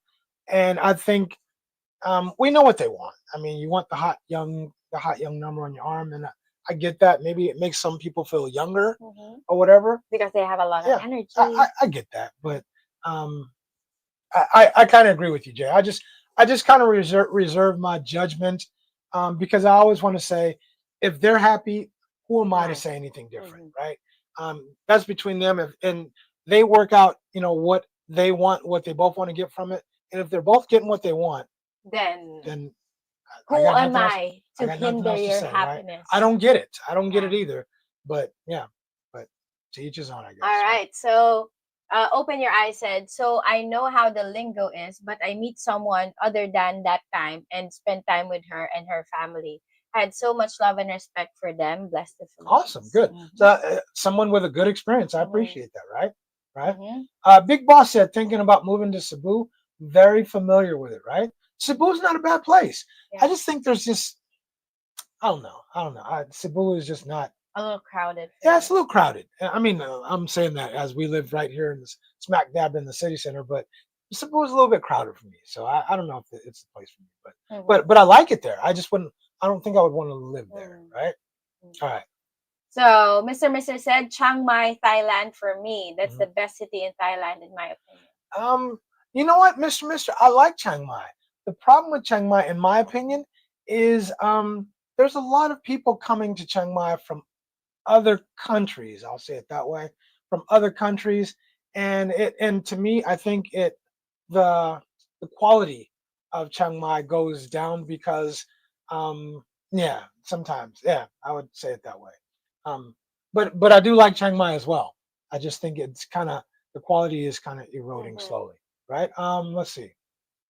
And I think we know what they want. I mean, you want the hot young number on your arm, and I get that. Maybe it makes some people feel younger or whatever. Because they have a lot of Yeah, energy. I get that, but I kind of agree with you, Jay. I just kind of reserve my judgment because I always want to say, if they're happy, who am I to Right. say anything different, right? That's between them, and they work out, what they want, what they both want to get from it, and if they're both getting what they want, Then then I who got am nothing else. I I to got nothing hinder else to your say, right? happiness? I don't get it. I don't get Yeah. it either. But yeah, but to each his own, I guess. All right. So, open your eyes said, so I know how the lingo is, but I meet someone other than that time and spend time with her and her family. I had so much love and respect for them. Bless the Philippines. Awesome, good. Mhm. So someone with a good experience, I Mhm. appreciate that, right? Right. Mhm. Big Boss said thinking about moving to Cebu, very familiar with it, right? Cebu's not a bad place. I Yeah. just think there's just I don't know. Cebu is just not. A little crowded. for Yeah, it's a you. little crowded. I mean, I'm saying that as we live right here in this smack dab in the city center, but Cebu is a little bit crowded for me. So I don't know if it's the place for me, Mhm. but I like it there. I just wouldn't. I don't think I would want to live there, Mm. right? All right. So, Mr. said Chiang Mai, Thailand for me. That's Mhm. the best city in Thailand, in my opinion. You know what, Mister, I like Chiang Mai. The problem with Chiang Mai, in my opinion, is there's a lot of people coming to Chiang Mai from other countries. I'll say it that way, from other countries, and to me, I think the the quality of Chiang Mai goes down because, yeah, sometimes, yeah, I would say it that way. Um, but I do like Chiang Mai as well. I just think it's kind of the quality is kind of eroding Mhm. slowly, right? Let's see.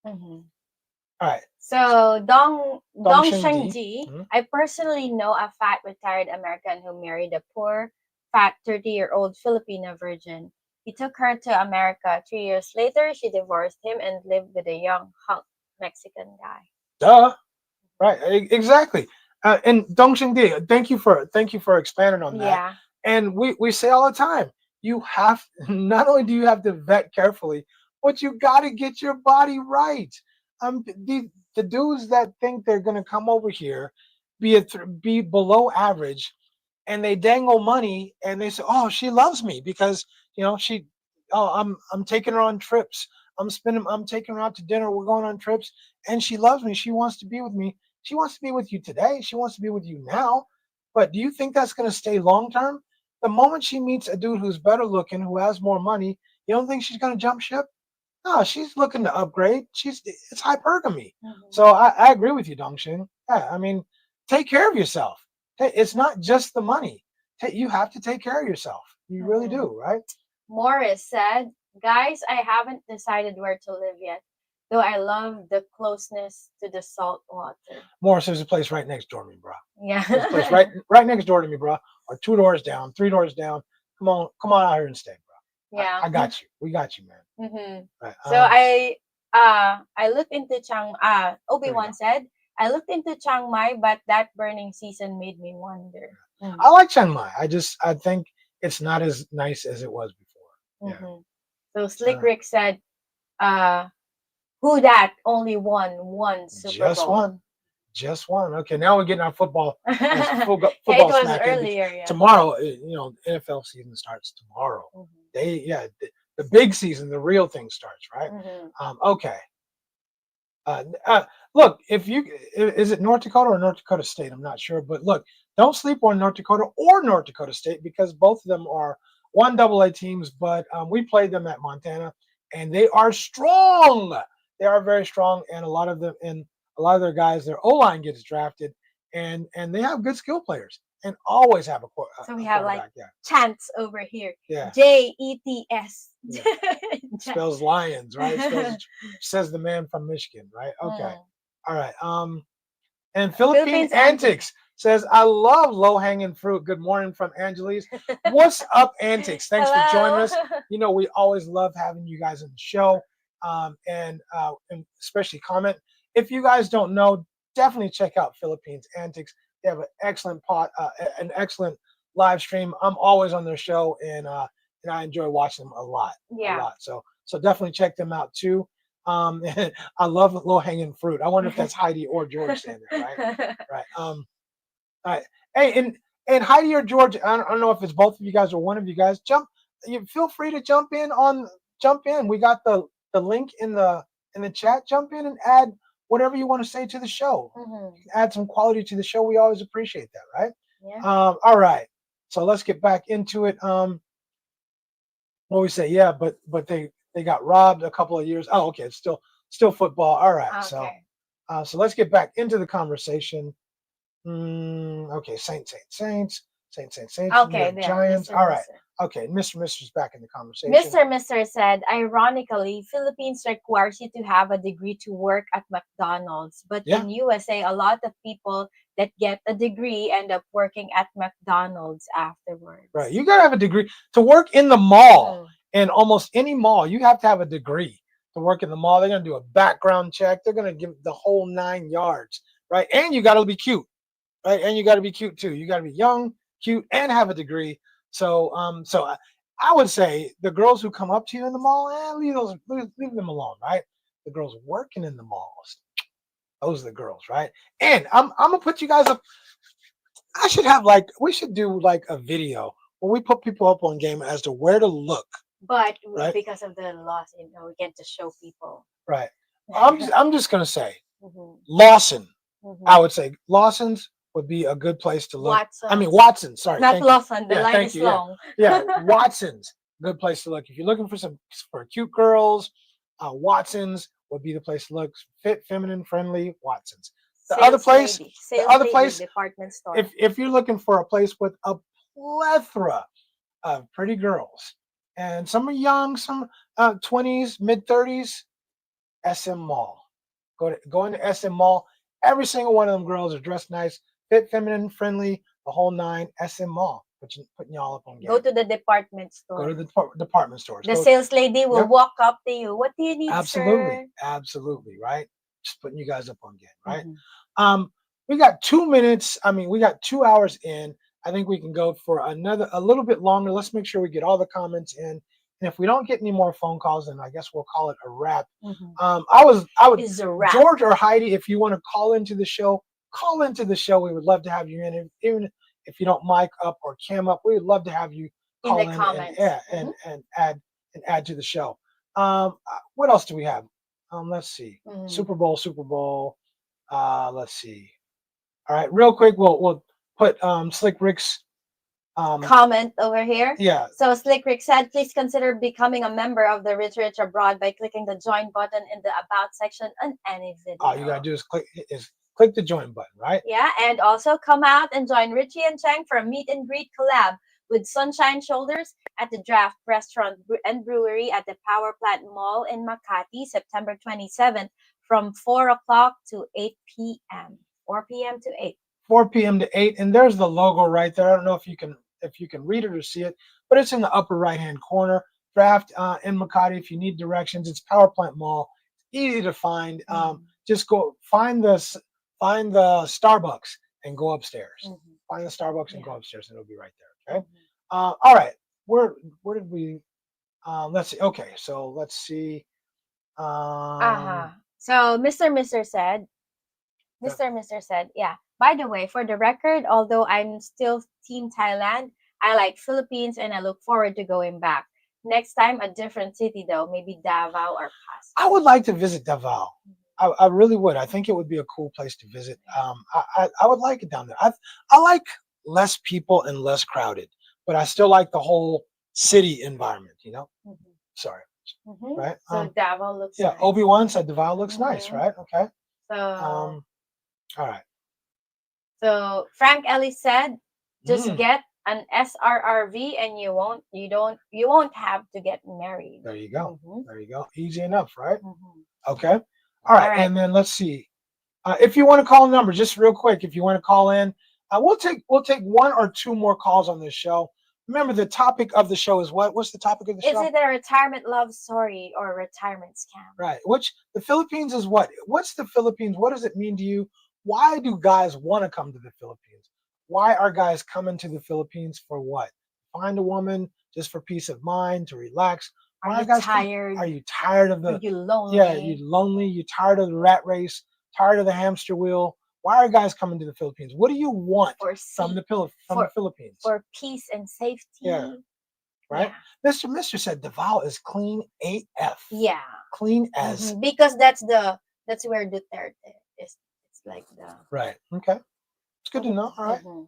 Mhm. All right, So Dong Shengdi. Shengji, Mhm. I personally know a fat retired American who married a poor, fat 30-year-old Filipina virgin. He took her to America. 3 years later, she divorced him and lived with a young hunk Mexican guy. Duh. Right, exactly. And Dongxing Di, thank you for expanding on that. Yeah. And we say all the time, you have not only do you have to vet carefully, but you got to get your body right. The dudes that think they're gonna come over here, be below average, and they dangle money and they say, "Oh, she loves me because she, oh, I'm taking her on trips. I'm taking her out to dinner. We're going on trips, and she loves me. She wants to be with me. She wants to be with you today. She wants to be with you now. But do you think that's going to stay long term? The moment she meets a dude who's better looking, who has more money, you don't think she's going to jump ship? No, she's looking to upgrade. It's hypergamy. Mhm. So I agree with you, Dongxin. Yeah, I mean, take care of yourself. It's not just the money. You have to take care of yourself. You really Mhm. do, right? Morris said, guys, I haven't decided where to live yet, though I love the closeness to the salt water. Morris, there's a place right next door to me, bro. Yeah. There's a place right next door to me, bro. Or 2 doors down, 3 doors down. Come on out here and stay, bro. Yeah. I got you. We got you, man. Mm-hmm. Right, So I looked into Obi-Wan said, I looked into Chiang Mai, but that burning season made me wonder. I like Chiang Mai. I think it's not as nice as it was before. Yeah. Mm-hmm. So Slick Rick said, uh, who that only won one Super Just Bowl. one. Just one. Okay, now we're getting our football Yeah, it football was smack in. earlier. Yeah. Tomorrow, NFL season starts tomorrow. Mhm. The big season, the real thing starts, right? Mhm. Okay. Look, is it North Dakota or North Dakota State? I'm not sure, but look, don't sleep on North Dakota or North Dakota State because both of them are one AA teams. But we played them at Montana, and they are strong. They are very strong, and a lot of their guys, their O line gets drafted, and they have good skill players, and always have a So we have like quarterback. Yeah. chants over here. Yeah. JETS. Yeah. Spells lions, right? Says the man from Michigan, right? Okay. All right. And Philippine Philippines Antics says, I love low hanging fruit. Good morning from Angeles. What's up, Antics? Thanks for joining us. You know, we always love having you guys on the show, and especially comment. If you guys don't know, definitely check out Philippines Antics. They have an excellent an excellent live stream. I'm always on their show, and I enjoy watching them a lot. Yeah. A lot. So definitely check them out too. I love low hanging fruit. I wonder if that's Heidi or George saying that, right? Right. All right. Hey, and Heidi or George, I don't know if it's both of you guys or one of you guys. You feel free to jump in. We got the link in the chat. Jump in and add whatever you want to say to the show. Add some quality to the show. We always appreciate that, right? Yeah. All right. So let's get back into it. What we say, yeah, but they got robbed a couple of years. Oh, okay, it's still football. All right, Okay. so let's get back into the conversation. Okay, Saints. Okay, there, Giants. Mr. All right. Mr. Okay, Mr.'s back in the conversation. Mr. said, ironically, Philippines requires you to have a degree to work at McDonald's. But in USA, a lot of people that get a degree end up working at McDonald's afterwards. Right. You got to have a degree to work in the mall. In almost any mall, you have to have a degree to work in the mall. They're going to do a background check. They're going to give the whole 9 yards, right? And you got to be cute, right? And you got to be cute too. You got to be young, cute, and have a degree. So I would say the girls who come up to you in the mall, leave them alone, right? The girls working in the malls, those are the girls, right? And I'm gonna put you guys up. We should do like a video where we put people up on game as to where to look. But right? Because of the loss, we get to show people. Right. I'm just gonna say Lawson. I would say Lawson's would be a good place to look. Watson. I mean Watson. Sorry, not Lawson. The line is long. Yeah, Watson's good place to look if you're looking for cute girls. Watson's would be the place to look. Fit, feminine, friendly. Watson's. The other place, department store. If you're looking for a place with a plethora of pretty girls, and some are young, some 20s, mid 30s, SM Mall. Go into SM Mall. Every single one of them girls are dressed nice, fit, feminine, friendly, the whole 9. SM Mall. Putting y'all up on game. Go to the department store. Go to the department stores. The sales lady will walk up to you. What do you need, Absolutely. sir? Absolutely, right? Just putting you guys up on game, right? We got 2 minutes. We got 2 hours in. I think we can go for a little bit longer. Let's make sure we get all the comments in. And if we don't get any more phone calls, then I guess we'll call it a wrap. I would It's a wrap. George or Heidi, if you want to call into the show, call into the show. We would love to have you in. Even if you don't mic up or cam up, we would love to have you call in the comments. And add to the show. What else do we have? Let's see. Super Bowl. Let's see. All right, real quick, we'll put Slick Rick's comment over here. Yeah. So Slick Rick said, please consider becoming a member of the Rich Rich Abroad by clicking the join button in the about section on any video. All you gotta do is click the join button, right? Yeah, and also come out and join Richie and Cheng for a meet and greet collab with Sunshine Shoulders at the Draft Restaurant and Brewery at the Power Plant Mall in Makati, September 27th from 4 o'clock to 8 p.m. 4 p.m. to 8. 4 p.m. to 8, and there's the logo right there. I don't know if you can read it or see it, but it's in the upper right-hand corner. Draft in Makati. If you need directions, it's Power Plant Mall. It's easy to find. Just go find the Starbucks and go upstairs. Find the Starbucks and go upstairs, and it'll be right there. Okay. All right. Where did we? Let's see. Okay, so let's see. So Mr. said, yeah. By the way, for the record, although I'm still Team Thailand, I like Philippines and I look forward to going back. Next time, a different city though, maybe Davao or Pasay. I would like to visit Davao. I really would. I think it would be a cool place to visit. I would like it down there. I like less people and less crowded, but I still like the whole city environment. Sorry. Right. So Davao looks. Yeah. Nice. Obi-Wan said Davao looks nice, right? Okay. So. All right. So Frank Ellis said, Just get an SRRV and you won't have to get married. There you go. Mm-hmm. There you go. Easy enough, right? Mm-hmm. Okay. All right. All right. And then let's see. If you want to call a number, just real quick, if you want to call in, we'll take one or two more calls on this show. Remember, the topic of the show is what? What's the topic of the show? Is it a retirement love story or a retirement scam? Right. Which the Philippines is what? What's the Philippines? What does it mean to you? Why do guys want to come to the Philippines? Why are guys coming to the Philippines for what? Find a woman just for peace of mind, to relax. Are you tired? Are you tired of the? Are you lonely? Yeah, you lonely. You tired of the rat race? Tired of the hamster wheel? Why are guys coming to the Philippines? What do you want from the Philippines? For peace and safety. Yeah. Right? Yeah. Mr. said Davao is clean AF. Yeah. Clean as. Mm-hmm. Because that's where Duterte is. It's like the. Right. Okay. It's good to know. All right. Mm-hmm.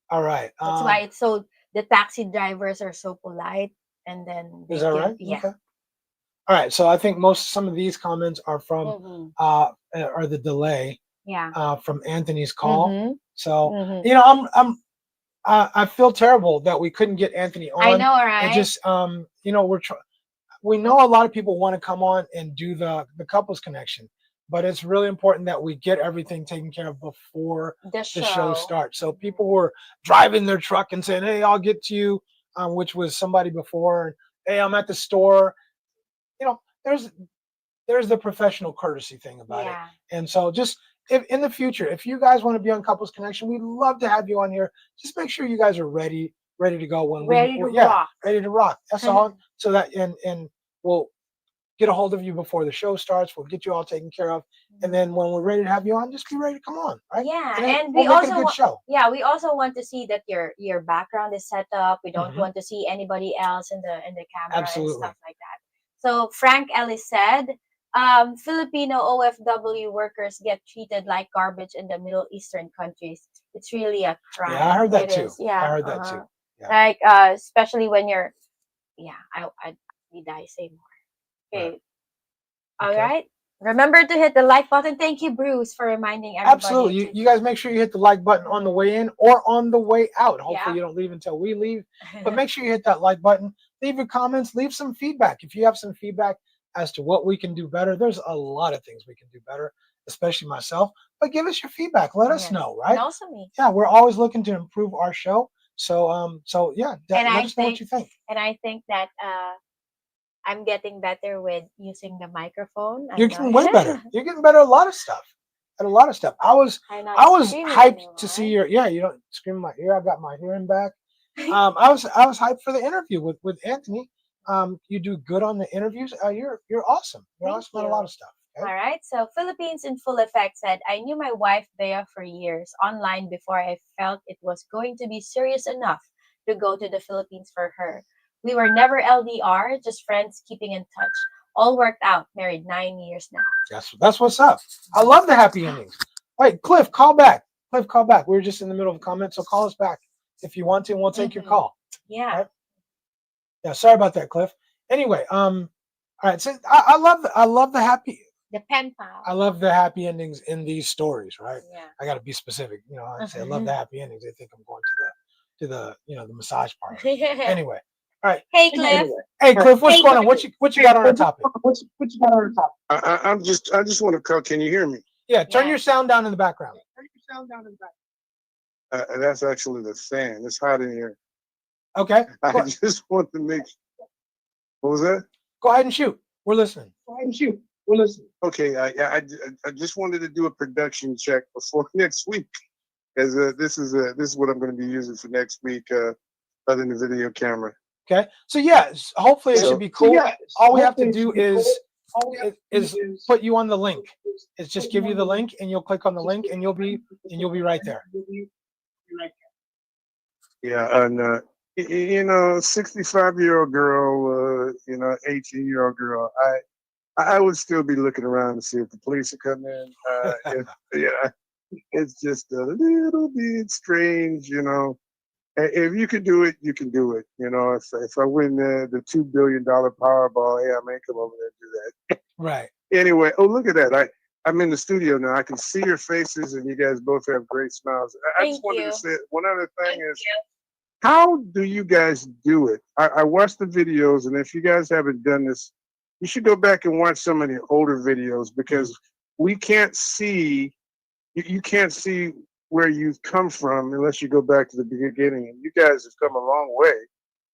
All right. That's why it's so the taxi drivers are so polite, and then is that right? Yeah. Okay. All right. So I think some of these comments are from are the delay. Yeah. From Anthony's call. Mm-hmm. So I feel terrible that we couldn't get Anthony on. I know, right? It just we know a lot of people want to come on and do the couples connection, but it's really important that we get everything taken care of before the show starts. So people were driving their truck and saying, "Hey, I'll get to you," which was somebody before. "Hey, I'm at the store." There's the professional courtesy thing about it. And so just if in the future, if you guys want to be on Couples Connection, we'd love to have you on here. Just make sure you guys are ready to go when ready to rock. Ready to rock. That's all. So that and we'll get a hold of you before the show starts. We'll get you all taken care of. And then when we're ready to have you on, just be ready to come on, right? Yeah. And we also make a good show. Yeah, we also want to see that your background is set up. We don't want to see anybody else in the camera and stuff like that. So Frank Ellis said, Filipino OFW workers get treated like garbage in the Middle Eastern countries. It's really a crime. Yeah, I heard that too. Yeah, I heard that too. Yeah. Like especially when you're, I need I say more. Okay. All right. Remember to hit the like button. Thank you, Bruce, for reminding everybody. Absolutely. You guys make sure you hit the like button on the way in or on the way out. Hopefully you don't leave until we leave. But make sure you hit that like button. Leave your comments. Leave some feedback. If you have some feedback as to what we can do better, there's a lot of things we can do better, especially myself. But give us your feedback. Let us know, right? And also me. Yeah, we're always looking to improve our show. So let us know what you think. And I think that I'm getting better with using the microphone. You're getting way better. You're getting better at a lot of stuff. I was hyped to see your. Yeah, you don't scream in my ear. I got my hearing back. I was hyped for the interview with Anthony. You do good on the interviews. You're awesome. You're awesome at a lot of stuff. Okay? All right. So Philippines in Full Effect said, I knew my wife Bea for years online before I felt it was going to be serious enough to go to the Philippines for her. We were never LDR, just friends keeping in touch. All worked out. Married 9 years now. That's what's up. I love the happy endings. Wait, Cliff, call back. We were just in the middle of a comment, so call us back if you want to, and we'll take your call. Yeah. Right? Yeah. Sorry about that, Cliff. Anyway, all right. So I love the happy. The pen pal. I love the happy endings in these stories, right? Yeah. I got to be specific. I say I love the happy endings. They think I'm going to the the massage parlor. Anyway. All right. Hey, Cliff. Hey, Cliff. What's going on? What you got on our topic? I just want to call. Can you hear me? Yeah. Turn your sound down in the background. That's actually the fan. It's hot in here. Okay. I just want to make. What was that? Go ahead and shoot. We're listening. Okay. I just wanted to do a production check before next week, because this is what I'm going to be using for next week, other than the video camera. Okay. So hopefully it should be cool. All we have to do is put you on the link. It's just give you the link and you'll click on the link and you'll be right there. Yeah, and 65-year-old girl, 18-year-old girl. I would still be looking around to see if the police are coming in. It's just a little bit strange, If you can do it, you can do it. If I win the $2 billion Powerball, hey, I may come over there and do that. Right. Anyway, look at that. I'm in the studio now. I can see your faces, and you guys both have great smiles. I just Thank wanted you. to say one other thing is, how do you guys do it? I watched the videos, and if you guys haven't done this, you should go back and watch some of the older videos because we can't see. You can't see where you've come from unless you go back to the beginning. And you guys have come a long way.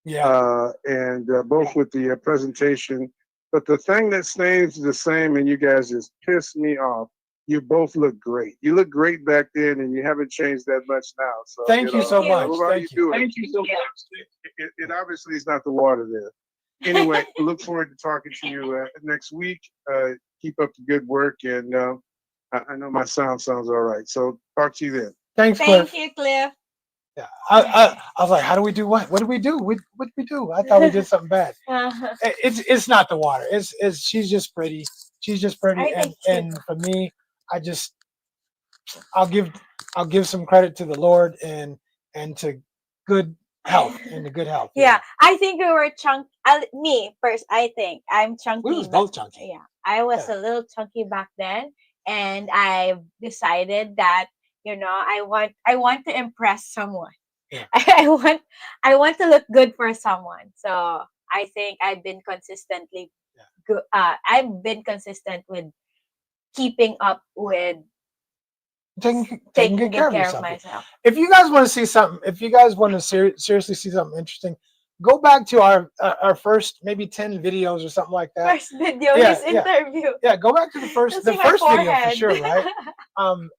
Yeah. And both with the presentation. But the thing that stays the same, and you guys just piss me off. You both look great. You look great back then, and you haven't changed that much now. So Thank you so much. How Thank you you. doing? Thank you so much. It obviously is not the water there. Anyway, look forward to talking to you next week. Keep up the good work, and I know my sounds all right. So talk to you then. Thanks, Cliff. Thank you, Cliff. Yeah. I was like, how do we do what? What did we do? What did we do? I thought we did something bad. It's not the water. It's she's just pretty. She's just pretty, I think and for me, I'll give some credit to the Lord and to good health and to good health. Yeah, I think we were chunky. Me first, I think I'm chunky. We was back- both chunky. Yeah, I was Yeah. a little chunky back then, and I decided that I want to impress someone. Yeah. I want to look good for someone. So I think I've been consistently good. I've been consistent with keeping up with Taking taking good good care of care of yourself. myself. If you guys want to see something, if you guys want to seriously see something interesting, go back to our first maybe 10 videos or something like that. First video, Yeah, his yeah. interview. Yeah, go back to the To first see my video for forehead. sure, right?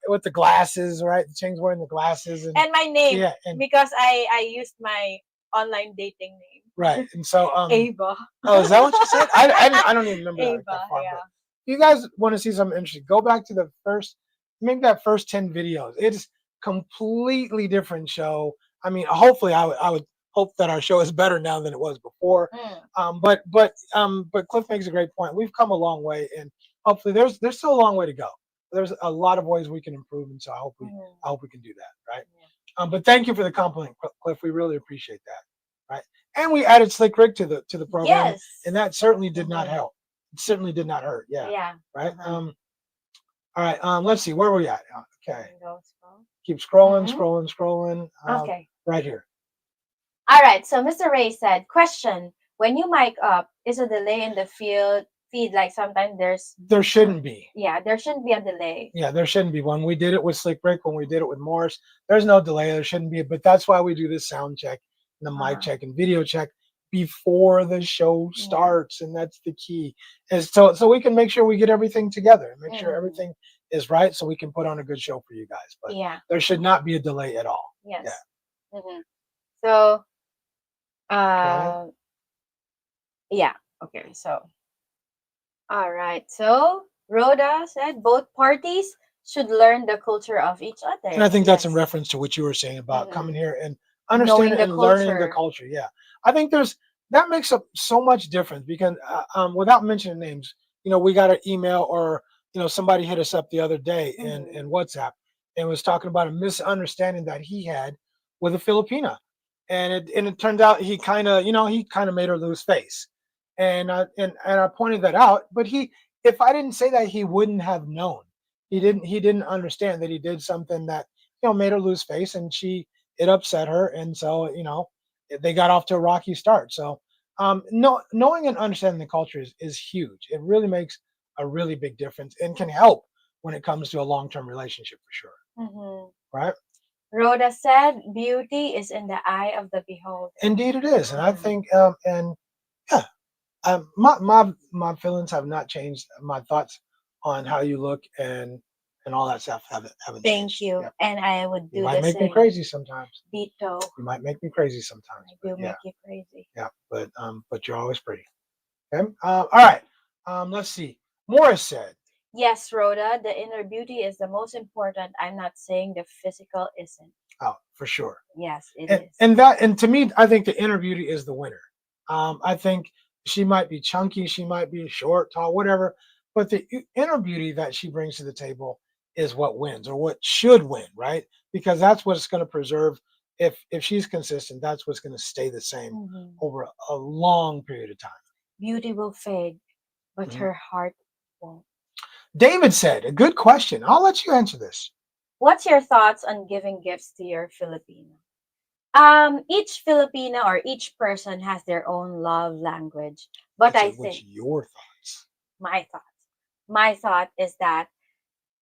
With the glasses, right? Cheng's wearing the glasses and And my name, yeah, and because I used my online dating name. right. And so Ava. oh, is that what you said? I don't even remember Ava, that far, yeah. but if you guys want to see something interesting, go back to the first, maybe that first 10 videos. It's completely different show. I mean, hopefully I would hope that our show is better now than it was before. But Cliff makes a great point. We've come a long way, and hopefully there's still a long way to go. There's a lot of ways we can improve, and so I hope we can do that, right? But thank you for the compliment, Cliff. We really appreciate that, right? And we added Slick Rick to the program, Yes. and that certainly did not help. It certainly did not hurt. Yeah. Yeah. Right. All right. Let's see. Where were we at? Okay. Go scroll. Keep scrolling, Mhm. scrolling. Okay. Right here. All right. So Mr. Ray said, question: when you mic up, is a delay in the feed? Like sometimes There shouldn't be. Yeah, there shouldn't be a delay. Yeah, there shouldn't be. When we did it with Slick Rick, when we did it with Morris, there's no delay. There shouldn't be. But that's why we do this sound check, and the mic check, and video check before the show starts, and that's the key. Is so we can make sure we get everything together and make sure everything is right, so we can put on a good show for you guys. But Yeah. there should not be a delay at all. Yes. Yeah. So, Okay. yeah. Okay. So, all right. So Rhoda said both parties should learn the culture of each other. And I think that's in Yes. reference to what you were saying about coming here and Knowing understanding the and learning the culture. culture. Yeah, I think that makes up so much difference because without mentioning names, we got an email or somebody hit us up the other day in WhatsApp and was talking about a misunderstanding that he had with a Filipina, and it turned out he kind of made her lose face, and I pointed that out, but if I didn't say that, he wouldn't have known. He didn't understand that he did something that made her lose face, and it upset her, and so they got off to a rocky start. So knowing and understanding the culture is huge. It really makes a really big difference and can help when it comes to a long-term relationship for sure. Right? Rhoda said beauty is in the eye of the beholder. Indeed, it is, and I think my feelings have not changed. My thoughts on how you look and all that stuff haven't Thank changed. you. Yeah. And I would do You the might make me same. crazy sometimes. Dito. You might make me crazy sometimes. I do but yeah, make you crazy. yeah, but you're always pretty. Okay. All right. Let's see. Morris said, Yes, Rhoda, the inner beauty is the most important. I'm not saying the physical isn't. "Oh, for sure." Yes, it And is. and to me, I think the inner beauty is the winner. I think she might be chunky, she might be short, tall, whatever, but the inner beauty that she brings to the table is what wins or what should win, right? Because that's what's going to preserve. If she's consistent, that's what's going to stay the same over a long period of time. Beauty will fade, but her heart won't. David said, a good question. I'll let you answer this. What's your thoughts on giving gifts to your Filipino? Each Filipino or each person has their own love language, but I What's think your thoughts? my thought is that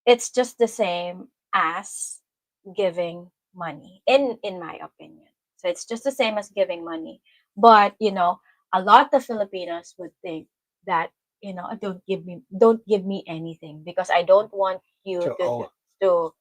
it's just the same as giving money, in my opinion. So it's just the same as giving money, but a lot of Filipinos would think that, don't give me anything, because I don't want you To owe. to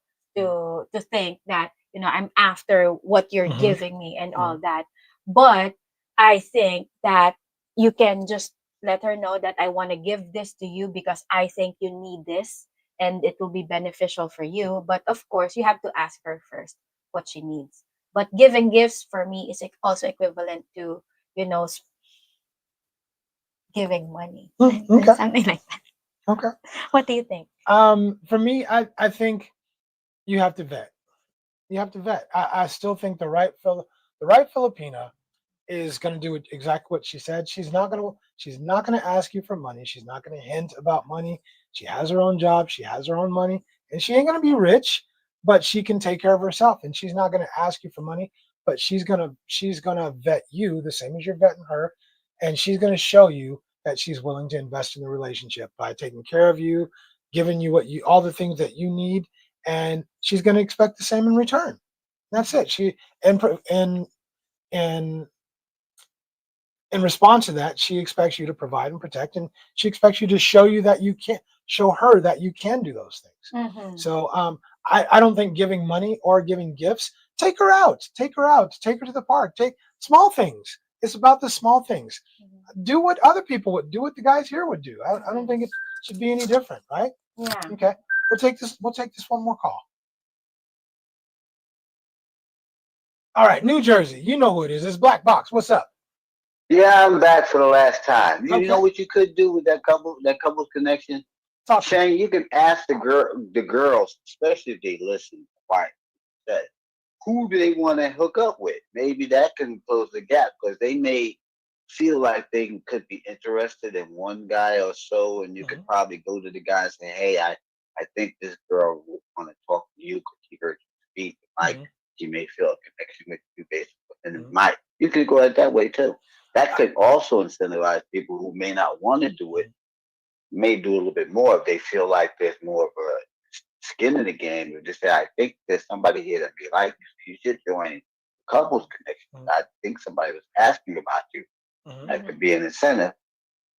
to think that I'm after what you're Mhm. giving me and all that. But I think that you can just let her know that I want to give this to you because I think you need this and it will be beneficial for you. But of course, you have to ask her first what she needs. But giving gifts for me is also equivalent to, you know, s- giving money. Okay. Something like that. Okay. What do you think? For me, I think you have to vet. You have to vet. I still think the right Filipina is going to do exactly what she said. She's not going to ask you for money. She's not going to hint about money. She has her own job. She has her own money, and she ain't going to be rich, but she can take care of herself. And she's not going to ask you for money, but she's gonna vet you the same as you're vetting her, and she's going to show you that she's willing to invest in the relationship by taking care of you, giving you all the things that you need, and she's going to expect the same in return. That's it. And in response to that, she expects you to provide and protect, and she expects you to show her that you can do those things. Mm-hmm. So I don't think giving money or giving gifts. Take her out. Take her to the park. Take small things. It's about the small things. Do what other people would do. What the guys here would do. I don't think it should be any different, right? Yeah. Okay. We'll take this one more call. All right, New Jersey. You know who it is. It's Blackbox. What's up? Yeah, I'm back for the last time. You Okay. know what you could do with that couple's connection? Talk to me. Shane, you can ask the girls, especially if they listen, right? That who do they want to hook up with? Maybe that can close the gap because they may feel like they could be interested in one guy or so, and you could probably go to the guy and say, "Hey, I think this girl would want to talk to you because she heard you speak. Like she may feel a connection with you, basically, and it might. You could go at that way too. That could also incentivize people who may not want to do it, may do a little bit more if they feel like there's more of a skin in the game. You just say, I think there's somebody here that be like you should join couples connection. I think somebody was asking about you. That could be an incentive.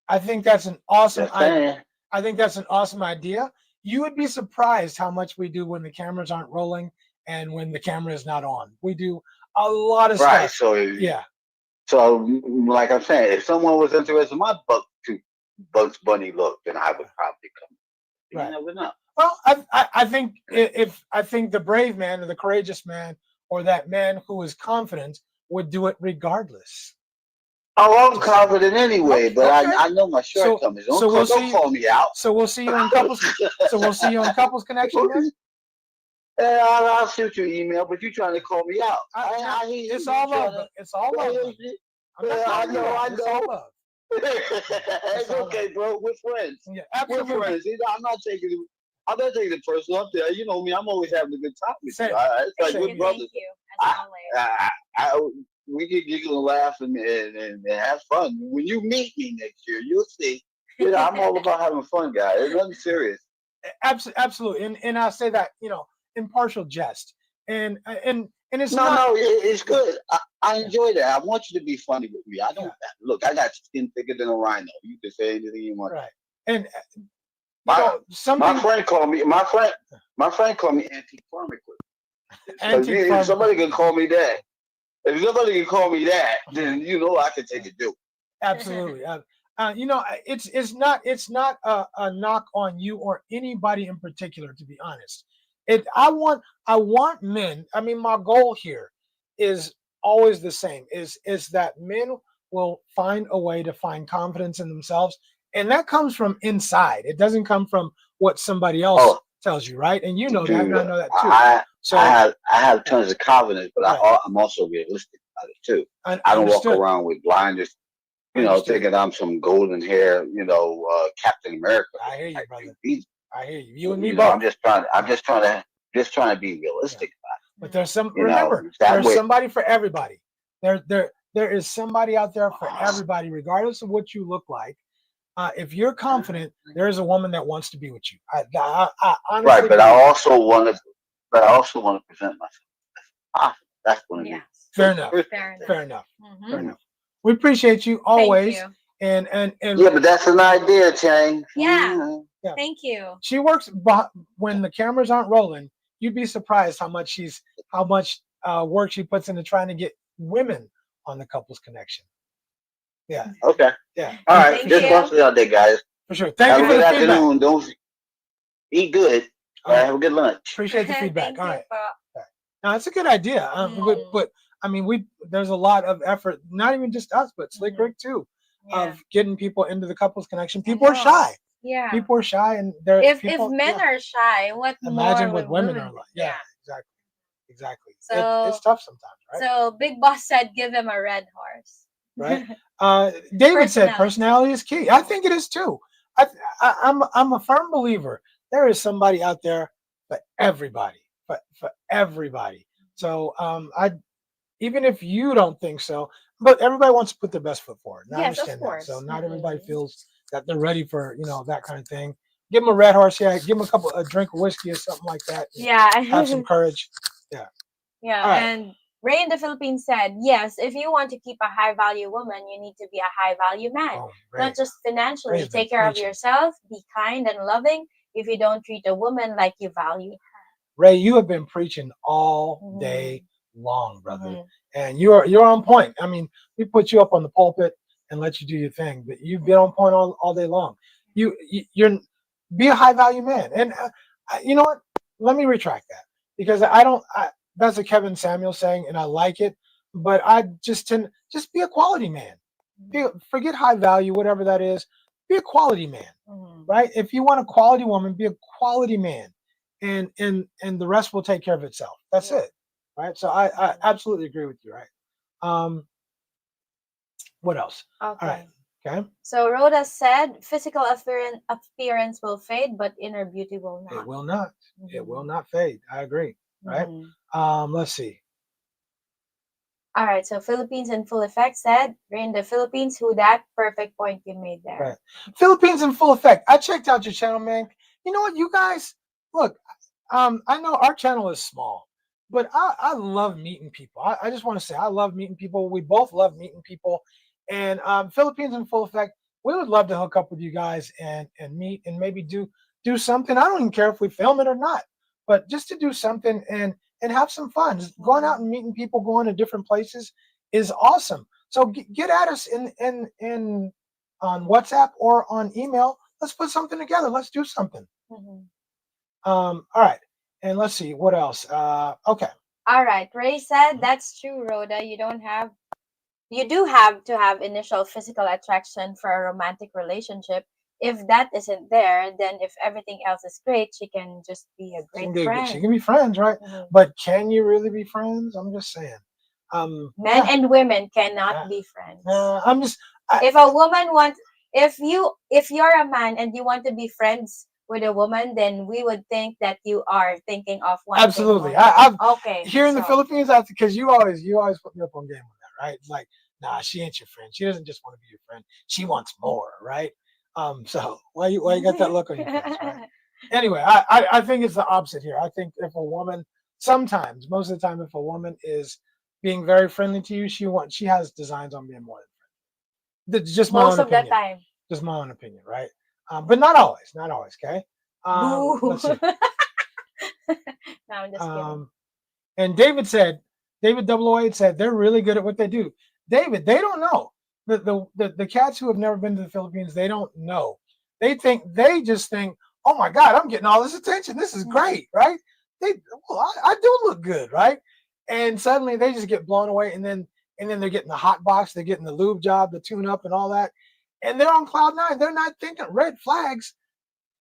I think that's an awesome Just saying. idea. I think that's an awesome idea. You would be surprised how much we do when the cameras aren't rolling and when the camera is not on. We do a lot of Right. stuff. So Yeah. So like I'm saying, if someone was interested in my Bugs Bunny look, then I would probably come. You Right. never know. Well, I think I think the brave man or the courageous man or that man who is confident would do it regardless. Oh, I'm confident anyway, but Okay. I know my shortcomings. Don't call me out. So we'll see you on couples. So we'll see you on couples connection then. I'll shoot you an email, but you're trying to call me out. I hear you. It's all love. It's all love. I know. It's all love. It's okay, bro. We're friends. Yeah, We're absolutely. friends. I'm not taking it personal up there. You know me. I'm always having a good time with Same. you. It's like Thank we're you. brothers. Thank you. As always. We can giggle and laugh and have fun. When you meet me next year, you'll see. I'm all about having fun, guys. It's nothing serious. Absolutely, and I say that in partial jest, and it's No, it's good. I enjoy that. I want you to be funny with me. I don't look. I got skin thicker than a rhino. You can say anything you want. Right, and my something. friend called me. My friend called me anti-pharmacist. If somebody can call me that, then I can take it too. Absolutely. It's not a knock on you or anybody in particular, to be honest. I want men. I mean, my goal here is always the same. Is that men will find a way to find confidence in themselves, and that comes from inside. It doesn't come from what somebody else tells you, right? And you know that, and I know that too. I have tons of confidence, but I'm also realistic about it too. I don't walk around with blinders, thinking I'm some golden hair, Captain America. I hear you, brother. I hear you. You and me You know, both. I'm just trying to be realistic about it. But there's some. You Remember, know, that there's way. somebody for everybody. There is somebody out there for everybody, regardless of what you look like. If you're confident, there is a woman that wants to be with you. I honestly Right, but believe I that. also want to present myself. That's going to be Fair enough. Fair enough. Fair enough. We appreciate you always. Thank you. And yeah, but that's an idea, Cheng. Yeah. Thank you. She works when the cameras aren't rolling. You'd be surprised how much work she puts into trying to get women on the couples connection. Yeah. Okay. Yeah. All right. Thank Just you. watch it out there, guys. For sure. Thank Have you a for good the feedback. afternoon. Don't eat good. All right. Have a good lunch. Appreciate the feedback. Thank All you, right. Po. Now it's a good idea. But I mean, there's a lot of effort, not even just us, but Slick Rick too, of getting people into the couples connection. People are shy. Yeah. People are shy, and they're if men are shy, what imagine more what women are like. Yeah, exactly. So it's tough sometimes, right? So Big Boss said, "Give him a red horse." Right. David said personality is key. I think it is too. I'm a firm believer. There is somebody out there for everybody. For everybody. So even if you don't think so, but everybody wants to put their best foot forward. And I understand that. So not everybody feels that they're ready for that kind of thing. Give them a red horse, give them a drink of whiskey or something like that. Yeah, have some courage. Yeah. Yeah, right. And Ray in the Philippines said, yes, if you want to keep a high value woman, you need to be a high value man. Not just financially. Take care of yourself, be kind and loving. If you don't treat a woman like you value her. Ray, you have been preaching all day long, brother. And you're on point. I mean, we put you up on the pulpit and let you do your thing, but you've been on point all day long. You're be a high value man. And you know what? Let me retract that, because that's a Kevin Samuel saying, and I like it, but I just be a quality man. Forget high value, whatever that is. Be a quality man, right? If you want a quality woman, be a quality man, and the rest will take care of itself. That's it, right? So I absolutely agree with you, right? What else? Okay. All right. Okay. So Rhoda said, physical appearance will fade, but inner beauty will not. It will not. It will not fade. I agree. Right. Let's see. All right. So Philippines in full effect said, we're in the Philippines. Who that? Perfect point you made there. Right. Philippines in full effect. I checked out your channel, man. You know what, you guys? Look, I know our channel is small, but I love meeting people. I just want to say I love meeting people. We both love meeting people. And Philippines in full effect, we would love to hook up with you guys and meet and maybe do something. I don't even care if we film it or not, but just to do something and have some fun. Just going out and meeting people, going to different places is awesome. So get at us in on WhatsApp or on email. Let's put something together. Let's do something. All right. And let's see what else. Okay. All right. Ray said, that's true, Rhoda. You do have to have initial physical attraction for a romantic relationship. If that isn't there, then if everything else is great, she can just be a great friend. She can be friends, right? But can you really be friends? I'm just saying. Men and women cannot be friends. If a woman wants, if you're a man and you want to be friends with a woman, then we would think that you are thinking of one. Absolutely. Okay. Here in the Philippines, because you always put me up on game on that, right? It's like, nah, she ain't your friend. She doesn't just want to be your friend. She wants more, right? So why you got that look on your face, right? Anyway, I think it's the opposite here. I think if a woman, sometimes, most of the time, if a woman is being very friendly to you, she has designs on being more than friendly. Just my own opinion. Most of the time. Just my own opinion, right? But not always, okay? Let's see. No, I'm just kidding. And David 008 said, they're really good at what they do. David, they don't know. The cats who have never been to the Philippines, they don't know. They just think, oh my God, I'm getting all this attention. This is great, right? I do look good, right? And suddenly they just get blown away, and then they're getting the hot box, they're getting the lube job, the tune up and all that. And they're on cloud nine. They're not thinking red flags.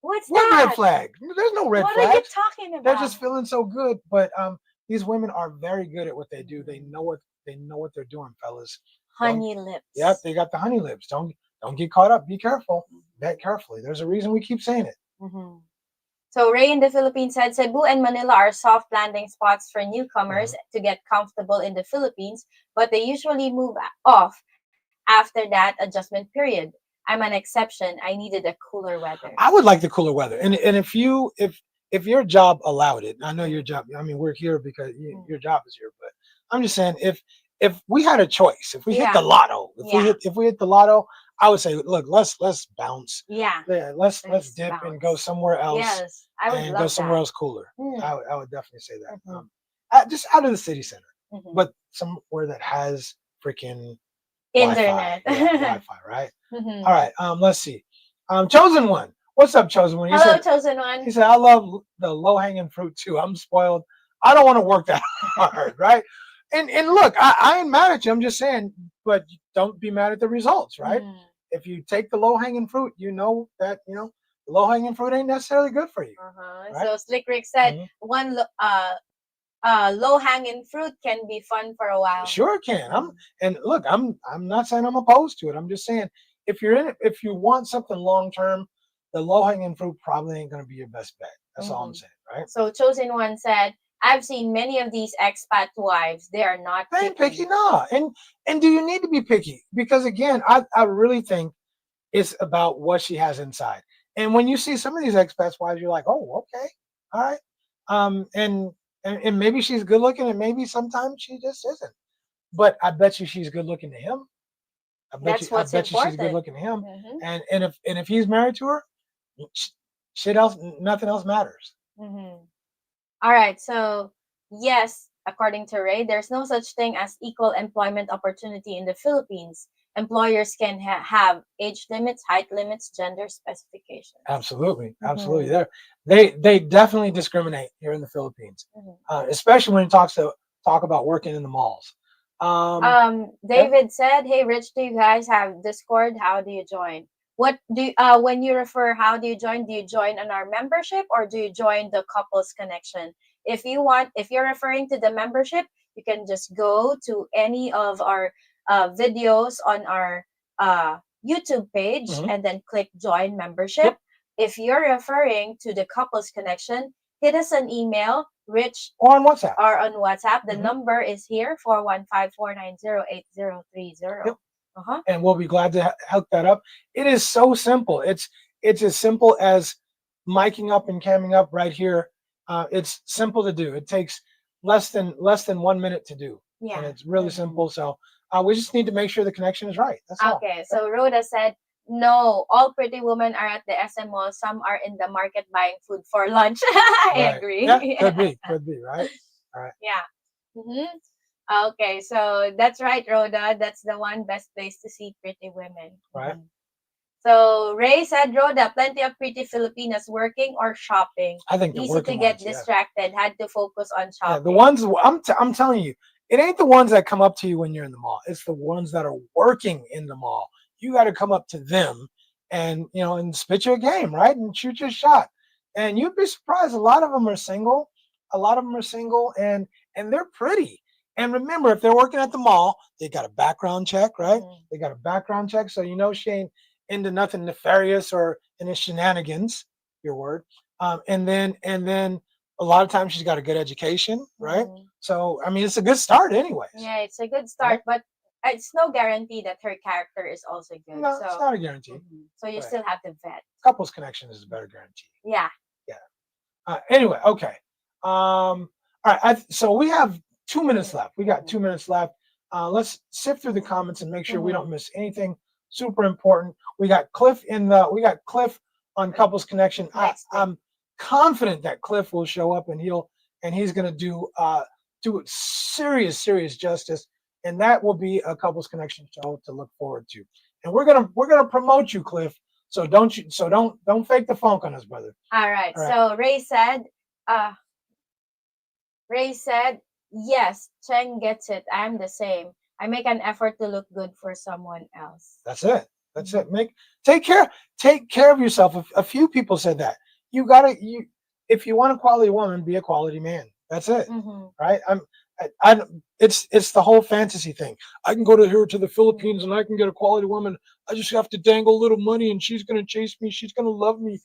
What red flag? There's no red flags. What are you talking about? They're just feeling so good. But these women are very good at what they do. They know what they're doing, fellas. Honey lips. Yep, they got the honey lips. Don't get caught up. Be careful. Bet carefully. There's a reason we keep saying it. So Ray in the Philippines said Cebu and Manila are soft landing spots for newcomers to get comfortable in the Philippines, but they usually move off after that adjustment period. I'm an exception. I needed a cooler weather. I would like the cooler weather, and if your job allowed it, I know your job. I mean, we're here because your job is here, but I'm just saying if we had a choice, if we hit the lotto, if we hit the lotto, I would say, look, let's bounce. Yeah. Let's dip and go somewhere else. Yes, I would and love go somewhere that. else cooler. I would definitely say that. Just out of the city center, but somewhere that has freaking internet. Wi-Fi, right? All right. Let's see. Chosen one. What's up, chosen one? Hello, chosen one. He said, I love the low hanging fruit too. I'm spoiled. I don't want to work that hard, right? And look, I ain't mad at you. I'm just saying, but don't be mad at the results, right? If you take the low hanging fruit, you know that the low hanging fruit ain't necessarily good for you. Right? So Slick Rick said one low hanging fruit can be fun for a while. Sure it can. I'm not saying I'm opposed to it. I'm just saying if you want something long term, the low hanging fruit probably ain't gonna be your best bet. That's all I'm saying, right? So chosen one said, I've seen many of these expat wives. They are not they ain't picky, no. And do you need to be picky? Because again, I really think it's about what she has inside. And when you see some of these expats wives, you're like, oh, okay, all right. And maybe she's good looking, and maybe sometimes she just isn't. But I bet you she's good looking to him. I bet you she's good looking to him. And if he's married to her, nothing else matters. All right. So yes, according to Ray, there's no such thing as equal employment opportunity in the Philippines. Employers can have age limits, height limits, gender specifications. Absolutely. They definitely discriminate here in the Philippines, especially when it talk about working in the malls. David said, "Hey, Rich, do you guys have Discord? How do you join? What do when you refer how do you join? Do you join on our membership or do you join the couples connection? If you're referring to the membership, you can just go to any of our videos on our YouTube page and then click join membership. If you're referring to the couples connection, hit us an email, Rich, or on WhatsApp. The number is here, 415-490-8030. And we'll be glad to help that up. It is so simple. It's as simple as miking up and camming up right here. It's simple to do. It takes less than 1 minute to do. And it's really simple. So we just need to make sure the connection is right. That's all. Okay. So Rhoda said, no, all pretty women are at the SM mall. Some are in the market buying food for lunch. I agree. Yeah, could be, right? All right. Yeah. Okay, so that's right, Rhoda. That's the one best place to see pretty women. Right. So Ray said, Rhoda, plenty of pretty Filipinas working or shopping. I think easy to get distracted. Had to focus on shopping. Yeah, the ones I'm telling you, it ain't the ones that come up to you when you're in the mall. It's the ones that are working in the mall. You got to come up to them and and spit your game, right, and shoot your shot. And you'd be surprised. A lot of them are single. And they're pretty. And remember, if they're working at the mall, they got a background check, right? They got a background check, so she ain't into nothing nefarious or into shenanigans. Your word. And then a lot of times she's got a good education, right? So I mean, it's a good start, anyways. Yeah, it's a good start, but it's no guarantee that her character is also good. No, it's not a guarantee. So you still have to vet. Couples connection is a better guarantee. Yeah. Anyway, okay. All right. So we have 2 minutes left. We got 2 minutes left. Let's sift through the comments and make sure we don't miss anything super important. We got Cliff on Couples Connection. I'm confident that Cliff will show up and he's going to do serious justice, and that will be a Couples Connection show to look forward to. And we're gonna promote you, Cliff. So don't fake the funk on us, brother. All right. So Ray said, yes, Cheng gets it. I'm the same. I make an effort to look good for someone else. That's it. Take care of yourself. A few people said that. If you want a quality woman, be a quality man. That's it. Right? It's the whole fantasy thing. I can go to the Philippines and I can get a quality woman. I just have to dangle a little money and she's gonna chase me. She's gonna love me.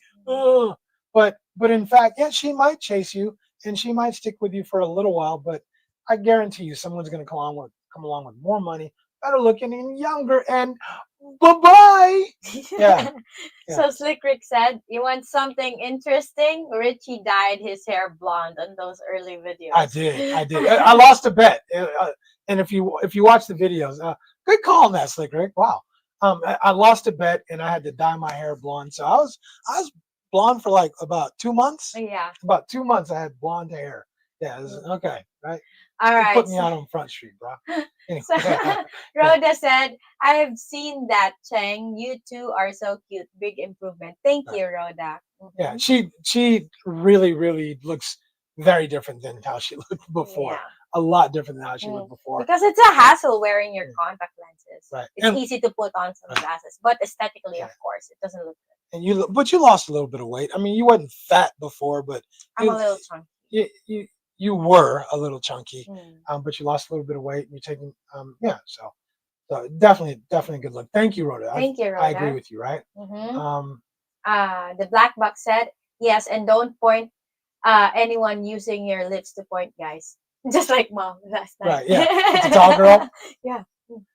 But But in fact, yeah, she might chase you and she might stick with you for a little while, but I guarantee you someone's going to come along with more money, better looking and younger, and bye-bye. Yeah. So Slick Rick said, "You want something interesting? Richie dyed his hair blonde on those early videos." I did. I lost a bet. And if you watch the videos, good call on that, Slick Rick. Wow. I lost a bet and I had to dye my hair blonde. So I was blonde for like about 2 months. Yeah. About 2 months I had blonde hair. Yeah, it was, okay, right? All right. Put me out on Front Street, bro. Anyway. So Rhoda said, "I have seen that, Cheng. You two are so cute. Big improvement. Thank you, Rhoda." Yeah, she really, really looks very different than how she looked before. Yeah. A lot different than how she looked before. Because it's a hassle wearing your contact lenses. Right. It's And- easy to put on sunglasses, but aesthetically, of course, it doesn't look good. And but you lost a little bit of weight. I mean, you wasn't fat before, but I'm a little chunky. You were a little chunky, Mm. but you lost a little bit of weight. You're taking so definitely good look. Thank you, Rhoda. Thank you, Rhoda. I agree with you, right? Mm-hmm. The Blackbox said, "Yes, and don't point anyone using your lips to point, guys." Just like mom last night. Right, yeah. It's a tall girl. Yeah.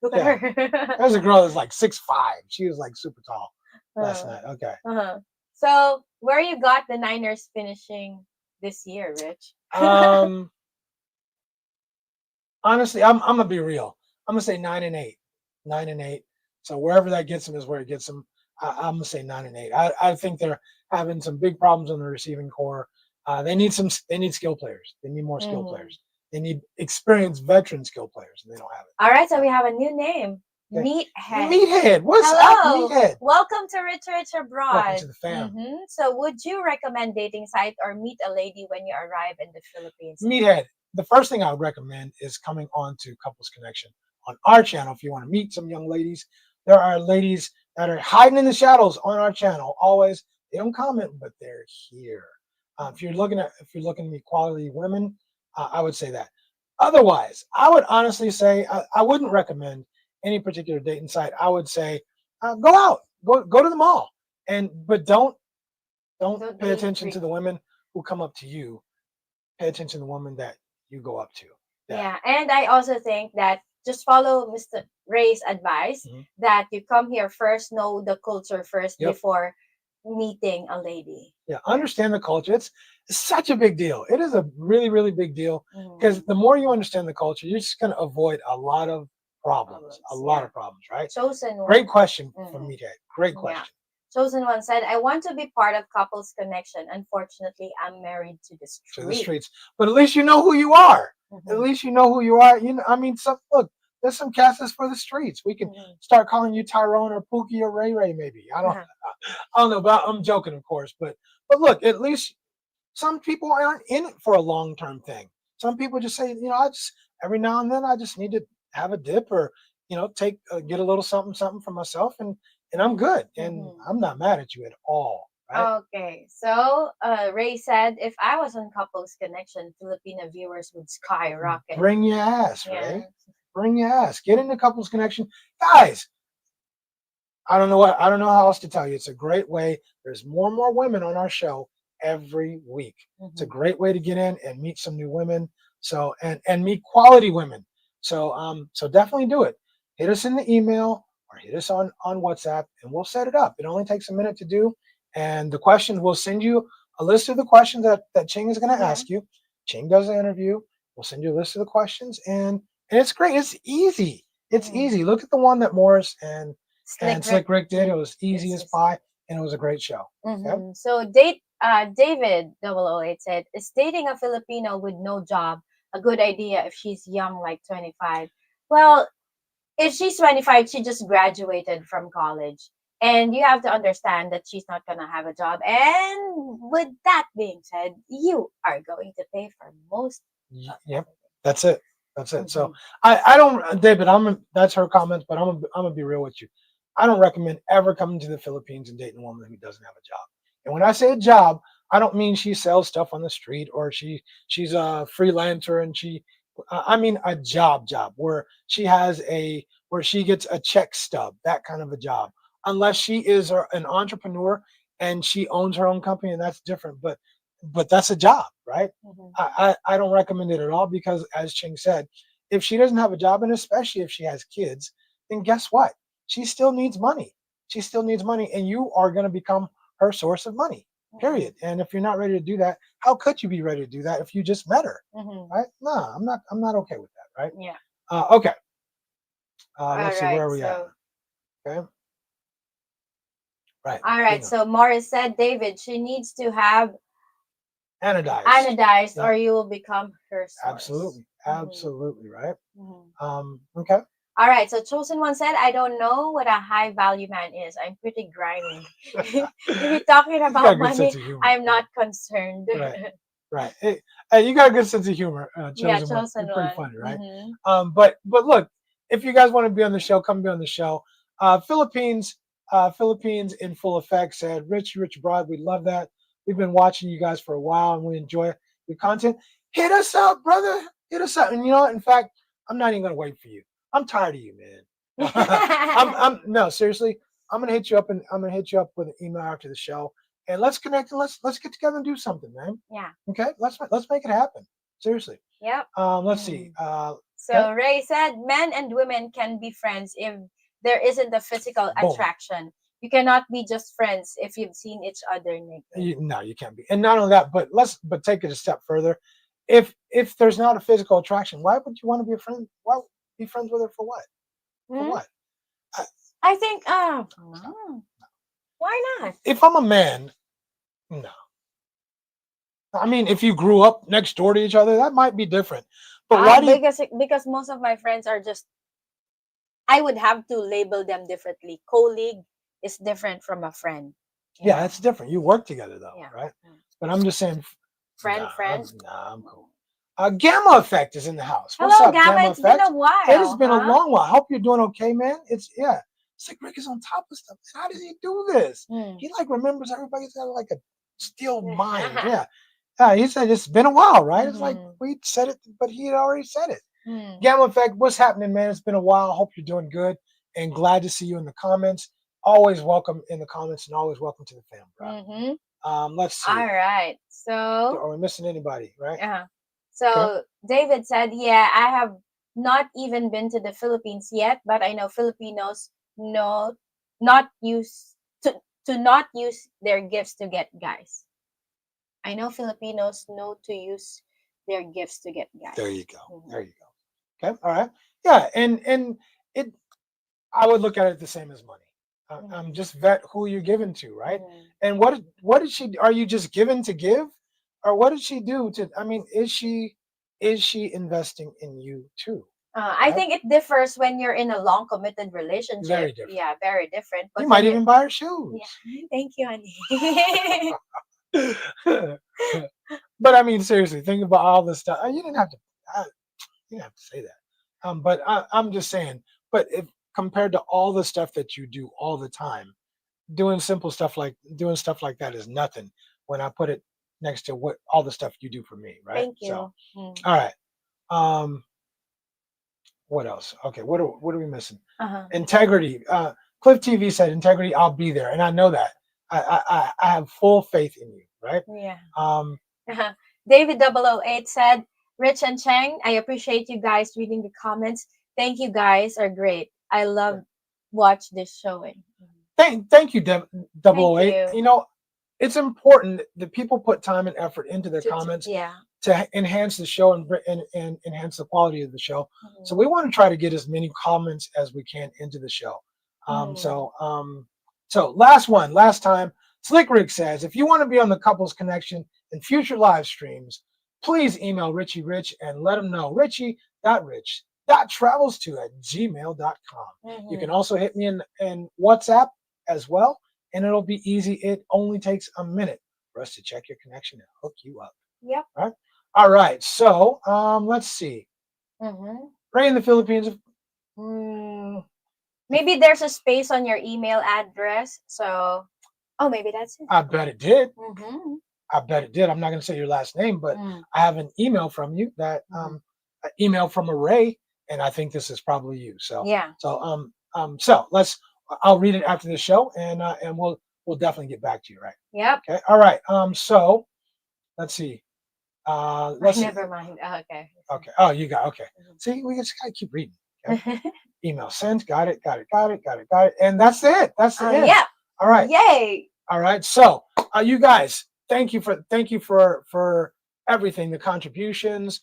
Look Yeah. at her. There's a girl that's like 6'5". She was like super tall last night. Okay. So where you got the Niners finishing this year, Rich? Honestly, I'm gonna be real. I'm gonna say 9-8. 9-8. So wherever that gets them is where it gets them. I'm gonna say 9-8. I think they're having some big problems on the receiving core. They need skill players. They need more skill players. They need experienced veteran skill players, and they don't have it. All right, so we have a new name. Okay. Meathead. Meathead. What's Hello. up, Meathead? Welcome to Rich Rich Abroad. Welcome to the fam. So would you recommend dating site or meet a lady when you arrive in the Philippines? Meathead. The first thing I would recommend is coming on to Couples Connection on our channel. If you want to meet some young ladies, there are ladies that are hiding in the shadows on our channel. Always, they don't comment, but they're here. If you're looking at quality women, I would say that. Otherwise, I would honestly say I wouldn't recommend any particular dating site. I would say go out, go to the mall, but don't pay attention to the women who come up to you. Pay attention to the woman that you go up to. Yeah, and I also think that just follow Mr. Ray's advice that you come here first, know the culture first before meeting a lady. Yeah, understand the culture. It's such a big deal. It is a really, really big deal because the more you understand the culture, you're just going to avoid a lot of problems. A lot of problems, right? Chosen one. Great question from Meathead. Great question. Yeah. Chosen one said, "I want to be part of Couples Connection. Unfortunately, I'm married to the streets." To the streets. But at least you know who you are. At least you know who you are. You know, I mean, look, there's some casters for the streets. We can start calling you Tyrone or Pookie or Ray Ray, maybe. I don't know, but I'm joking, of course. But look, at least some people aren't in it for a long-term thing. Some people just say, I just every now and then I just need to have a dip or take get a little something for myself and I'm good. And I'm not mad at you at all. Right? Okay, so Ray said, "If I was on Couples Connection, Filipina viewers would skyrocket." Bring your ass, Ray. Bring your ass. Get into Couples Connection, guys. I don't know how else to tell you. It's a great way. There's more and more women on our show every week. It's a great way to get in and meet some new women. So and meet quality women. So definitely do it. Hit us in the email or hit us on WhatsApp and we'll set it up. It only takes a minute to do. And the questions, we'll send you a list of the questions that Cheng is going to ask you. Cheng does the interview. We'll send you a list of the questions and it's great. It's easy. It's easy. Look at the one that Morris and Slick Rick did. It was easy as pie and it was a great show. Okay? So David 008 said, "Is dating a Filipino with no job a good idea if she's young, like 25? Well, if she's 25, she just graduated from college. And you have to understand that she's not going to have a job. And with that being said, you are going to pay for most. Yep. That's it. So I don't, David, that's her comments, but I'm gonna be real with you. I don't recommend ever coming to the Philippines and dating a woman who doesn't have a job. And when I say a job, I don't mean she sells stuff on the street or she's a freelancer and I mean a job where she gets a check stub, that kind of a job. Unless she is an entrepreneur and she owns her own company, and that's different. But that's a job, right? I don't recommend it at all because, as Cheng said, if she doesn't have a job, and especially if she has kids, then guess what? She still needs money. She still needs money, and you are going to become her source of money. Period. And if you're not ready to do that, how could you be ready to do that if you just met her? Right? No, I'm not okay with that. Right? Yeah. Okay. Let's see where are we at. Okay. Right. All right. So Morris said, David, she needs to have anodized, or you will become her source. Absolutely. Absolutely. Right. Okay. All right. So Chosen One said, I don't know what a high value man is. I'm pretty grimy. If you're talking about money, I'm not concerned. Right. Right. Hey, you got a good sense of humor. Chosen One. You're pretty funny, right? But look, if you guys want to be on the show, come be on the show. Philippines in full effect said, Rich Broad, we love that. We've been watching you guys for a while and we enjoy your content. Hit us up, brother. Hit us up. And you know what? In fact, I'm not even gonna wait for you. I'm tired of you, man. No, seriously. I'm gonna hit you up with an email after the show, and let's connect and let's get together and do something, man. Yeah. Okay. Let's make it happen. Seriously. Yep. Let's see. So Ray said, men and women can be friends if there isn't a physical attraction. You cannot be just friends if you've seen each other naked. No, you can't be. And not only that, but take it a step further. If there's not a physical attraction, why would you want to be a friend? Why be friends with her for what? For what? I think why not? If I'm a man, no. I mean, if you grew up next door to each other, that might be different. But why do because most of my friends are just, I would have to label them differently. Colleague is different from a friend. Yeah, that's different. You work together though, right? But I'm just saying, friend. Nah, I'm cool. Gamma Effect is in the house. What's Hello, up, Gamma? It's Effect? been a while. It has been a long while. I hope you're doing okay, man. It's like Rick is on top of stuff. How does he do this? He like remembers everybody's got like a steel mind. Yeah. He said it's been a while, right? It's like we said it, but he had already said it. Gamma Effect, what's happening, man? It's been a while. Hope you're doing good and glad to see you in the comments. Always welcome in the comments and always welcome to the family, bro. Let's see. All right. So are we missing anybody, right? So David said, yeah, I have not even been to the Philippines yet, but I know Filipinos not use their gifts to get guys. I know Filipinos know to use their gifts to get guys. There you go. There you go. Okay. All right. Yeah. And it, I would look at it the same as money. Just vet who you're giving to, right? And what did she? Are you just giving to give, or what did she do to? I mean, is she investing in you too? I think it differs when you're in a long committed relationship. Very different. Yeah, very different. But you might even buy her shoes. Yeah. Thank you, honey. But I mean, seriously, think about all this stuff. You didn't have to say that. But I'm just saying. But if compared to all the stuff that you do all the time, doing stuff like that is nothing when I put it next to what all the stuff you do for me, right? Thank you. So, all right. What else? Okay, what are we missing? Integrity. Cliff TV said integrity. I'll be there, and I know that. I have full faith in you, right? Yeah. David 008 said, Rich and Cheng, I appreciate you guys reading the comments. Thank you guys are great. I love watch this showing. Thank you, 008. You know, it's important that people put time and effort into their comments to enhance the show and enhance the quality of the show. So we want to try to get as many comments as we can into the show. So last time, Slick Rick says, if you want to be on the Couples Connection in future live streams, please email Richie Rich and let him know. Richie.rich.travels2@gmail.com. You can also hit me in WhatsApp as well, and it'll be easy. It only takes a minute for us to check your connection and hook you up. Yep. All right. So let's see. Ray in the Philippines. Maybe there's a space on your email address. So, maybe that's it. I bet it did. I bet it did. I'm not going to say your last name, but I have an email from you that an email from a Ray, and I think this is probably you. So yeah. So so I'll read it after the show, and we'll we'll definitely get back to you, right? Yep. Okay. All right. So let's see. Let's see. Never mind. Okay. Okay. Oh, you got okay. See, we just gotta keep reading. Okay? Email sent. Got it. And that's it. That's the end. Yeah. All right. Yay. All right. So, you guys, thank you for everything, the contributions,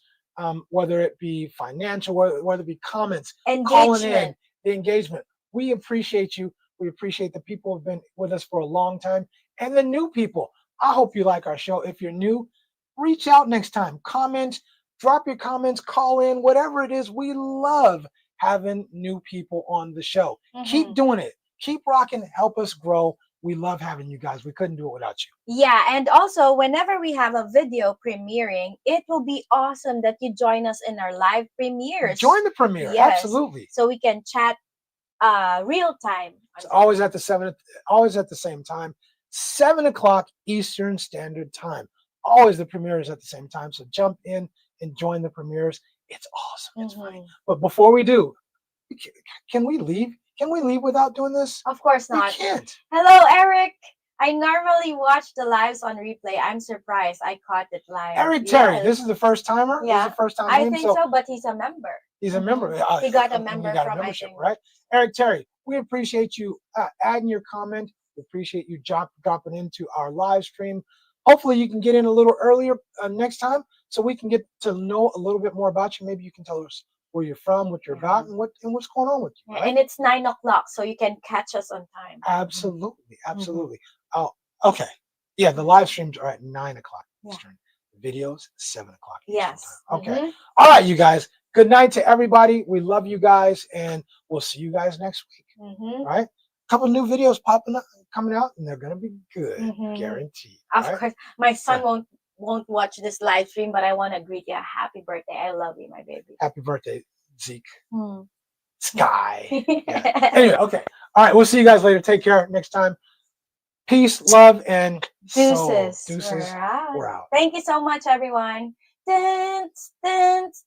whether it be financial, whether it be comments, calling in, Engagement. the engagement. We appreciate you. We appreciate the people who have been with us for a long time, and the new people. I hope you like our show. If you're new, reach out next time. Comment, drop your comments, call in, whatever it is. We love having new people on the show. Keep doing it. Keep rocking. Help us grow. We love having you guys. We couldn't do it without you. Yeah, and also whenever we have a video premiering, it will be awesome that you join us in our live premieres. Join the premiere. Yes. Absolutely. So we can chat real time. It's always at the same time, 7 o'clock Eastern Standard Time. Always the premiere is at the same time. So jump in and join the premieres. It's awesome. It's funny. But before we do, can we leave? Can we leave without doing this? Of course We not. can't. Hello, Eric. I normally watch the lives on replay. I'm surprised I caught it live. Eric Terry, Yes. this is the first timer? Yeah. This is the first time I name, think so, but he's a member. He's a member. He got a You member got a from, I membership, think. right? Eric Terry, we appreciate you adding your comment. We appreciate you dropping into our live stream. Hopefully you can get in a little earlier next time so we can get to know a little bit more about you. Maybe you can tell us where you're from, what you're about, and what's going on with you. Right? And it's 9 o'clock, so you can catch us on time. Absolutely. Absolutely. Oh, okay. Yeah, the live streams are at 9 o'clock Eastern. Videos, 7 o'clock Eastern Yes. time. Okay. All right, you guys. Good night to everybody. We love you guys, and we'll see you guys next week. All right? A couple new videos coming out, and they're gonna be good, guaranteed. Of right? course, my son won't watch this live stream, but I want to greet you. Happy birthday! I love you, my baby. Happy birthday, Zeke. Sky. Yeah. Anyway, okay. All right, we'll see you guys later. Take care. Next time. Peace, love, and soul. Deuces. Deuces. We're out. Thank you so much, everyone. Dance, dance.